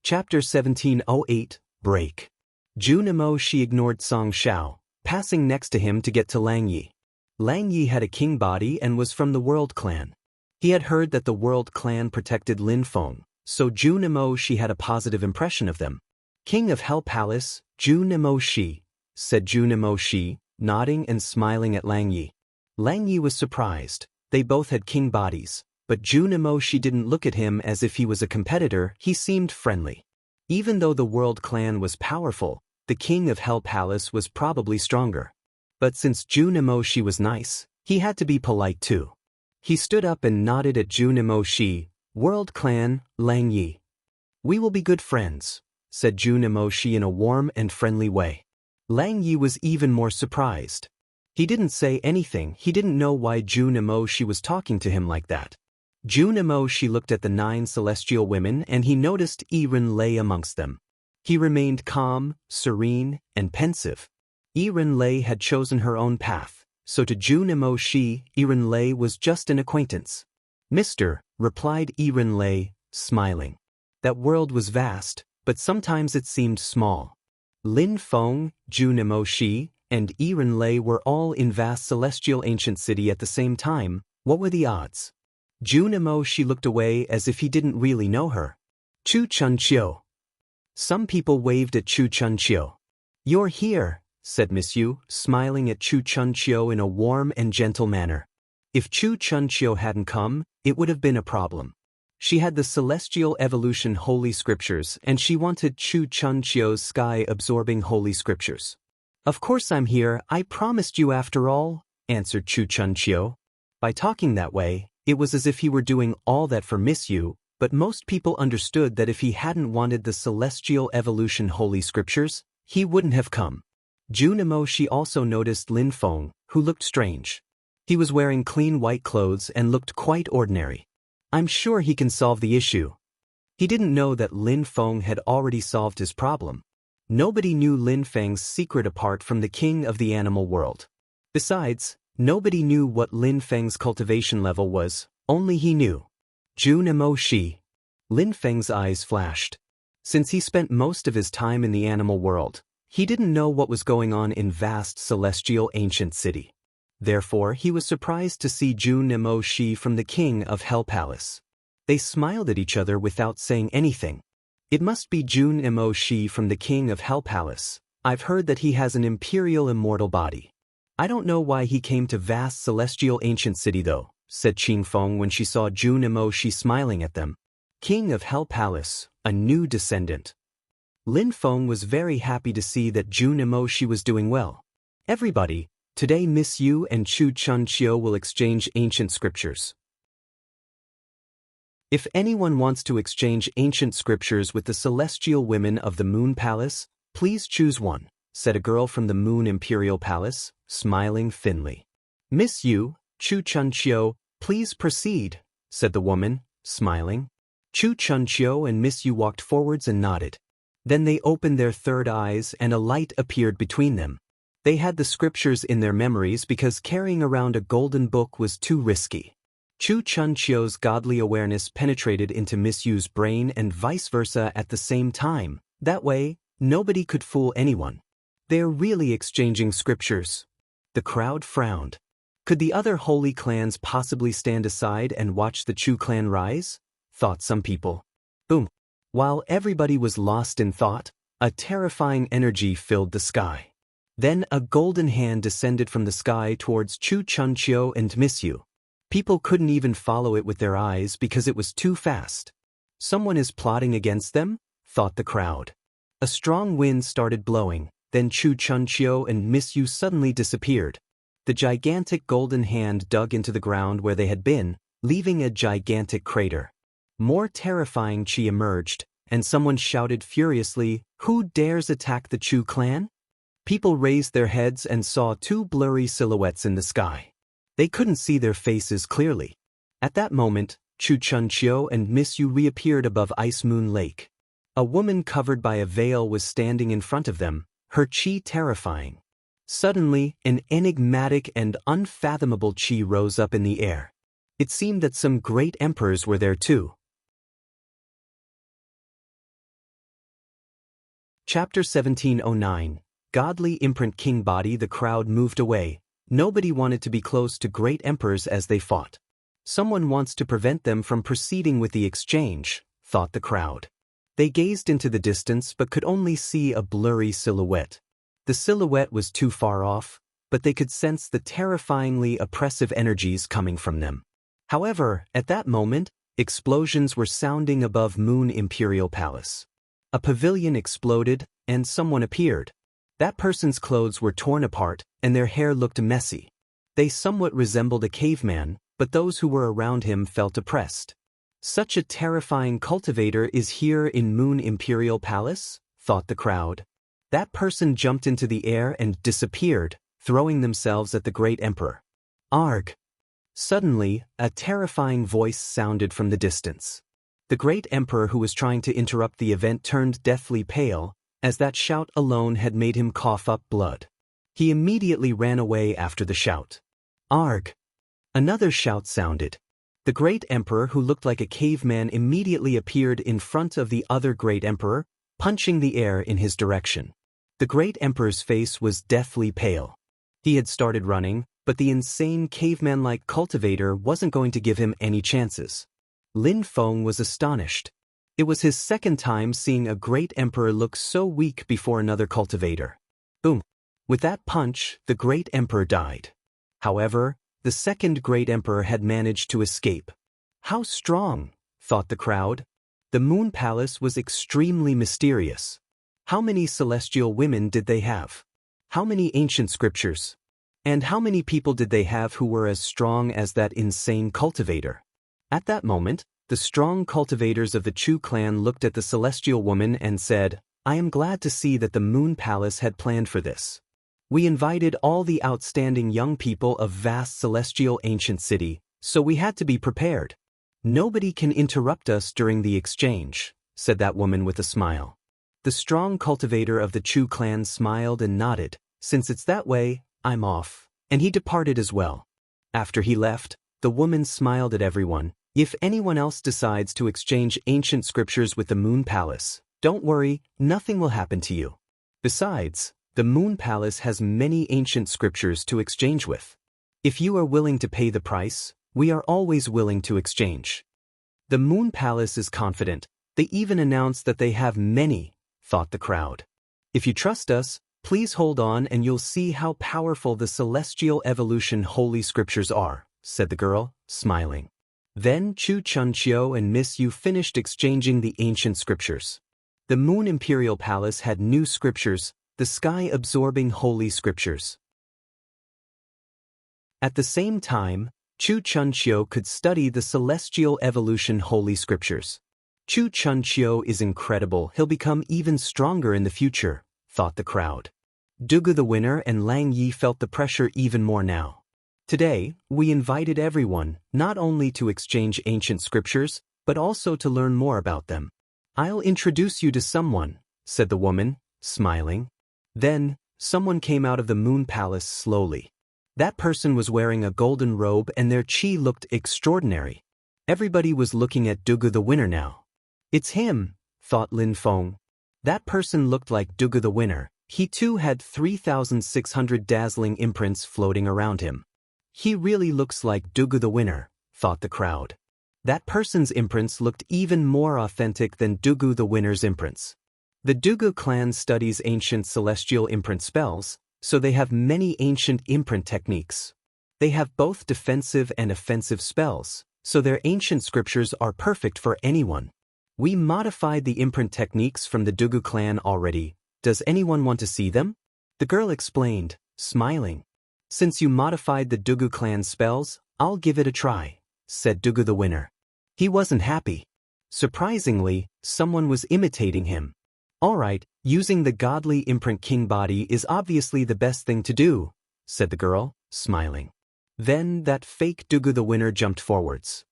Chapter 1708, Break. Junemoshi ignored Song Shao, passing next to him to get to Lang Yi. Lang Yi had a king body and was from the World Clan. He had heard that the World Clan protected Lin Feng, so Junemoshi had a positive impression of them. King of Hell Palace, Junemoshi, said Junemoshi, nodding and smiling at Lang Yi. Lang Yi was surprised. They both had king bodies, but Junemoshi didn't look at him as if he was a competitor. He seemed friendly. Even though the World Clan was powerful, the King of Hell Palace was probably stronger. But since Junemoshi was nice, he had to be polite too. He stood up and nodded at Junemoshi. World Clan, Lang Yi. We will be good friends, said Junemoshi in a warm and friendly way. Lang Yi was even more surprised. He didn't say anything. He didn't know why Junemoshi was talking to him like that. Junemoshi looked at the 9 celestial women and he noticed Iren Lei amongst them. He remained calm, serene, and pensive. Iren Lei had chosen her own path, so to Junemoshi, Iren Lei was just an acquaintance. Mister, replied Iren Lei, smiling. That world was vast, but sometimes it seemed small. Lin Feng, Junemoshi, and Iren Lei were all in vast celestial ancient city at the same time. What were the odds? Junemoshi looked away as if he didn't really know her. Chu Chunqiu. Some people waved at Chu Chunqiu. You're here, said Miss Yu, smiling at Chu Chunqiu in a warm and gentle manner. If Chu Chunqiu hadn't come, it would have been a problem. She had the Celestial Evolution Holy Scriptures and she wanted Chu Chunqiu's sky-absorbing Holy Scriptures. Of course I'm here, I promised you after all, answered Chu Chunqiu. By talking that way, it was as if he were doing all that for Miss Yu, but most people understood that if he hadn't wanted the Celestial Evolution Holy Scriptures, he wouldn't have come. Junemoshi also noticed Lin Feng, who looked strange. He was wearing clean white clothes and looked quite ordinary. I'm sure he can solve the issue. He didn't know that Lin Feng had already solved his problem. Nobody knew Lin Feng's secret apart from the king of the animal world. Besides, nobody knew what Lin Feng's cultivation level was, only he knew. Junemoshi. Lin Feng's eyes flashed. Since he spent most of his time in the animal world, he didn't know what was going on in vast celestial ancient city. Therefore, he was surprised to see Junemoshi from the king of Hell Palace. They smiled at each other without saying anything. It must be Junemoshi from the king of Hell Palace. I've heard that he has an imperial immortal body. I don't know why he came to vast celestial ancient city though, said Qingfeng when she saw Junemoshi smiling at them. King of Hell Palace, a new descendant. Lin Feng was very happy to see that Junemoshi was doing well. Everybody, today Miss Yu and Chu Chunqiu will exchange ancient scriptures. If anyone wants to exchange ancient scriptures with the celestial women of the Moon Palace, please choose one, said a girl from the Moon Imperial Palace, smiling thinly. Miss Yu, Chu Chunqiu, please proceed, said the woman, smiling. Chu Chunqiu and Miss Yu walked forwards and nodded. Then they opened their third eyes and a light appeared between them. They had the scriptures in their memories because carrying around a golden book was too risky. Chu Chunqiu's godly awareness penetrated into Miss Yu's brain and vice versa at the same time. That way, nobody could fool anyone. They're really exchanging scriptures. The crowd frowned. Could the other holy clans possibly stand aside and watch the Chu clan rise? Thought some people. Boom. While everybody was lost in thought, a terrifying energy filled the sky. Then a golden hand descended from the sky towards Chu Chunqiu and Miss Yu. People couldn't even follow it with their eyes because it was too fast. Someone is plotting against them, thought the crowd. A strong wind started blowing, then Chu Chunchio and Miss Yu suddenly disappeared. The gigantic golden hand dug into the ground where they had been, leaving a gigantic crater. More terrifying Chi emerged, and someone shouted furiously, "Who dares attack the Chu clan?" People raised their heads and saw two blurry silhouettes in the sky. They couldn't see their faces clearly. At that moment, Chu Chunchio and Miss Yu reappeared above Ice Moon Lake. A woman covered by a veil was standing in front of them, her chi terrifying. Suddenly, an enigmatic and unfathomable chi rose up in the air. It seemed that some great emperors were there too. Chapter 1709. Godly imprint king body. The crowd moved away. Nobody wanted to be close to great emperors as they fought. Someone wants to prevent them from proceeding with the exchange, thought the crowd. They gazed into the distance but could only see a blurry silhouette. The silhouette was too far off, but they could sense the terrifyingly oppressive energies coming from them. However, at that moment, explosions were sounding above Moon Imperial Palace. A pavilion exploded, and someone appeared. That person's clothes were torn apart, and their hair looked messy. They somewhat resembled a caveman, but those who were around him felt oppressed. Such a terrifying cultivator is here in Moon Imperial Palace, thought the crowd. That person jumped into the air and disappeared, throwing themselves at the great emperor. Arg! Suddenly, a terrifying voice sounded from the distance. The great emperor who was trying to interrupt the event turned deathly pale, as that shout alone had made him cough up blood. He immediately ran away after the shout. Arg! Another shout sounded. The great emperor who looked like a caveman immediately appeared in front of the other great emperor, punching the air in his direction. The great emperor's face was deathly pale. He had started running, but the insane caveman-like cultivator wasn't going to give him any chances. Lin Feng was astonished. It was his second time seeing a great emperor look so weak before another cultivator. Boom! With that punch, the great emperor died. However, the second great emperor had managed to escape. How strong, thought the crowd. The Moon Palace was extremely mysterious. How many celestial women did they have? How many ancient scriptures? And how many people did they have who were as strong as that insane cultivator? At that moment, the strong cultivators of the Chu clan looked at the celestial woman and said, "I am glad to see that the Moon Palace had planned for this. We invited all the outstanding young people of vast celestial ancient city, so we had to be prepared. Nobody can interrupt us during the exchange," said that woman with a smile. The strong cultivator of the Chu clan smiled and nodded. "Since it's that way, I'm off," and he departed as well. After he left, the woman smiled at everyone. "If anyone else decides to exchange ancient scriptures with the Moon Palace, don't worry, nothing will happen to you. Besides, the Moon Palace has many ancient scriptures to exchange with. If you are willing to pay the price, we are always willing to exchange." The Moon Palace is confident. They even announce that they have many, thought the crowd. "If you trust us, please hold on and you'll see how powerful the celestial evolution holy scriptures are," said the girl, smiling. Then Chu Chunchio and Miss Yu finished exchanging the ancient scriptures. The Moon Imperial Palace had new scriptures, the sky-absorbing holy scriptures. At the same time, Chu Chunchio could study the celestial evolution holy scriptures. Chu Chunchio is incredible. He'll become even stronger in the future, thought the crowd. Dugu the winner and Lang Yi felt the pressure even more now. Today, we invited everyone, not only to exchange ancient scriptures, but also to learn more about them. "I'll introduce you to someone," said the woman, smiling. Then, someone came out of the Moon Palace slowly. That person was wearing a golden robe and their chi looked extraordinary. Everybody was looking at Dugu the winner now. "It's him," thought Lin Feng. That person looked like Dugu the winner. He too had 3,600 dazzling imprints floating around him. "He really looks like Dugu the winner," thought the crowd. That person's imprints looked even more authentic than Dugu the winner's imprints. The Dugu clan studies ancient celestial imprint spells, so they have many ancient imprint techniques. They have both defensive and offensive spells, so their ancient scriptures are perfect for anyone. We modified the imprint techniques from the Dugu clan already. Does anyone want to see them? The girl explained, smiling. Since you modified the Dugu clan spells, I'll give it a try, said Dugu the winner. He wasn't happy. Surprisingly, someone was imitating him. Alright, using the godly imprint king body is obviously the best thing to do, said the girl, smiling. Then that fake Dugu the winner jumped forwards.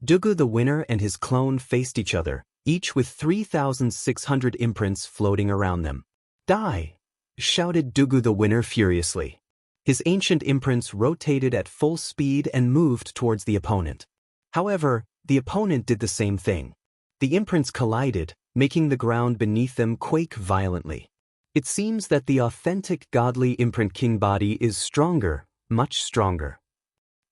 Dugu the winner and his clone faced each other, each with 3,600 imprints floating around them. Die! Shouted Dugu the winner furiously. His ancient imprints rotated at full speed and moved towards the opponent. However, the opponent did the same thing. The imprints collided, making the ground beneath them quake violently. It seems that the authentic godly imprint king body is stronger, much stronger.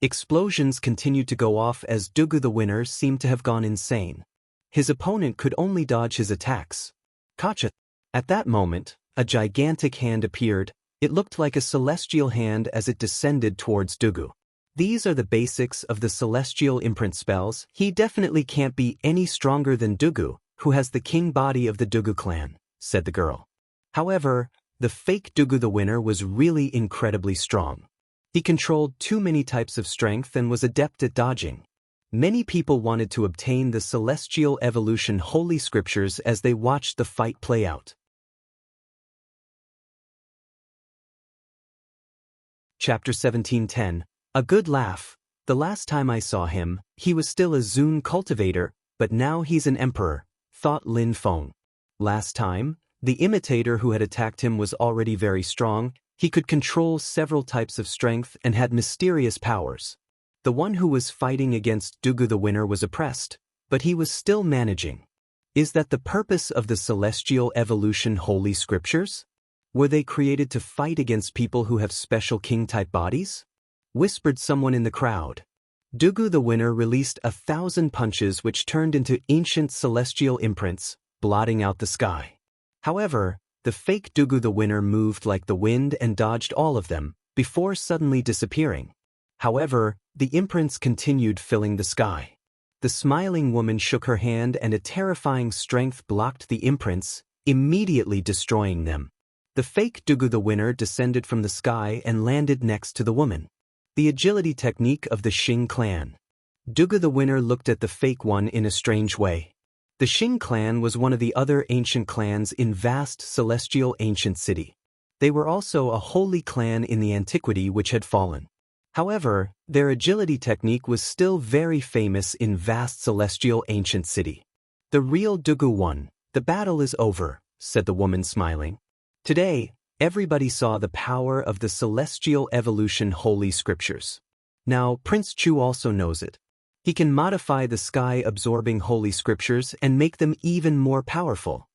Explosions continued to go off as Dugu the winner seemed to have gone insane. His opponent could only dodge his attacks. Gotcha! At that moment, a gigantic hand appeared. It looked like a celestial hand as it descended towards Dugu. These are the basics of the celestial imprint spells. He definitely can't be any stronger than Dugu, who has the king body of the Dugu clan, said the girl. However, the fake Dugu the winner was really incredibly strong. He controlled too many types of strength and was adept at dodging. Many people wanted to obtain the Celestial Evolution Holy Scriptures as they watched the fight play out. Chapter 17:10. A good laugh. The last time I saw him, he was still a Zun cultivator, but now he's an emperor, thought Lin Feng. Last time, the imitator who had attacked him was already very strong. He could control several types of strength and had mysterious powers. The one who was fighting against Dugu the winner was oppressed, but he was still managing. Is that the purpose of the Celestial Evolution Holy Scriptures? Were they created to fight against people who have special king-type bodies? Whispered someone in the crowd. Dugu the winner released 1,000 punches which turned into ancient celestial imprints, blotting out the sky. However, the fake Dugu the winner moved like the wind and dodged all of them, before suddenly disappearing. However, the imprints continued filling the sky. The smiling woman shook her hand and a terrifying strength blocked the imprints, immediately destroying them. The fake Dugu the winner descended from the sky and landed next to the woman. The agility technique of the Xing clan. Dugu the winner looked at the fake one in a strange way. The Xing clan was one of the other ancient clans in vast celestial ancient city. They were also a holy clan in the antiquity which had fallen. However, their agility technique was still very famous in vast celestial ancient city. The real Dugu won. The battle is over, said the woman smiling. Today, everybody saw the power of the Celestial Evolution Holy Scriptures. Now, Prince Chu also knows it. He can modify the sky-absorbing Holy Scriptures and make them even more powerful.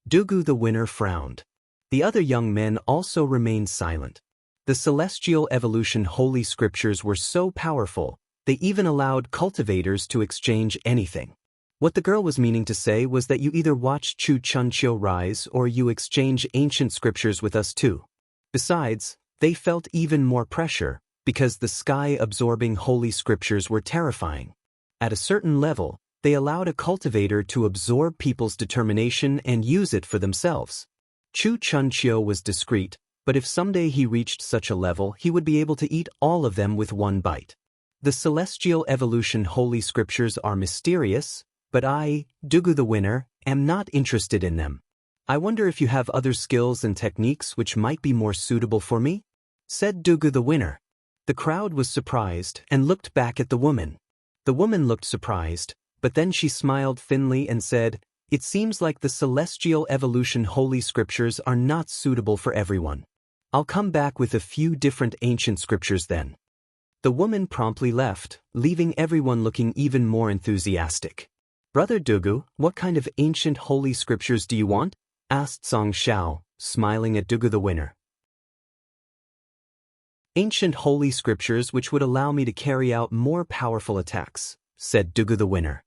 Dugu the winner frowned. The other young men also remained silent. The Celestial Evolution Holy Scriptures were so powerful, they even allowed cultivators to exchange anything. What the girl was meaning to say was that you either watch Chu Chunqiu rise or you exchange ancient scriptures with us too. Besides, they felt even more pressure, because the sky-absorbing holy scriptures were terrifying. At a certain level, they allowed a cultivator to absorb people's determination and use it for themselves. Chu Chunqiu was discreet, but if someday he reached such a level, he would be able to eat all of them with one bite. The Celestial Evolution Holy Scriptures are mysterious, but I, Dugu the winner, am not interested in them. I wonder if you have other skills and techniques which might be more suitable for me? Said Dugu the winner. The crowd was surprised and looked back at the woman. The woman looked surprised, but then she smiled thinly and said, "It seems like the Celestial Evolution Holy Scriptures are not suitable for everyone. I'll come back with a few different ancient scriptures then." The woman promptly left, leaving everyone looking even more enthusiastic. "Brother Dugu, what kind of ancient holy scriptures do you want?" asked Song Xiao, smiling at Dugu the winner. "Ancient holy scriptures which would allow me to carry out more powerful attacks," said Dugu the winner.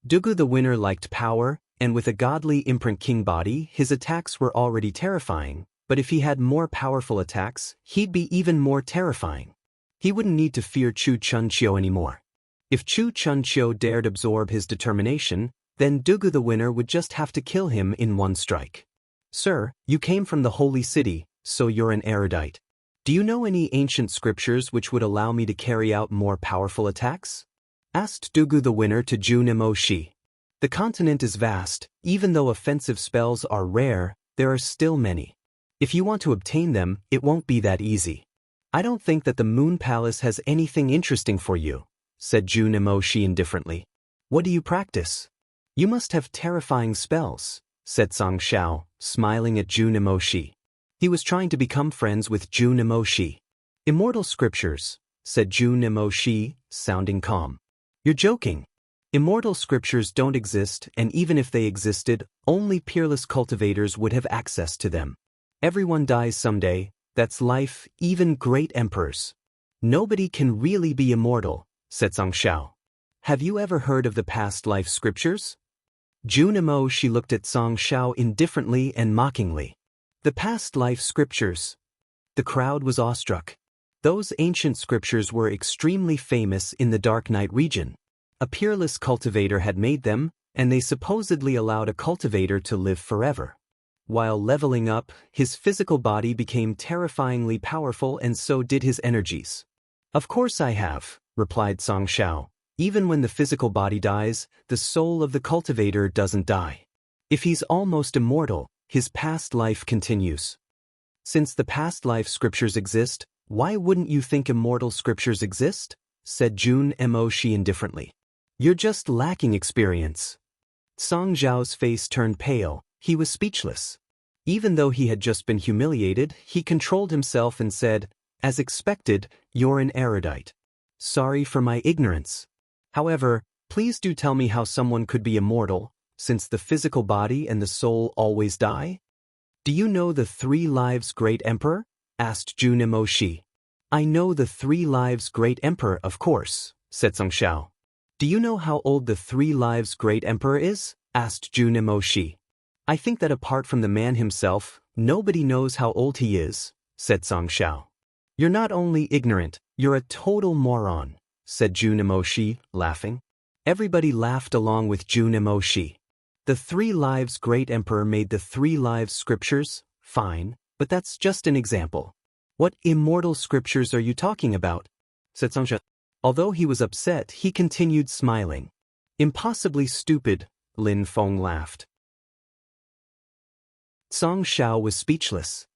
Dugu the winner liked power, and with a godly imprint king body, his attacks were already terrifying, but if he had more powerful attacks, he'd be even more terrifying. He wouldn't need to fear Chu Chunqiu anymore. If Chu Chunqiu dared absorb his determination, Then Dugu the winner would just have to kill him in one strike. Sir, you came from the holy city, so you're an erudite. Do you know any ancient scriptures which would allow me to carry out more powerful attacks? Asked Dugu the winner to Junimo-shi. The continent is vast, even though offensive spells are rare, there are still many. If you want to obtain them, it won't be that easy. I don't think that the Moon Palace has anything interesting for you, said Junimo-shi indifferently. What do you practice? You must have terrifying spells, said Song Xiao, smiling at Junimo-shi. He was trying to become friends with Junimo-shi. Immortal scriptures, said Junimo-shi, sounding calm. You're joking. Immortal scriptures don't exist, and even if they existed, only peerless cultivators would have access to them. Everyone dies someday, that's life, even great emperors. Nobody can really be immortal, said Song Xiao. Have you ever heard of the past life scriptures? Junimo-shi looked at Song Xiao indifferently and mockingly. The past life scriptures. The crowd was awestruck. Those ancient scriptures were extremely famous in the Dark Night region. A peerless cultivator had made them, and they supposedly allowed a cultivator to live forever. While leveling up, his physical body became terrifyingly powerful and so did his energies. Of course I have, replied Song Xiao. Even when the physical body dies, the soul of the cultivator doesn't die. If he's almost immortal, his past life continues. Since the past life scriptures exist, why wouldn't you think immortal scriptures exist? Said Junimo-shi indifferently. You're just lacking experience. Song Xiao's face turned pale, he was speechless. Even though he had just been humiliated, he controlled himself and said, as expected, you're an erudite. Sorry for my ignorance. However, please do tell me how someone could be immortal, since the physical body and the soul always die? Do you know the 3 lives great emperor? Asked Junimo-shi. I know the 3 lives great emperor, of course, said Song Xiao. Do you know how old the 3 lives great emperor is? Asked Junimo-shi. I think that apart from the man himself, nobody knows how old he is, said Song Xiao. You're not only ignorant, you're a total moron, said Junimo-shi, laughing. Everybody laughed along with Junimo-shi. The 3 lives great emperor made the 3 lives scriptures, fine, but that's just an example. What immortal scriptures are you talking about? Said Song Xiao. Although he was upset, he continued smiling. Impossibly stupid, Lin Feng laughed. Song Xiao was speechless.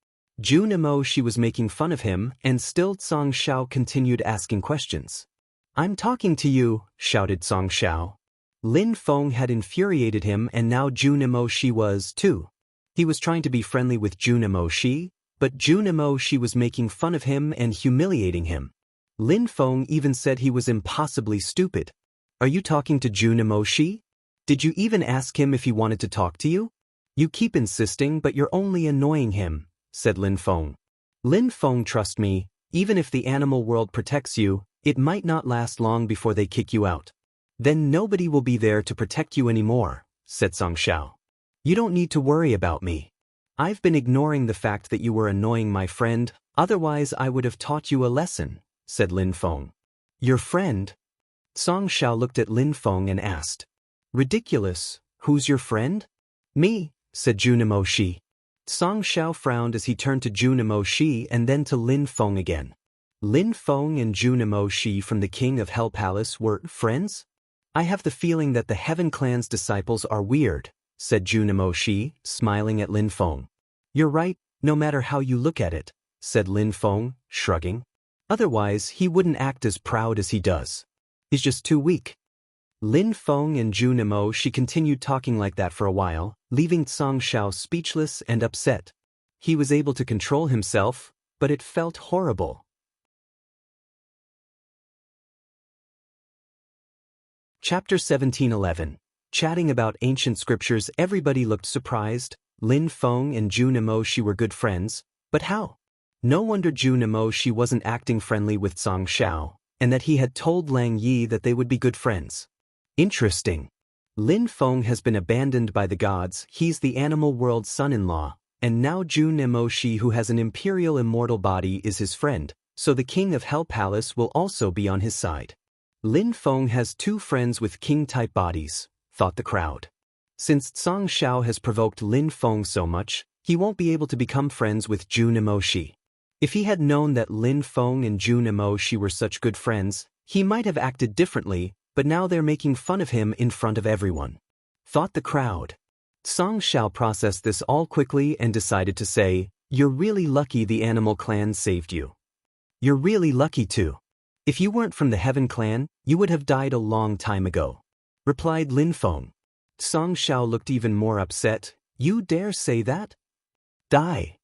Junimo-shi was making fun of him, and still Song Xiao continued asking questions. I'm talking to you, shouted Song Xiao. Lin Feng had infuriated him and now Junimo-shi was too. He was trying to be friendly with Junimo-shi, but Junimo-shi was making fun of him and humiliating him. Lin Feng even said he was impossibly stupid. Are you talking to Junimo-shi? Did you even ask him if he wanted to talk to you? You keep insisting, but you're only annoying him, said Lin Feng. Lin Feng, trust me, even if the animal world protects you, it might not last long before they kick you out. Then nobody will be there to protect you anymore, said Song Xiao. You don't need to worry about me. I've been ignoring the fact that you were annoying my friend, otherwise I would have taught you a lesson, said Lin Feng. Your friend? Song Xiao looked at Lin Feng and asked. Ridiculous, who's your friend? Me, said Junimo-shi. Song Xiao frowned as he turned to Junimo-shi and then to Lin Feng again. Lin Feng and Junimo-shi from the King of Hell Palace were friends? I have the feeling that the Heaven Clan's disciples are weird, said Junimo-shi, smiling at Lin Feng. You're right, no matter how you look at it, said Lin Feng, shrugging. Otherwise, he wouldn't act as proud as he does. He's just too weak. Lin Feng and Junimo-shi continued talking like that for a while, leaving Song Xiao speechless and upset. He was able to control himself, but it felt horrible. Chapter 1711. Chatting about ancient scriptures. Everybody looked surprised. Lin Feng and Junimo-shi were good friends, but how? No wonder Junimo-shi wasn't acting friendly with Song Xiao, and that he had told Lang Yi that they would be good friends. Interesting. Lin Feng has been abandoned by the gods, he's the animal world's son-in-law, and now Junimo-shi, who has an imperial immortal body, is his friend, so the King of Hell Palace will also be on his side. Lin Feng has 2 friends with king-type bodies. thought the crowd. Since Song Xiao has provoked Lin Feng so much, he won't be able to become friends with Jun Emoshi. If he had known that Lin Feng and Jun Emoshi were such good friends, he might have acted differently, but now they're making fun of him in front of everyone, thought the crowd. Song Xiao processed this all quickly and decided to say, "You're really lucky the Animal Clan saved you. You're really lucky too. If you weren't from the Heaven Clan, you would have died a long time ago," replied Lin Feng. Song Xiao looked even more upset. "You dare say that? Die!"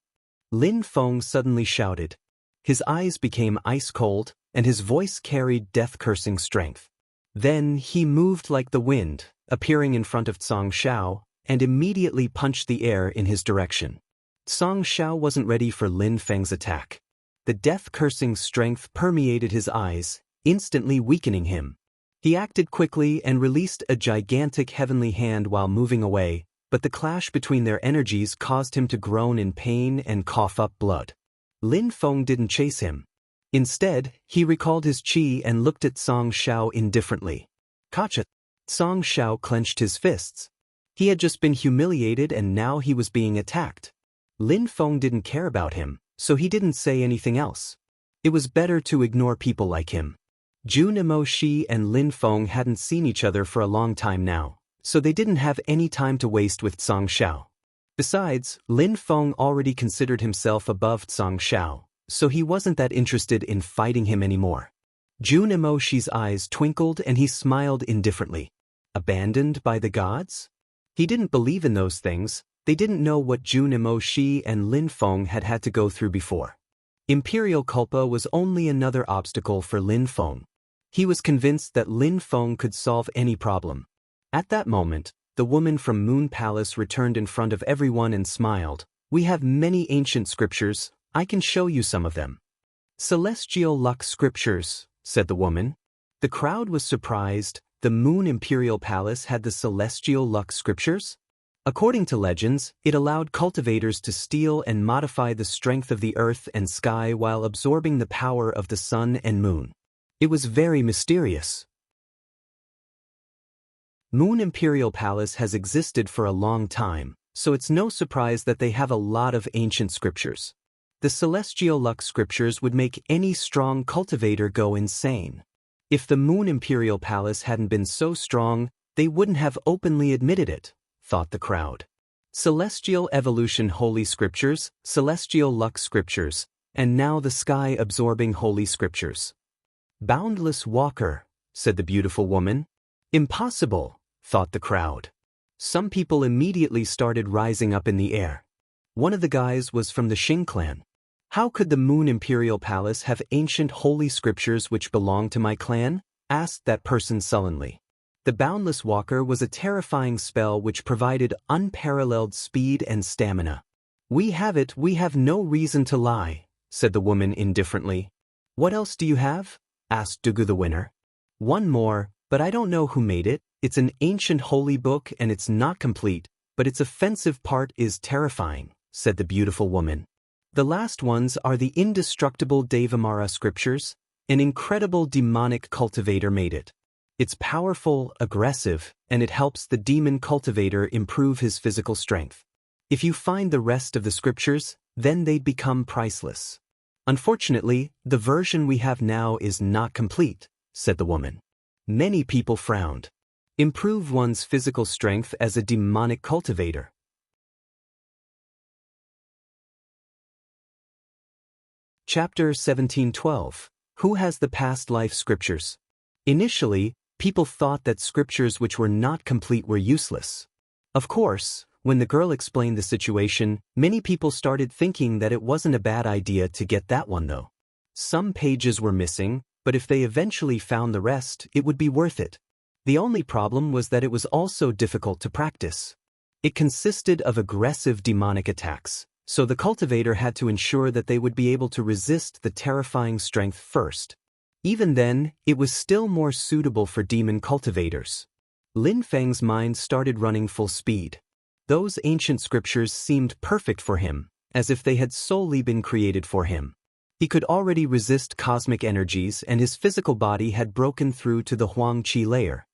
Lin Feng suddenly shouted. His eyes became ice cold, and his voice carried death-cursing strength. Then he moved like the wind, appearing in front of Song Xiao, and immediately punched the air in his direction. Song Xiao wasn't ready for Lin Feng's attack. The death-cursing strength permeated his eyes, instantly weakening him. He acted quickly and released a gigantic heavenly hand while moving away, but the clash between their energies caused him to groan in pain and cough up blood. Lin Feng didn't chase him. Instead, he recalled his qi and looked at Song Xiao indifferently. Gotcha! Song Xiao clenched his fists. He had just been humiliated and now he was being attacked. Lin Feng didn't care about him, so he didn't say anything else. It was better to ignore people like him. Jun Emoshi and Lin Feng hadn't seen each other for a long time now, so they didn't have any time to waste with Song Xiao. Besides, Lin Feng already considered himself above Song Xiao, so he wasn't that interested in fighting him anymore. Jun Emoshi's eyes twinkled and he smiled indifferently. Abandoned by the gods? He didn't believe in those things. They didn't know what Jun Emoshi and Lin Feng had had to go through before. Imperial Culpa was only another obstacle for Lin Feng. He was convinced that Lin Feng could solve any problem. At that moment, the woman from Moon Palace returned in front of everyone and smiled. "We have many ancient scriptures. I can show you some of them." "Celestial luck scriptures," said the woman. The crowd was surprised. The Moon Imperial Palace had the celestial luck scriptures? According to legends, it allowed cultivators to steal and modify the strength of the earth and sky while absorbing the power of the sun and moon. It was very mysterious. Moon Imperial Palace has existed for a long time, so it's no surprise that they have a lot of ancient scriptures. The celestial luck scriptures would make any strong cultivator go insane. If the Moon Imperial Palace hadn't been so strong, they wouldn't have openly admitted it, thought the crowd. Celestial Evolution Holy Scriptures, Celestial Luck Scriptures, and now the Sky-Absorbing Holy Scriptures. "Boundless Walker," said the beautiful woman. "Impossible," thought the crowd. Some people immediately started rising up in the air. One of the guys was from the Xing clan. "How could the Moon Imperial Palace have ancient holy scriptures which belong to my clan?" asked that person sullenly. The Boundless Walker was a terrifying spell which provided unparalleled speed and stamina. "We have it, we have no reason to lie," said the woman indifferently. "What else do you have?" asked Dugu the winner. "One more, but I don't know who made it. It's an ancient holy book and it's not complete, but its offensive part is terrifying," said the beautiful woman. "The last ones are the indestructible Devamara scriptures. An incredible demonic cultivator made it. It's powerful, aggressive, and it helps the demon cultivator improve his physical strength. If you find the rest of the scriptures, then they'd become priceless. Unfortunately, the version we have now is not complete," said the woman. Many people frowned. Improve one's physical strength as a demonic cultivator. Chapter 1712. Who has the past life scriptures? Initially, people thought that scriptures which were not complete were useless. Of course, when the girl explained the situation, many people started thinking that it wasn't a bad idea to get that one though. Some pages were missing, but if they eventually found the rest, it would be worth it. The only problem was that it was also difficult to practice. It consisted of aggressive demonic attacks, so the cultivator had to ensure that they would be able to resist the terrifying strength first. Even then, it was still more suitable for demon cultivators. Lin Feng's mind started running full speed. Those ancient scriptures seemed perfect for him, as if they had solely been created for him. He could already resist cosmic energies and his physical body had broken through to the Huang Qi layer.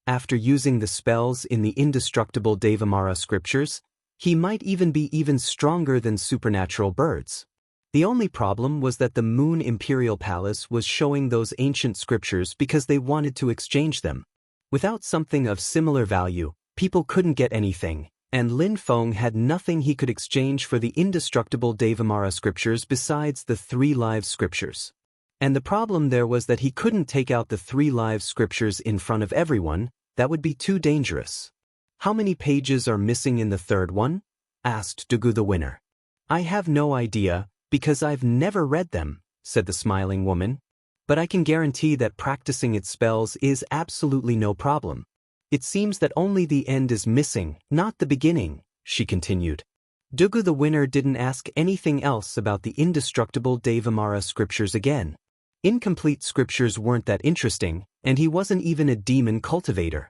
After using the spells in the indestructible Devamara scriptures, he might even be even stronger than supernatural birds. The only problem was that the Moon Imperial Palace was showing those ancient scriptures because they wanted to exchange them. Without something of similar value, people couldn't get anything, and Lin Feng had nothing he could exchange for the indestructible Devamara scriptures besides the 3 live scriptures. And the problem there was that he couldn't take out the 3 live scriptures in front of everyone. That would be too dangerous. "How many pages are missing in the 3rd one?" asked Dugu the winner. "I have no idea, because I've never read them," said the smiling woman. "But I can guarantee that practicing its spells is absolutely no problem. It seems that only the end is missing, not the beginning," she continued. Dugu the winner didn't ask anything else about the indestructible Devamara scriptures again. Incomplete scriptures weren't that interesting, and he wasn't even a demon cultivator.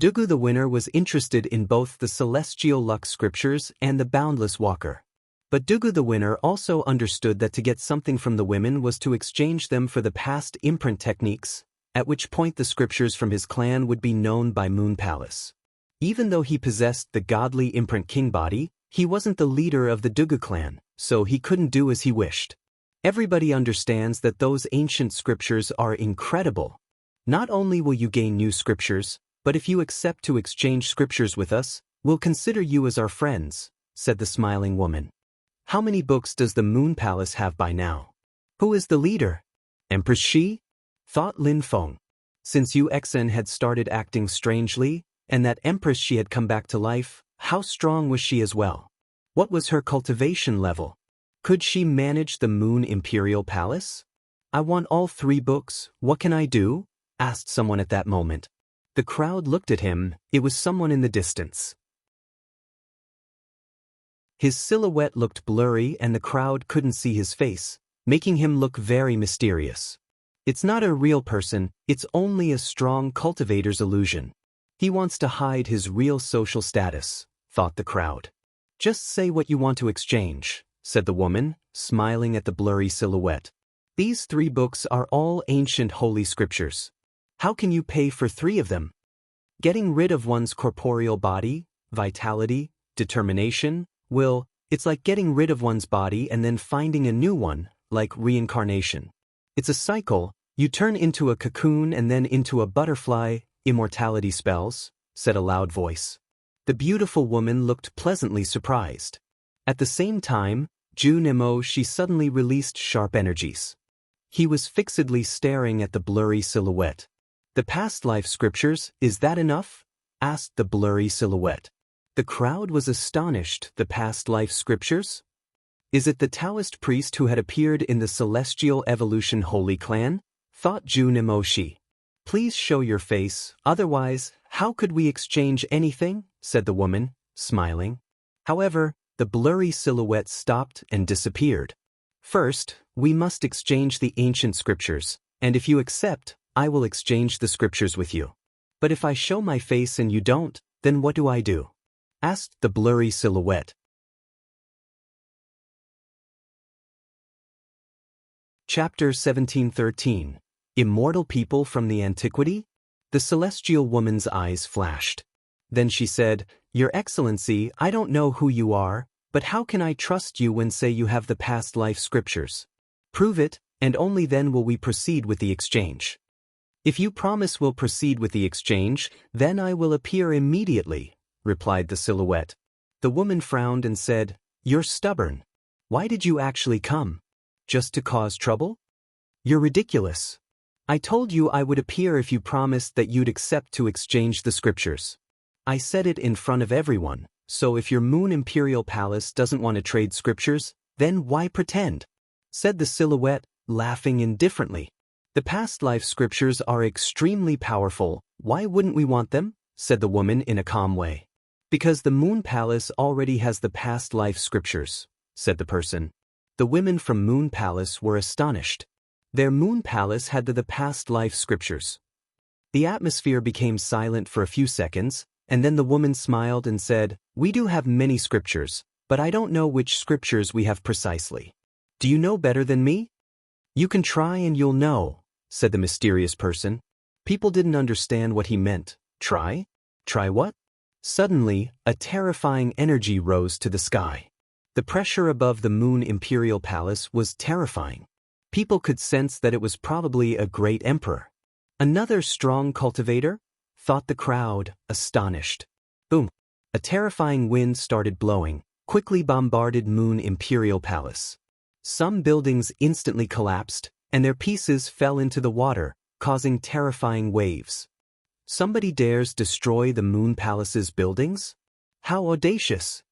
Dugu the winner was interested in both the celestial Lux scriptures and the boundless walker. But Dugu the winner also understood that to get something from the women was to exchange them for the past imprint techniques, at which point the scriptures from his clan would be known by Moon Palace. Even though he possessed the godly imprint king body, he wasn't the leader of the Dugu clan, so he couldn't do as he wished. Everybody understands that those ancient scriptures are incredible. Not only will you gain new scriptures, but if you accept to exchange scriptures with us, we'll consider you as our friends," said the smiling woman. "How many books does the Moon Palace have by now? Who is the leader? Empress Shi?" thought Lin Feng. Since Yu Xen had started acting strangely, and that Empress Shi had come back to life, how strong was she as well? What was her cultivation level? Could she manage the Moon Imperial Palace? "I want all 3 books, what can I do?" asked someone at that moment. The crowd looked at him. It was someone in the distance. His silhouette looked blurry and the crowd couldn't see his face, making him look very mysterious. It's not a real person, it's only a strong cultivator's illusion. He wants to hide his real social status, thought the crowd. "Just say what you want to exchange," said the woman, smiling at the blurry silhouette. "These 3 books are all ancient holy scriptures. How can you pay for 3 of them?" Getting rid of one's corporeal body, vitality, determination, will, it's like getting rid of one's body and then finding a new one, like reincarnation. It's a cycle, you turn into a cocoon and then into a butterfly, immortality spells, said a loud voice. The beautiful woman looked pleasantly surprised. At the same time, Ju Nemo she suddenly released sharp energies. He was fixedly staring at the blurry silhouette. "The past life scriptures, is that enough?" asked the blurry silhouette. The crowd was astonished. "The past life scriptures? Is it the Taoist priest who had appeared in the Celestial Evolution Holy Clan?" thought Ju Nemoshi. "Please show your face, otherwise, how could we exchange anything?" said the woman, smiling. However, the blurry silhouette stopped and disappeared. "First, we must exchange the ancient scriptures, and if you accept, I will exchange the scriptures with you. But if I show my face and you don't, then what do I do?" asked the blurry silhouette. Chapter 1713. Immortal People from the Antiquity? The celestial woman's eyes flashed. Then she said, "Your Excellency, I don't know who you are, but how can I trust you when say you have the past life scriptures? Prove it, and only then will we proceed with the exchange." "If you promise we'll proceed with the exchange, then I will appear immediately," replied the silhouette. The woman frowned and said, "You're stubborn. Why did you actually come? Just to cause trouble? You're ridiculous. I told you I would appear if you promised that you'd accept to exchange the scriptures. I said it in front of everyone, so if your Moon Imperial Palace doesn't want to trade scriptures, then why pretend?" said the silhouette, laughing indifferently. "The past life scriptures are extremely powerful, why wouldn't we want them?" said the woman in a calm way. "Because the Moon Palace already has the past life scriptures," said the person. The women from Moon Palace were astonished. Their Moon Palace had the past life scriptures. The atmosphere became silent for a few seconds, and then the woman smiled and said, "We do have many scriptures, but I don't know which scriptures we have precisely. Do you know better than me?" "You can try and you'll know," said the mysterious person. People didn't understand what he meant, Try? Try what? Suddenly, a terrifying energy rose to the sky. The pressure above the Moon Imperial Palace was terrifying. People could sense that it was probably a great emperor. Another strong cultivator? Thought the crowd, astonished. Boom! A terrifying wind started blowing, quickly bombarded Moon Imperial Palace. Some buildings instantly collapsed, and their pieces fell into the water, causing terrifying waves. Somebody dares destroy the Moon Palace's buildings? How audacious!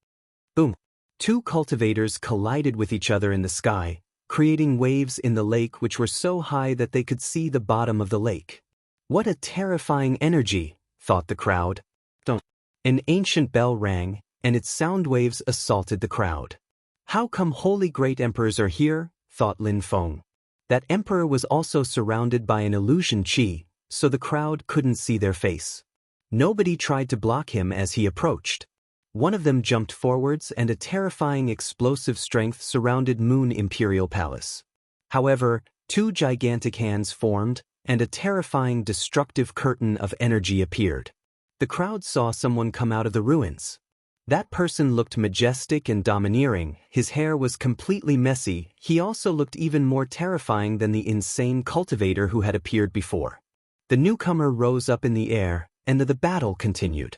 Boom! Two cultivators collided with each other in the sky, creating waves in the lake which were so high that they could see the bottom of the lake. What a terrifying energy, thought the crowd. Don't. An ancient bell rang, and its sound waves assaulted the crowd. How come holy great emperors are here? Thought Lin Feng. That emperor was also surrounded by an illusion chi, so the crowd couldn't see their face. Nobody tried to block him as he approached. One of them jumped forwards and a terrifying explosive strength surrounded Moon Imperial Palace. However, two gigantic hands formed, and a terrifying destructive curtain of energy appeared. The crowd saw someone come out of the ruins. That person looked majestic and domineering, his hair was completely messy, he also looked even more terrifying than the insane cultivator who had appeared before. The newcomer rose up in the air, and the battle continued.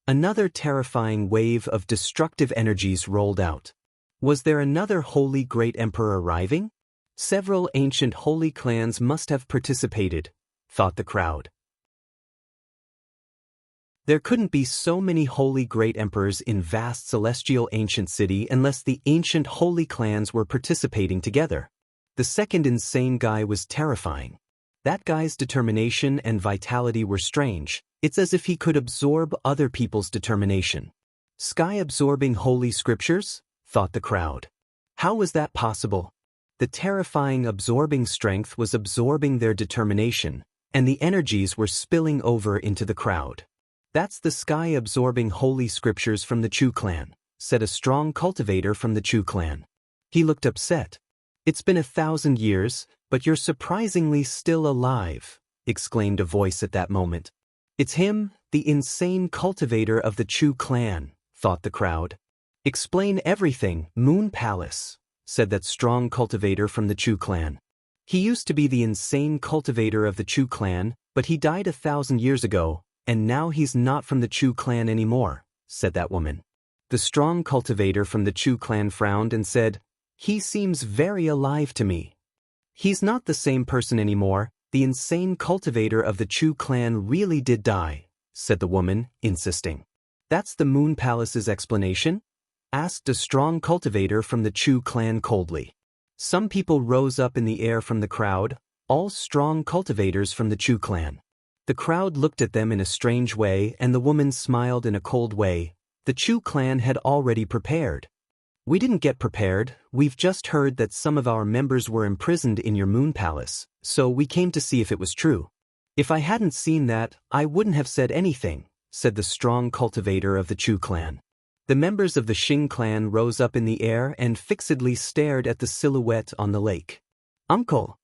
Another terrifying wave of destructive energies rolled out. Was there another holy great emperor arriving? Several ancient holy clans must have participated, thought the crowd. There couldn't be so many holy great emperors in vast celestial ancient city unless the ancient holy clans were participating together. The second insane guy was terrifying. That guy's determination and vitality were strange. It's as if he could absorb other people's determination. Sky-absorbing holy scriptures? Thought the crowd. How was that possible? The terrifying absorbing strength was absorbing their determination, and the energies were spilling over into the crowd. That's the sky-absorbing holy scriptures from the Chu clan, said a strong cultivator from the Chu clan. He looked upset. It's been 1,000 years, but you're surprisingly still alive, exclaimed a voice at that moment. It's him, the insane cultivator of the Chu clan, thought the crowd. Explain everything, Moon Palace, said that strong cultivator from the Chu clan. He used to be the insane cultivator of the Chu clan, but he died 1,000 years ago, and now he's not from the Chu clan anymore, said that woman. The strong cultivator from the Chu clan frowned and said, He seems very alive to me. He's not the same person anymore. The insane cultivator of the Chu clan really did die, said the woman, insisting. That's the Moon Palace's explanation? Asked a strong cultivator from the Chu clan coldly. Some people rose up in the air from the crowd, all strong cultivators from the Chu clan. The crowd looked at them in a strange way and the woman smiled in a cold way. The Chu clan had already prepared. We didn't get prepared, we've just heard that some of our members were imprisoned in your Moon Palace, so we came to see if it was true. If I hadn't seen that, I wouldn't have said anything, said the strong cultivator of the Chu clan. The members of the Xing clan rose up in the air and fixedly stared at the silhouette on the lake. Uncle!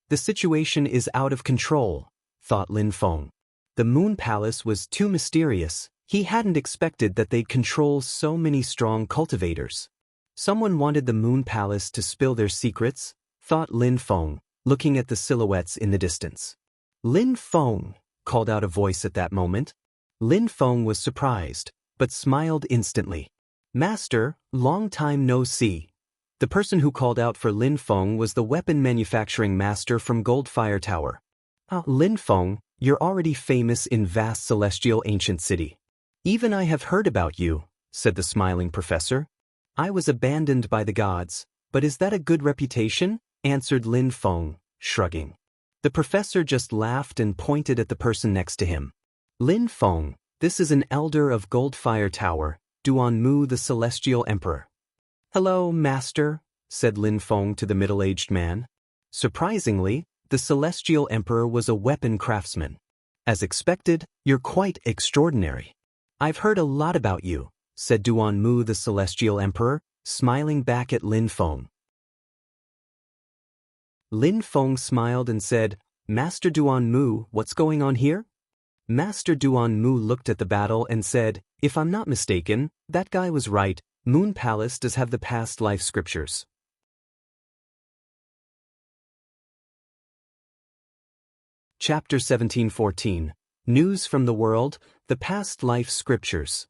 The situation is out of control, thought Lin Feng. The Moon Palace was too mysterious. He hadn't expected that they'd control so many strong cultivators. Someone wanted the Moon Palace to spill their secrets, thought Lin Feng, looking at the silhouettes in the distance. Lin Feng, called out a voice at that moment. Lin Feng was surprised, but smiled instantly. Master, long time no see. The person who called out for Lin Feng was the weapon manufacturing master from Goldfire Tower. Lin Feng, you're already famous in vast celestial ancient city. Even I have heard about you, said the smiling professor. I was abandoned by the gods, but is that a good reputation? Answered Lin Feng, shrugging. The professor just laughed and pointed at the person next to him. Lin Feng, this is an elder of Goldfire Tower, Duan Mu the Celestial Emperor. Hello, master, said Lin Feng to the middle-aged man. Surprisingly, the Celestial Emperor was a weapon craftsman. As expected, you're quite extraordinary. I've heard a lot about you, said Duan Mu the Celestial Emperor, smiling back at Lin Feng. Lin Feng smiled and said, Master Duan Mu, what's going on here? Master Duan Mu looked at the battle and said, "If I'm not mistaken, that guy was right. Moon Palace does have the past life scriptures." Chapter 1714. News from the World, the Past Life Scriptures.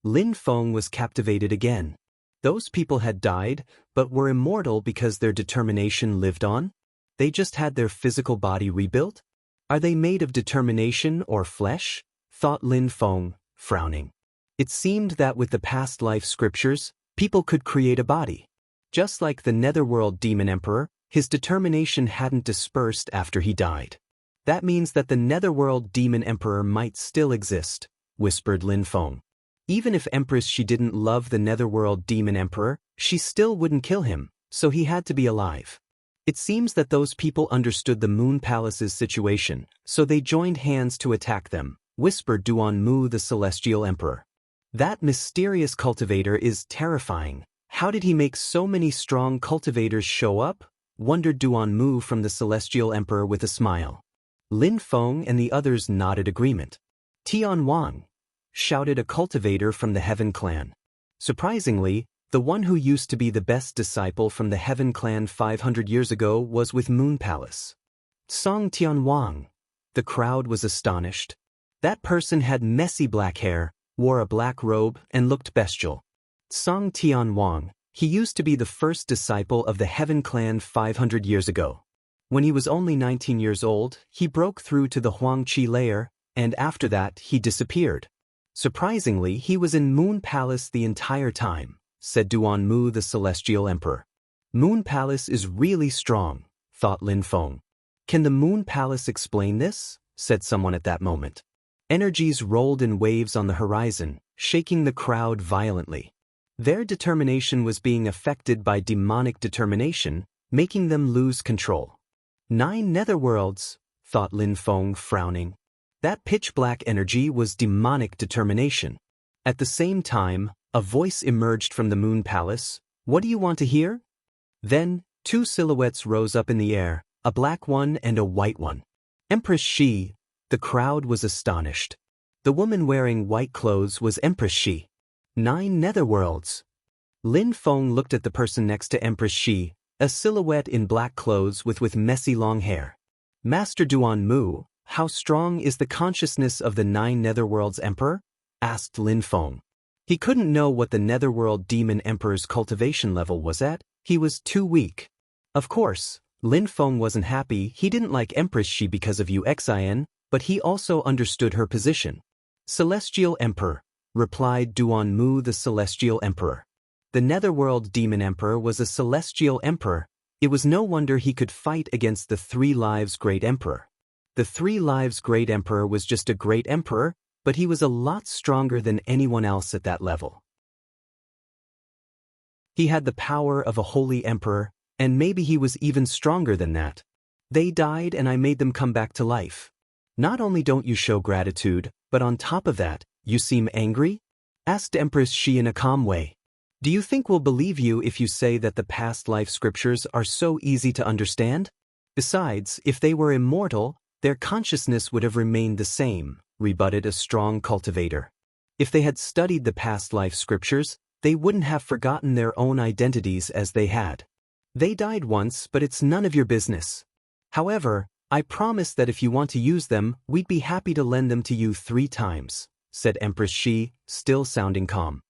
Lin Feng was captivated again. Those people had died, but were immortal because their determination lived on? They just had their physical body rebuilt? Are they made of determination or flesh? Thought Lin Feng, frowning. It seemed that with the past life scriptures, people could create a body. Just like the Netherworld Demon Emperor, his determination hadn't dispersed after he died. That means that the Netherworld Demon Emperor might still exist, whispered Lin Feng. Even if Empress Shi didn't love the Netherworld Demon Emperor, she still wouldn't kill him, so he had to be alive. It seems that those people understood the Moon Palace's situation, so they joined hands to attack them, whispered Duan Mu the Celestial Emperor. That mysterious cultivator is terrifying. How did he make so many strong cultivators show up? Wondered Duan Mu from the Celestial Emperor with a smile. Lin Feng and the others nodded agreement. Tian Wang, shouted a cultivator from the Heaven Clan. Surprisingly, the one who used to be the best disciple from the Heaven Clan 500 years ago was with Moon Palace. Song Tian Wang. The crowd was astonished. That person had messy black hair, wore a black robe, and looked bestial. Song Tian Wang. He used to be the first disciple of the Heaven Clan 500 years ago. When he was only 19 years old, he broke through to the Huangqi layer, and after that he disappeared. Surprisingly, he was in Moon Palace the entire time, said Duan Mu the Celestial Emperor. Moon Palace is really strong, thought Lin Feng. Can the Moon Palace explain this? Said someone at that moment. Energies rolled in waves on the horizon, shaking the crowd violently. Their determination was being affected by demonic determination, making them lose control. 9 netherworlds, thought Lin Feng, frowning. That pitch-black energy was demonic determination. At the same time, a voice emerged from the Moon Palace. What do you want to hear? Then, 2 silhouettes rose up in the air, a black one and a white one. Empress Shi. The crowd was astonished. The woman wearing white clothes was Empress Shi. 9 netherworlds. Lin Feng looked at the person next to Empress Shi, a silhouette in black clothes with messy long hair. Master Duan Mu, how strong is the consciousness of the 9 netherworlds emperor? Asked Lin Feng. He couldn't know what the Netherworld Demon Emperor's cultivation level was at. He was too weak. Of course, Lin Feng wasn't happy. He didn't like Empress Shi because of Uxin, but he also understood her position. Celestial Emperor, replied Duan Mu the Celestial Emperor. The Netherworld Demon Emperor was a Celestial Emperor. It was no wonder he could fight against the 3 Lives Great Emperor. The 3 Lives Great Emperor was just a great emperor, but he was a lot stronger than anyone else at that level. He had the power of a holy emperor, and maybe he was even stronger than that. They died and I made them come back to life. Not only don't you show gratitude, but on top of that, you seem angry? Asked Empress Shi in a calm way. Do you think we'll believe you if you say that the past life scriptures are so easy to understand? Besides, if they were immortal, their consciousness would have remained the same, rebutted a strong cultivator. If they had studied the past life scriptures, they wouldn't have forgotten their own identities as they had. They died once, but it's none of your business. However, I promise that if you want to use them, we'd be happy to lend them to you 3 times, said Empress Shi, still sounding calm.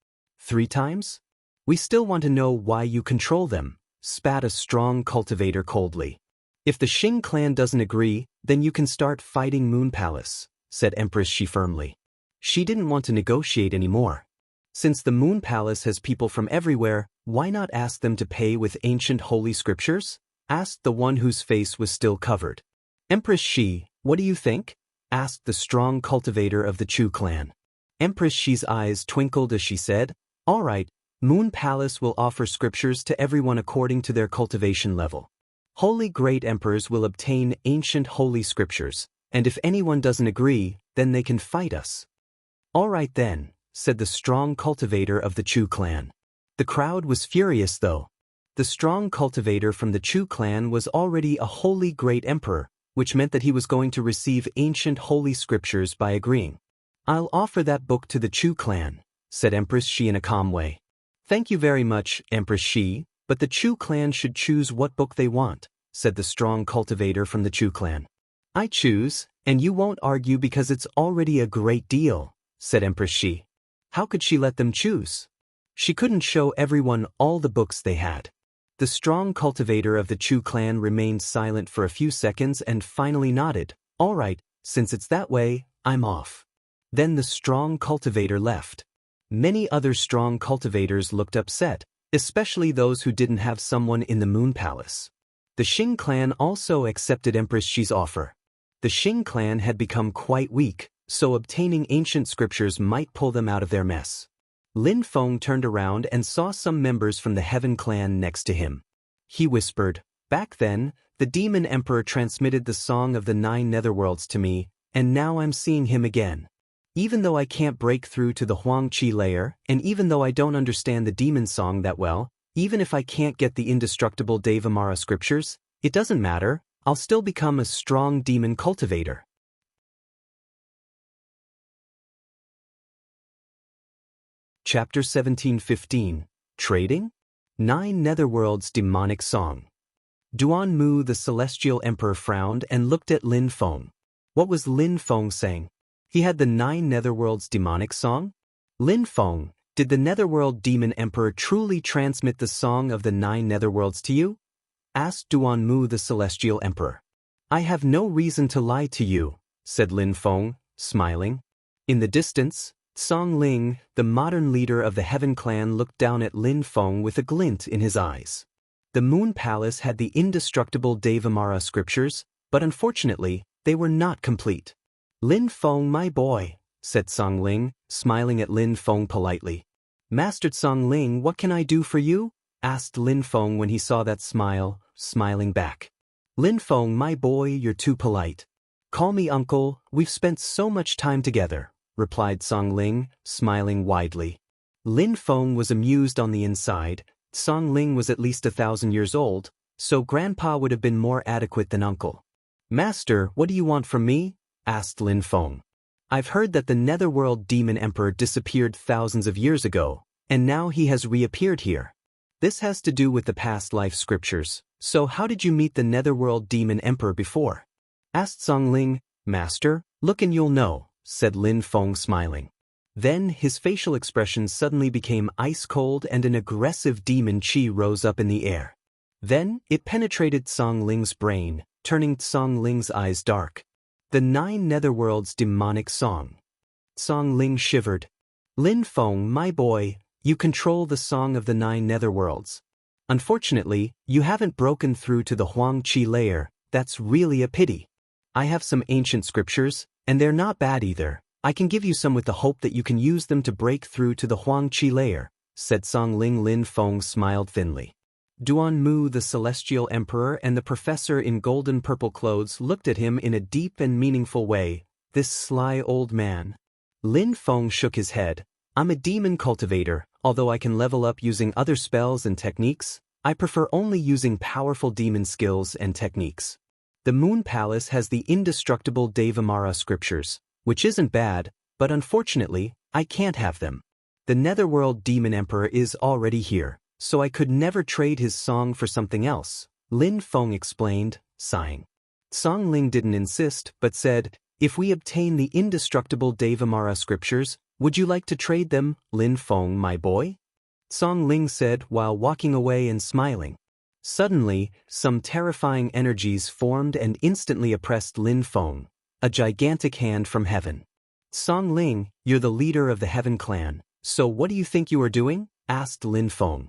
3 times? We still want to know why you control them, spat a strong cultivator coldly. If the Xing clan doesn't agree, then you can start fighting Moon Palace, said Empress Shi firmly. She didn't want to negotiate anymore. Since the Moon Palace has people from everywhere, why not ask them to pay with ancient holy scriptures? Asked the one whose face was still covered. Empress Shi, what do you think? Asked the strong cultivator of the Chu clan. Empress Shi's eyes twinkled as she said, all right, Moon Palace will offer scriptures to everyone according to their cultivation level. Holy great emperors will obtain ancient holy scriptures, and if anyone doesn't agree, then they can fight us. All right then, said the strong cultivator of the Chu clan. The crowd was furious though. The strong cultivator from the Chu clan was already a holy great emperor, which meant that he was going to receive ancient holy scriptures by agreeing. "I'll offer that book to the Chu clan," said Empress Shi in a calm way. "Thank you very much, Empress Shi, but the Chu clan should choose what book they want," said the strong cultivator from the Chu clan. "I choose, and you won't argue because it's already a great deal," said Empress Shi. How could she let them choose? She couldn't show everyone all the books they had. The strong cultivator of the Chu clan remained silent for a few seconds and finally nodded. "All right, since it's that way, I'm off." Then the strong cultivator left. Many other strong cultivators looked upset, especially those who didn't have someone in the Moon Palace. The Xing clan also accepted Empress Shi's offer. The Xing clan had become quite weak, so obtaining ancient scriptures might pull them out of their mess. Lin Feng turned around and saw some members from the Heaven clan next to him. He whispered, "Back then, the Demon Emperor transmitted the Song of the Nine Netherworlds to me, and now I'm seeing him again. Even though I can't break through to the Huang Qi layer, and even though I don't understand the demon song that well, even if I can't get the indestructible Devamara scriptures, it doesn't matter, I'll still become a strong demon cultivator." Chapter 17:15 Trading? Nine Netherworlds Demonic Song. Duan Mu the Celestial Emperor frowned and looked at Lin Feng. What was Lin Feng saying? He had the Nine Netherworlds Demonic Song? "Lin Feng, did the Netherworld Demon Emperor truly transmit the Song of the Nine Netherworlds to you?" asked Duan Mu the Celestial Emperor. "I have no reason to lie to you," said Lin Feng, smiling. In the distance, Song Ling, the modern leader of the Heaven clan, looked down at Lin Feng with a glint in his eyes. The Moon Palace had the indestructible Devamara scriptures, but unfortunately, they were not complete. "Lin Feng, my boy," said Song Ling, smiling at Lin Feng politely. "Master Song Ling, what can I do for you?" asked Lin Feng when he saw that smile, smiling back. "Lin Feng, my boy, you're too polite. Call me uncle, we've spent so much time together," replied Song Ling, smiling widely. Lin Feng was amused on the inside. Song Ling was at least 1,000 years old, so grandpa would have been more adequate than uncle. "Master, what do you want from me?" asked Lin Feng. "I've heard that the Netherworld Demon Emperor disappeared thousands of years ago, and now he has reappeared here. This has to do with the past life scriptures, so how did you meet the Netherworld Demon Emperor before?" asked Song Ling. "Master, look and you'll know," said Lin Feng, smiling. Then his facial expression suddenly became ice-cold and an aggressive demon chi rose up in the air. Then it penetrated Song Ling's brain, turning Song Ling's eyes dark. The Nine Netherworlds Demonic Song. Song Ling shivered. "Lin Feng, my boy, you control the Song of the Nine Netherworlds. Unfortunately, you haven't broken through to the Huang Qi layer. That's really a pity. I have some ancient scriptures, and they're not bad either. I can give you some with the hope that you can use them to break through to the Huang Qi layer," said Song Ling. Lin Feng smiled thinly. Duan Mu the Celestial Emperor and the professor in golden purple clothes looked at him in a deep and meaningful way. This sly old man. Lin Feng shook his head. "I'm a demon cultivator, although I can level up using other spells and techniques. I prefer only using powerful demon skills and techniques. The Moon Palace has the indestructible Devamara scriptures, which isn't bad, but unfortunately, I can't have them. The Netherworld Demon Emperor is already here, so I could never trade his song for something else," Lin Feng explained, sighing. Song Ling didn't insist, but said, "If we obtain the indestructible Devamara scriptures, would you like to trade them, Lin Feng, my boy?" Song Ling said while walking away and smiling. Suddenly, some terrifying energies formed and instantly oppressed Lin Feng, a gigantic hand from heaven. "Song Ling, you're the leader of the Heaven clan, so what do you think you are doing?" asked Lin Feng.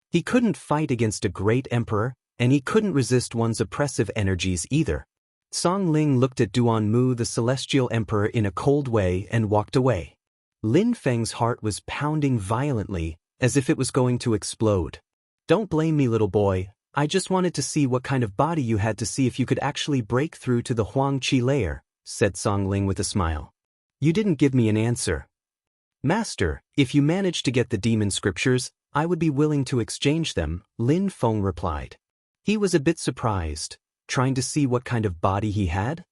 He couldn't fight against a great emperor, and he couldn't resist one's oppressive energies either. Song Ling looked at Duan Mu the Celestial Emperor in a cold way and walked away. Lin Feng's heart was pounding violently, as if it was going to explode. "Don't blame me, little boy. I just wanted to see what kind of body you had to see if you could actually break through to the Huang Qi layer," said Song Ling with a smile. "You didn't give me an answer." "Master, if you manage to get the demon scriptures, I would be willing to exchange them," Lin Feng replied. He was a bit surprised, trying to see what kind of body he had.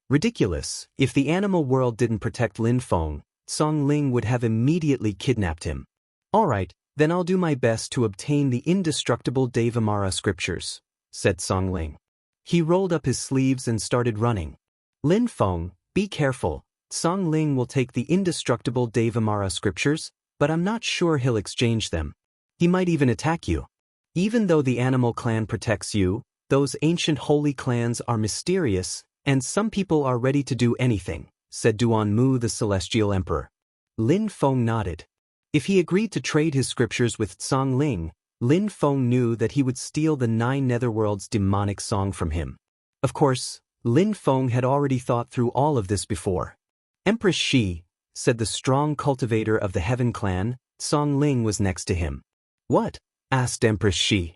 Ridiculous. If the animal world didn't protect Lin Feng, Song Ling would have immediately kidnapped him. Alright, then I'll do my best to obtain the indestructible Devamara scriptures, said Song Ling. He rolled up his sleeves and started running. Lin Feng, be careful. Song Ling will take the indestructible Devamara scriptures, but I'm not sure he'll exchange them. He might even attack you. Even though the animal clan protects you, those ancient holy clans are mysterious, and some people are ready to do anything, said Duan Mu the Celestial Emperor. Lin Feng nodded. If he agreed to trade his scriptures with Song Ling, Lin Feng knew that he would steal the 9 Netherworlds demonic song from him. Of course, Lin Feng had already thought through all of this before. Empress Shi, said the strong cultivator of the Heaven clan. Song Ling was next to him. What? Asked Empress Shi.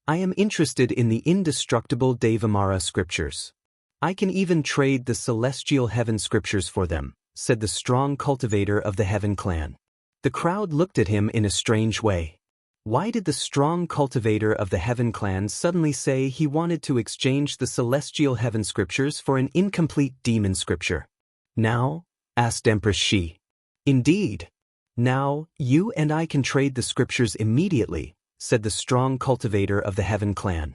I am interested in the indestructible Devamara scriptures. I can even trade the celestial heaven scriptures for them, said the strong cultivator of the Heaven clan. The crowd looked at him in a strange way. Why did the strong cultivator of the Heaven clan suddenly say he wanted to exchange the celestial heaven scriptures for an incomplete demon scripture? Now? Asked Empress Shi. Indeed. Now, you and I can trade the scriptures immediately, said the strong cultivator of the Heaven clan.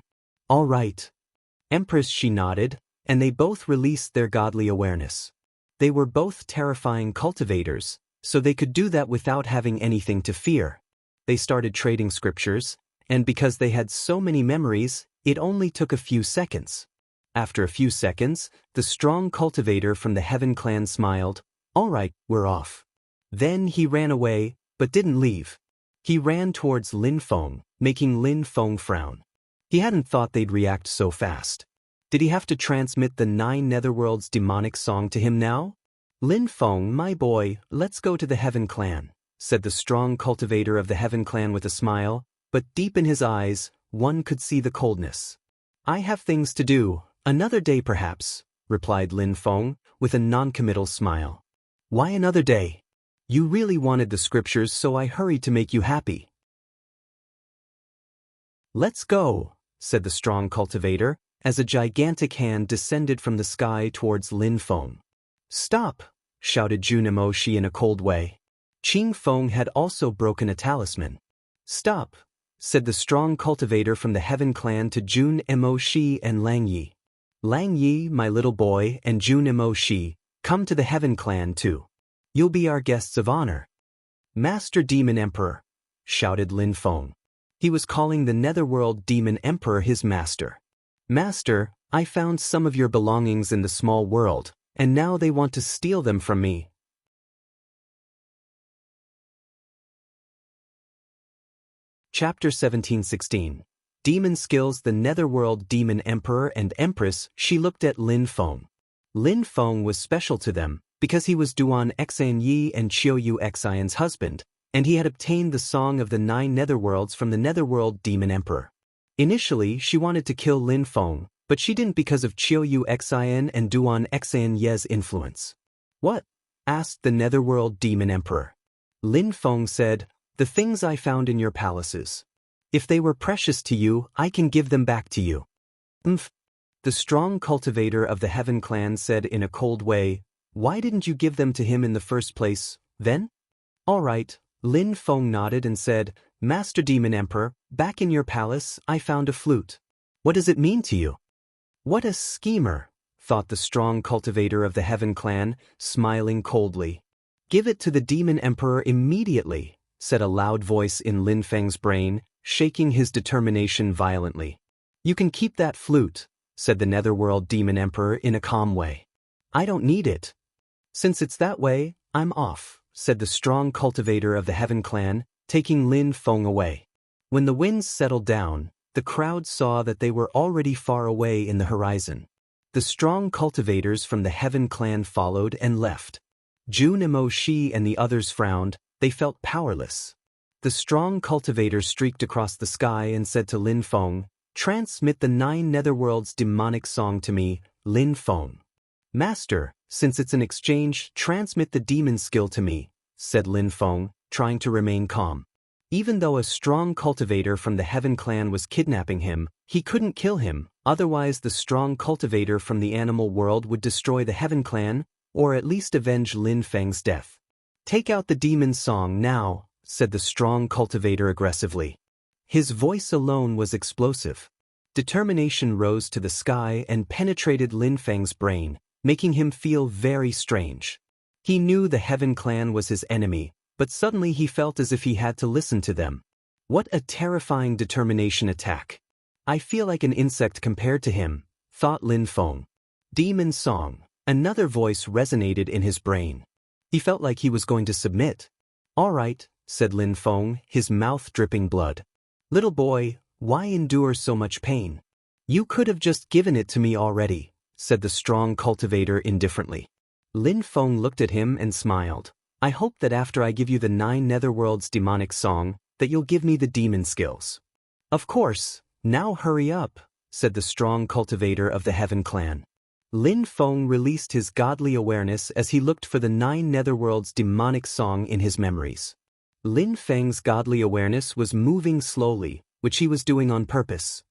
All right. Empress Shi nodded, and they both released their godly awareness. They were both terrifying cultivators, so they could do that without having anything to fear. They started trading scriptures, and because they had so many memories, it only took a few seconds. After a few seconds, the strong cultivator from the Heaven clan smiled. All right, we're off. Then he ran away, but didn't leave. He ran towards Lin Feng, making Lin Feng frown. He hadn't thought they'd react so fast. Did he have to transmit the 9 Netherworlds demonic song to him now? Lin Feng, my boy, let's go to the Heaven clan, said the strong cultivator of the Heaven clan with a smile, but deep in his eyes, one could see the coldness. I have things to do, another day perhaps, replied Lin Feng, with a non-committal smile. Why another day? You really wanted the scriptures, so I hurried to make you happy. Let's go, said the strong cultivator, as a gigantic hand descended from the sky towards Lin Feng. Stop, shouted Jun Emoshi in a cold way. Qing Feng had also broken a talisman. Stop, said the strong cultivator from the Heaven clan to Jun Emoshi and Lang Yi. Lang Yi, my little boy, and Jun Emoshi, come to the Heaven clan too. You'll be our guests of honor. Master Demon Emperor, shouted Lin Feng. He was calling the Netherworld Demon Emperor his master. Master, I found some of your belongings in the small world, and now they want to steal them from me. Chapter 1716. Demon Skills. The Netherworld Demon Emperor and Empress. She looked at Lin Feng. Lin Feng was special to them, because he was Duan Xian Yi and Qiuyu Xian's husband, and he had obtained the Song of the 9 Netherworlds from the Netherworld Demon Emperor. Initially, she wanted to kill Lin Feng, but she didn't because of Qiuyu Xian and Duan Xian Ye's influence. What? Asked the Netherworld Demon Emperor. Lin Feng said, the things I found in your palaces. If they were precious to you, I can give them back to you. The strong cultivator of the Heaven clan said in a cold way, why didn't you give them to him in the first place, then? All right, Lin Feng nodded and said, Master Demon Emperor, back in your palace, I found a flute. What does it mean to you? What a schemer, thought the strong cultivator of the Heaven clan, smiling coldly. Give it to the Demon Emperor immediately, said a loud voice in Lin Feng's brain, shaking his determination violently. You can keep that flute, said the Netherworld Demon Emperor in a calm way. I don't need it. Since it's that way, I'm off, said the strong cultivator of the Heaven clan, taking Lin Feng away. When the winds settled down, the crowd saw that they were already far away in the horizon. The strong cultivators from the Heaven clan followed and left. Jun Emoshi and the others frowned. They felt powerless. The strong cultivator streaked across the sky and said to Lin Feng, transmit the 9 Netherworlds demonic song to me, Lin Feng. Master, since it's an exchange, transmit the demon skill to me, said Lin Feng, trying to remain calm. Even though a strong cultivator from the Heaven clan was kidnapping him, He couldn't kill him, otherwise the strong cultivator from the animal world would destroy the Heaven Clan, or at least avenge Lin Feng's death. "Take out the demon song now," said the strong cultivator aggressively. His voice alone was explosive. Determination rose to the sky and penetrated Lin Feng's brain, making him feel very strange. He knew the Heaven Clan was his enemy, but suddenly he felt as if he had to listen to them. What a terrifying determination attack. "I feel like an insect compared to him," thought Lin Feng. "Demon song." Another voice resonated in his brain. He felt like he was going to submit. "All right," said Lin Feng, his mouth dripping blood. "Little boy, why endure so much pain? You could have just given it to me already," said the strong cultivator indifferently. Lin Feng looked at him and smiled. "I hope that after I give you the 9 Netherworld's demonic song, that you'll give me the demon skills." "Of course, now hurry up," said the strong cultivator of the Heaven Clan. Lin Feng released his godly awareness as he looked for the 9 Netherworld's demonic song in his memories. Lin Feng's godly awareness was moving slowly, which he was doing on purpose.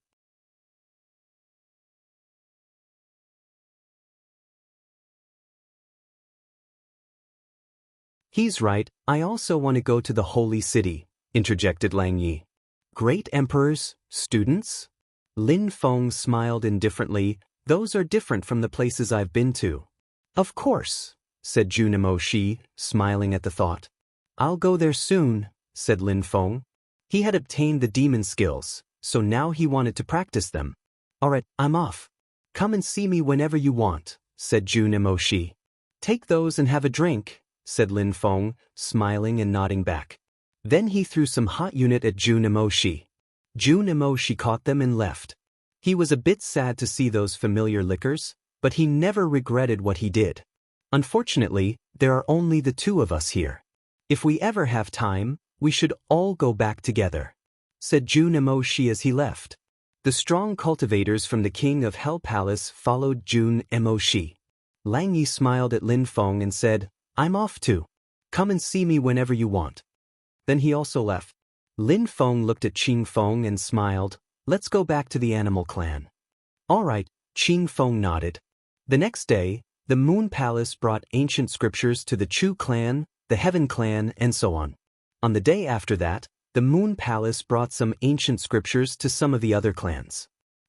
"He's right, I also want to go to the holy city," interjected Lang Yi. "Great emperors, students?" Lin Feng smiled indifferently. "Those are different from the places I've been to." "Of course," said Junimo Shi, smiling at the thought. "I'll go there soon," said Lin Feng. He had obtained the demon skills, so now he wanted to practice them. "Alright, I'm off. Come and see me whenever you want," said Junimo Shi. "Take those and have a drink," said Lin Feng, smiling and nodding back. Then he threw some hot unit at Junimo Shi. Junimo Shi caught them and left. He was a bit sad to see those familiar liquors, but he never regretted what he did. "Unfortunately, there are only the 2 of us here. If we ever have time, we should all go back together," said Junimo Shi as he left. The strong cultivators from the King of Hell Palace followed Junimo Shi. Lang Yi smiled at Lin Feng and said, "I'm off too. Come and see me whenever you want." Then he also left. Lin Feng looked at Qing Feng and smiled. "Let's go back to the animal clan." "All right," Qing Feng nodded. The next day, the Moon Palace brought ancient scriptures to the Chu clan, the Heaven clan, and so on. On the day after that, the Moon Palace brought some ancient scriptures to some of the other clans.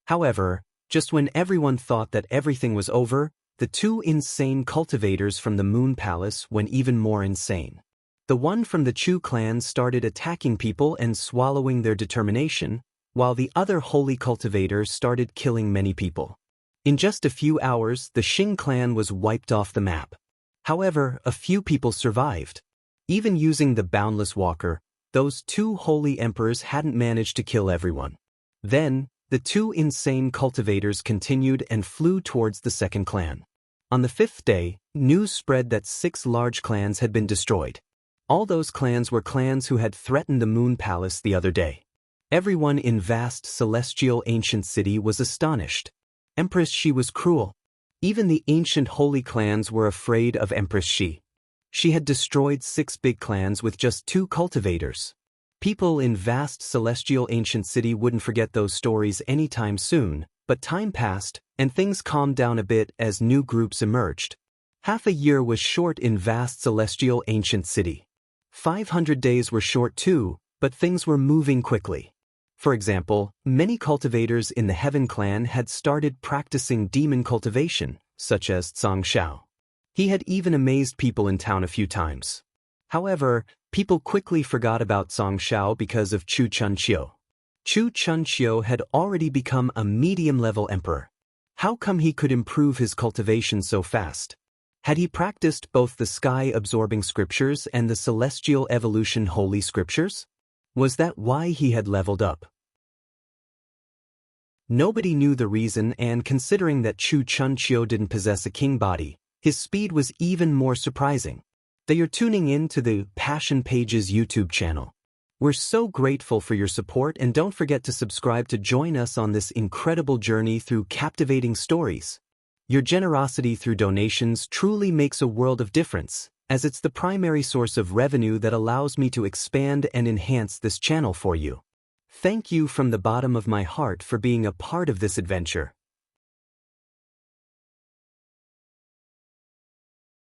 However, just when everyone thought that everything was over, the 2 insane cultivators from the Moon Palace went even more insane. The one from the Chu clan started attacking people and swallowing their determination, while the other holy cultivator started killing many people. In just a few hours, the Xing clan was wiped off the map. However, a few people survived. Even using the Boundless Walker, those 2 holy emperors hadn't managed to kill everyone. Then, the 2 insane cultivators continued and flew towards the second clan. On the 5th day, news spread that 6 large clans had been destroyed. All those clans were clans who had threatened the Moon Palace the other day. Everyone in vast celestial ancient city was astonished. Empress Shi was cruel. Even the ancient holy clans were afraid of Empress Shi. She had destroyed 6 big clans with just 2 cultivators. People in vast celestial ancient city wouldn't forget those stories anytime soon, but time passed, and things calmed down a bit as new groups emerged. Half a year was short in vast celestial ancient city. 500 days were short too, but things were moving quickly. For example, many cultivators in the Heaven clan had started practicing demon cultivation, such as Zhang Xiao. He had even amazed people in town a few times. However, people quickly forgot about Zhang Xiao because of Chu Chunqiu. Chu Chunqiu had already become a medium-level emperor. How come he could improve his cultivation so fast? Had he practiced both the sky-absorbing scriptures and the celestial evolution holy scriptures? Was that why he had leveled up? Nobody knew the reason, and considering that Chu Chunqiu didn't possess a king body, his speed was even more surprising. You're tuning in to the Passion Pages YouTube channel. We're so grateful for your support, and don't forget to subscribe to join us on this incredible journey through captivating stories. Your generosity through donations truly makes a world of difference, as it's the primary source of revenue that allows me to expand and enhance this channel for you. Thank you from the bottom of my heart for being a part of this adventure.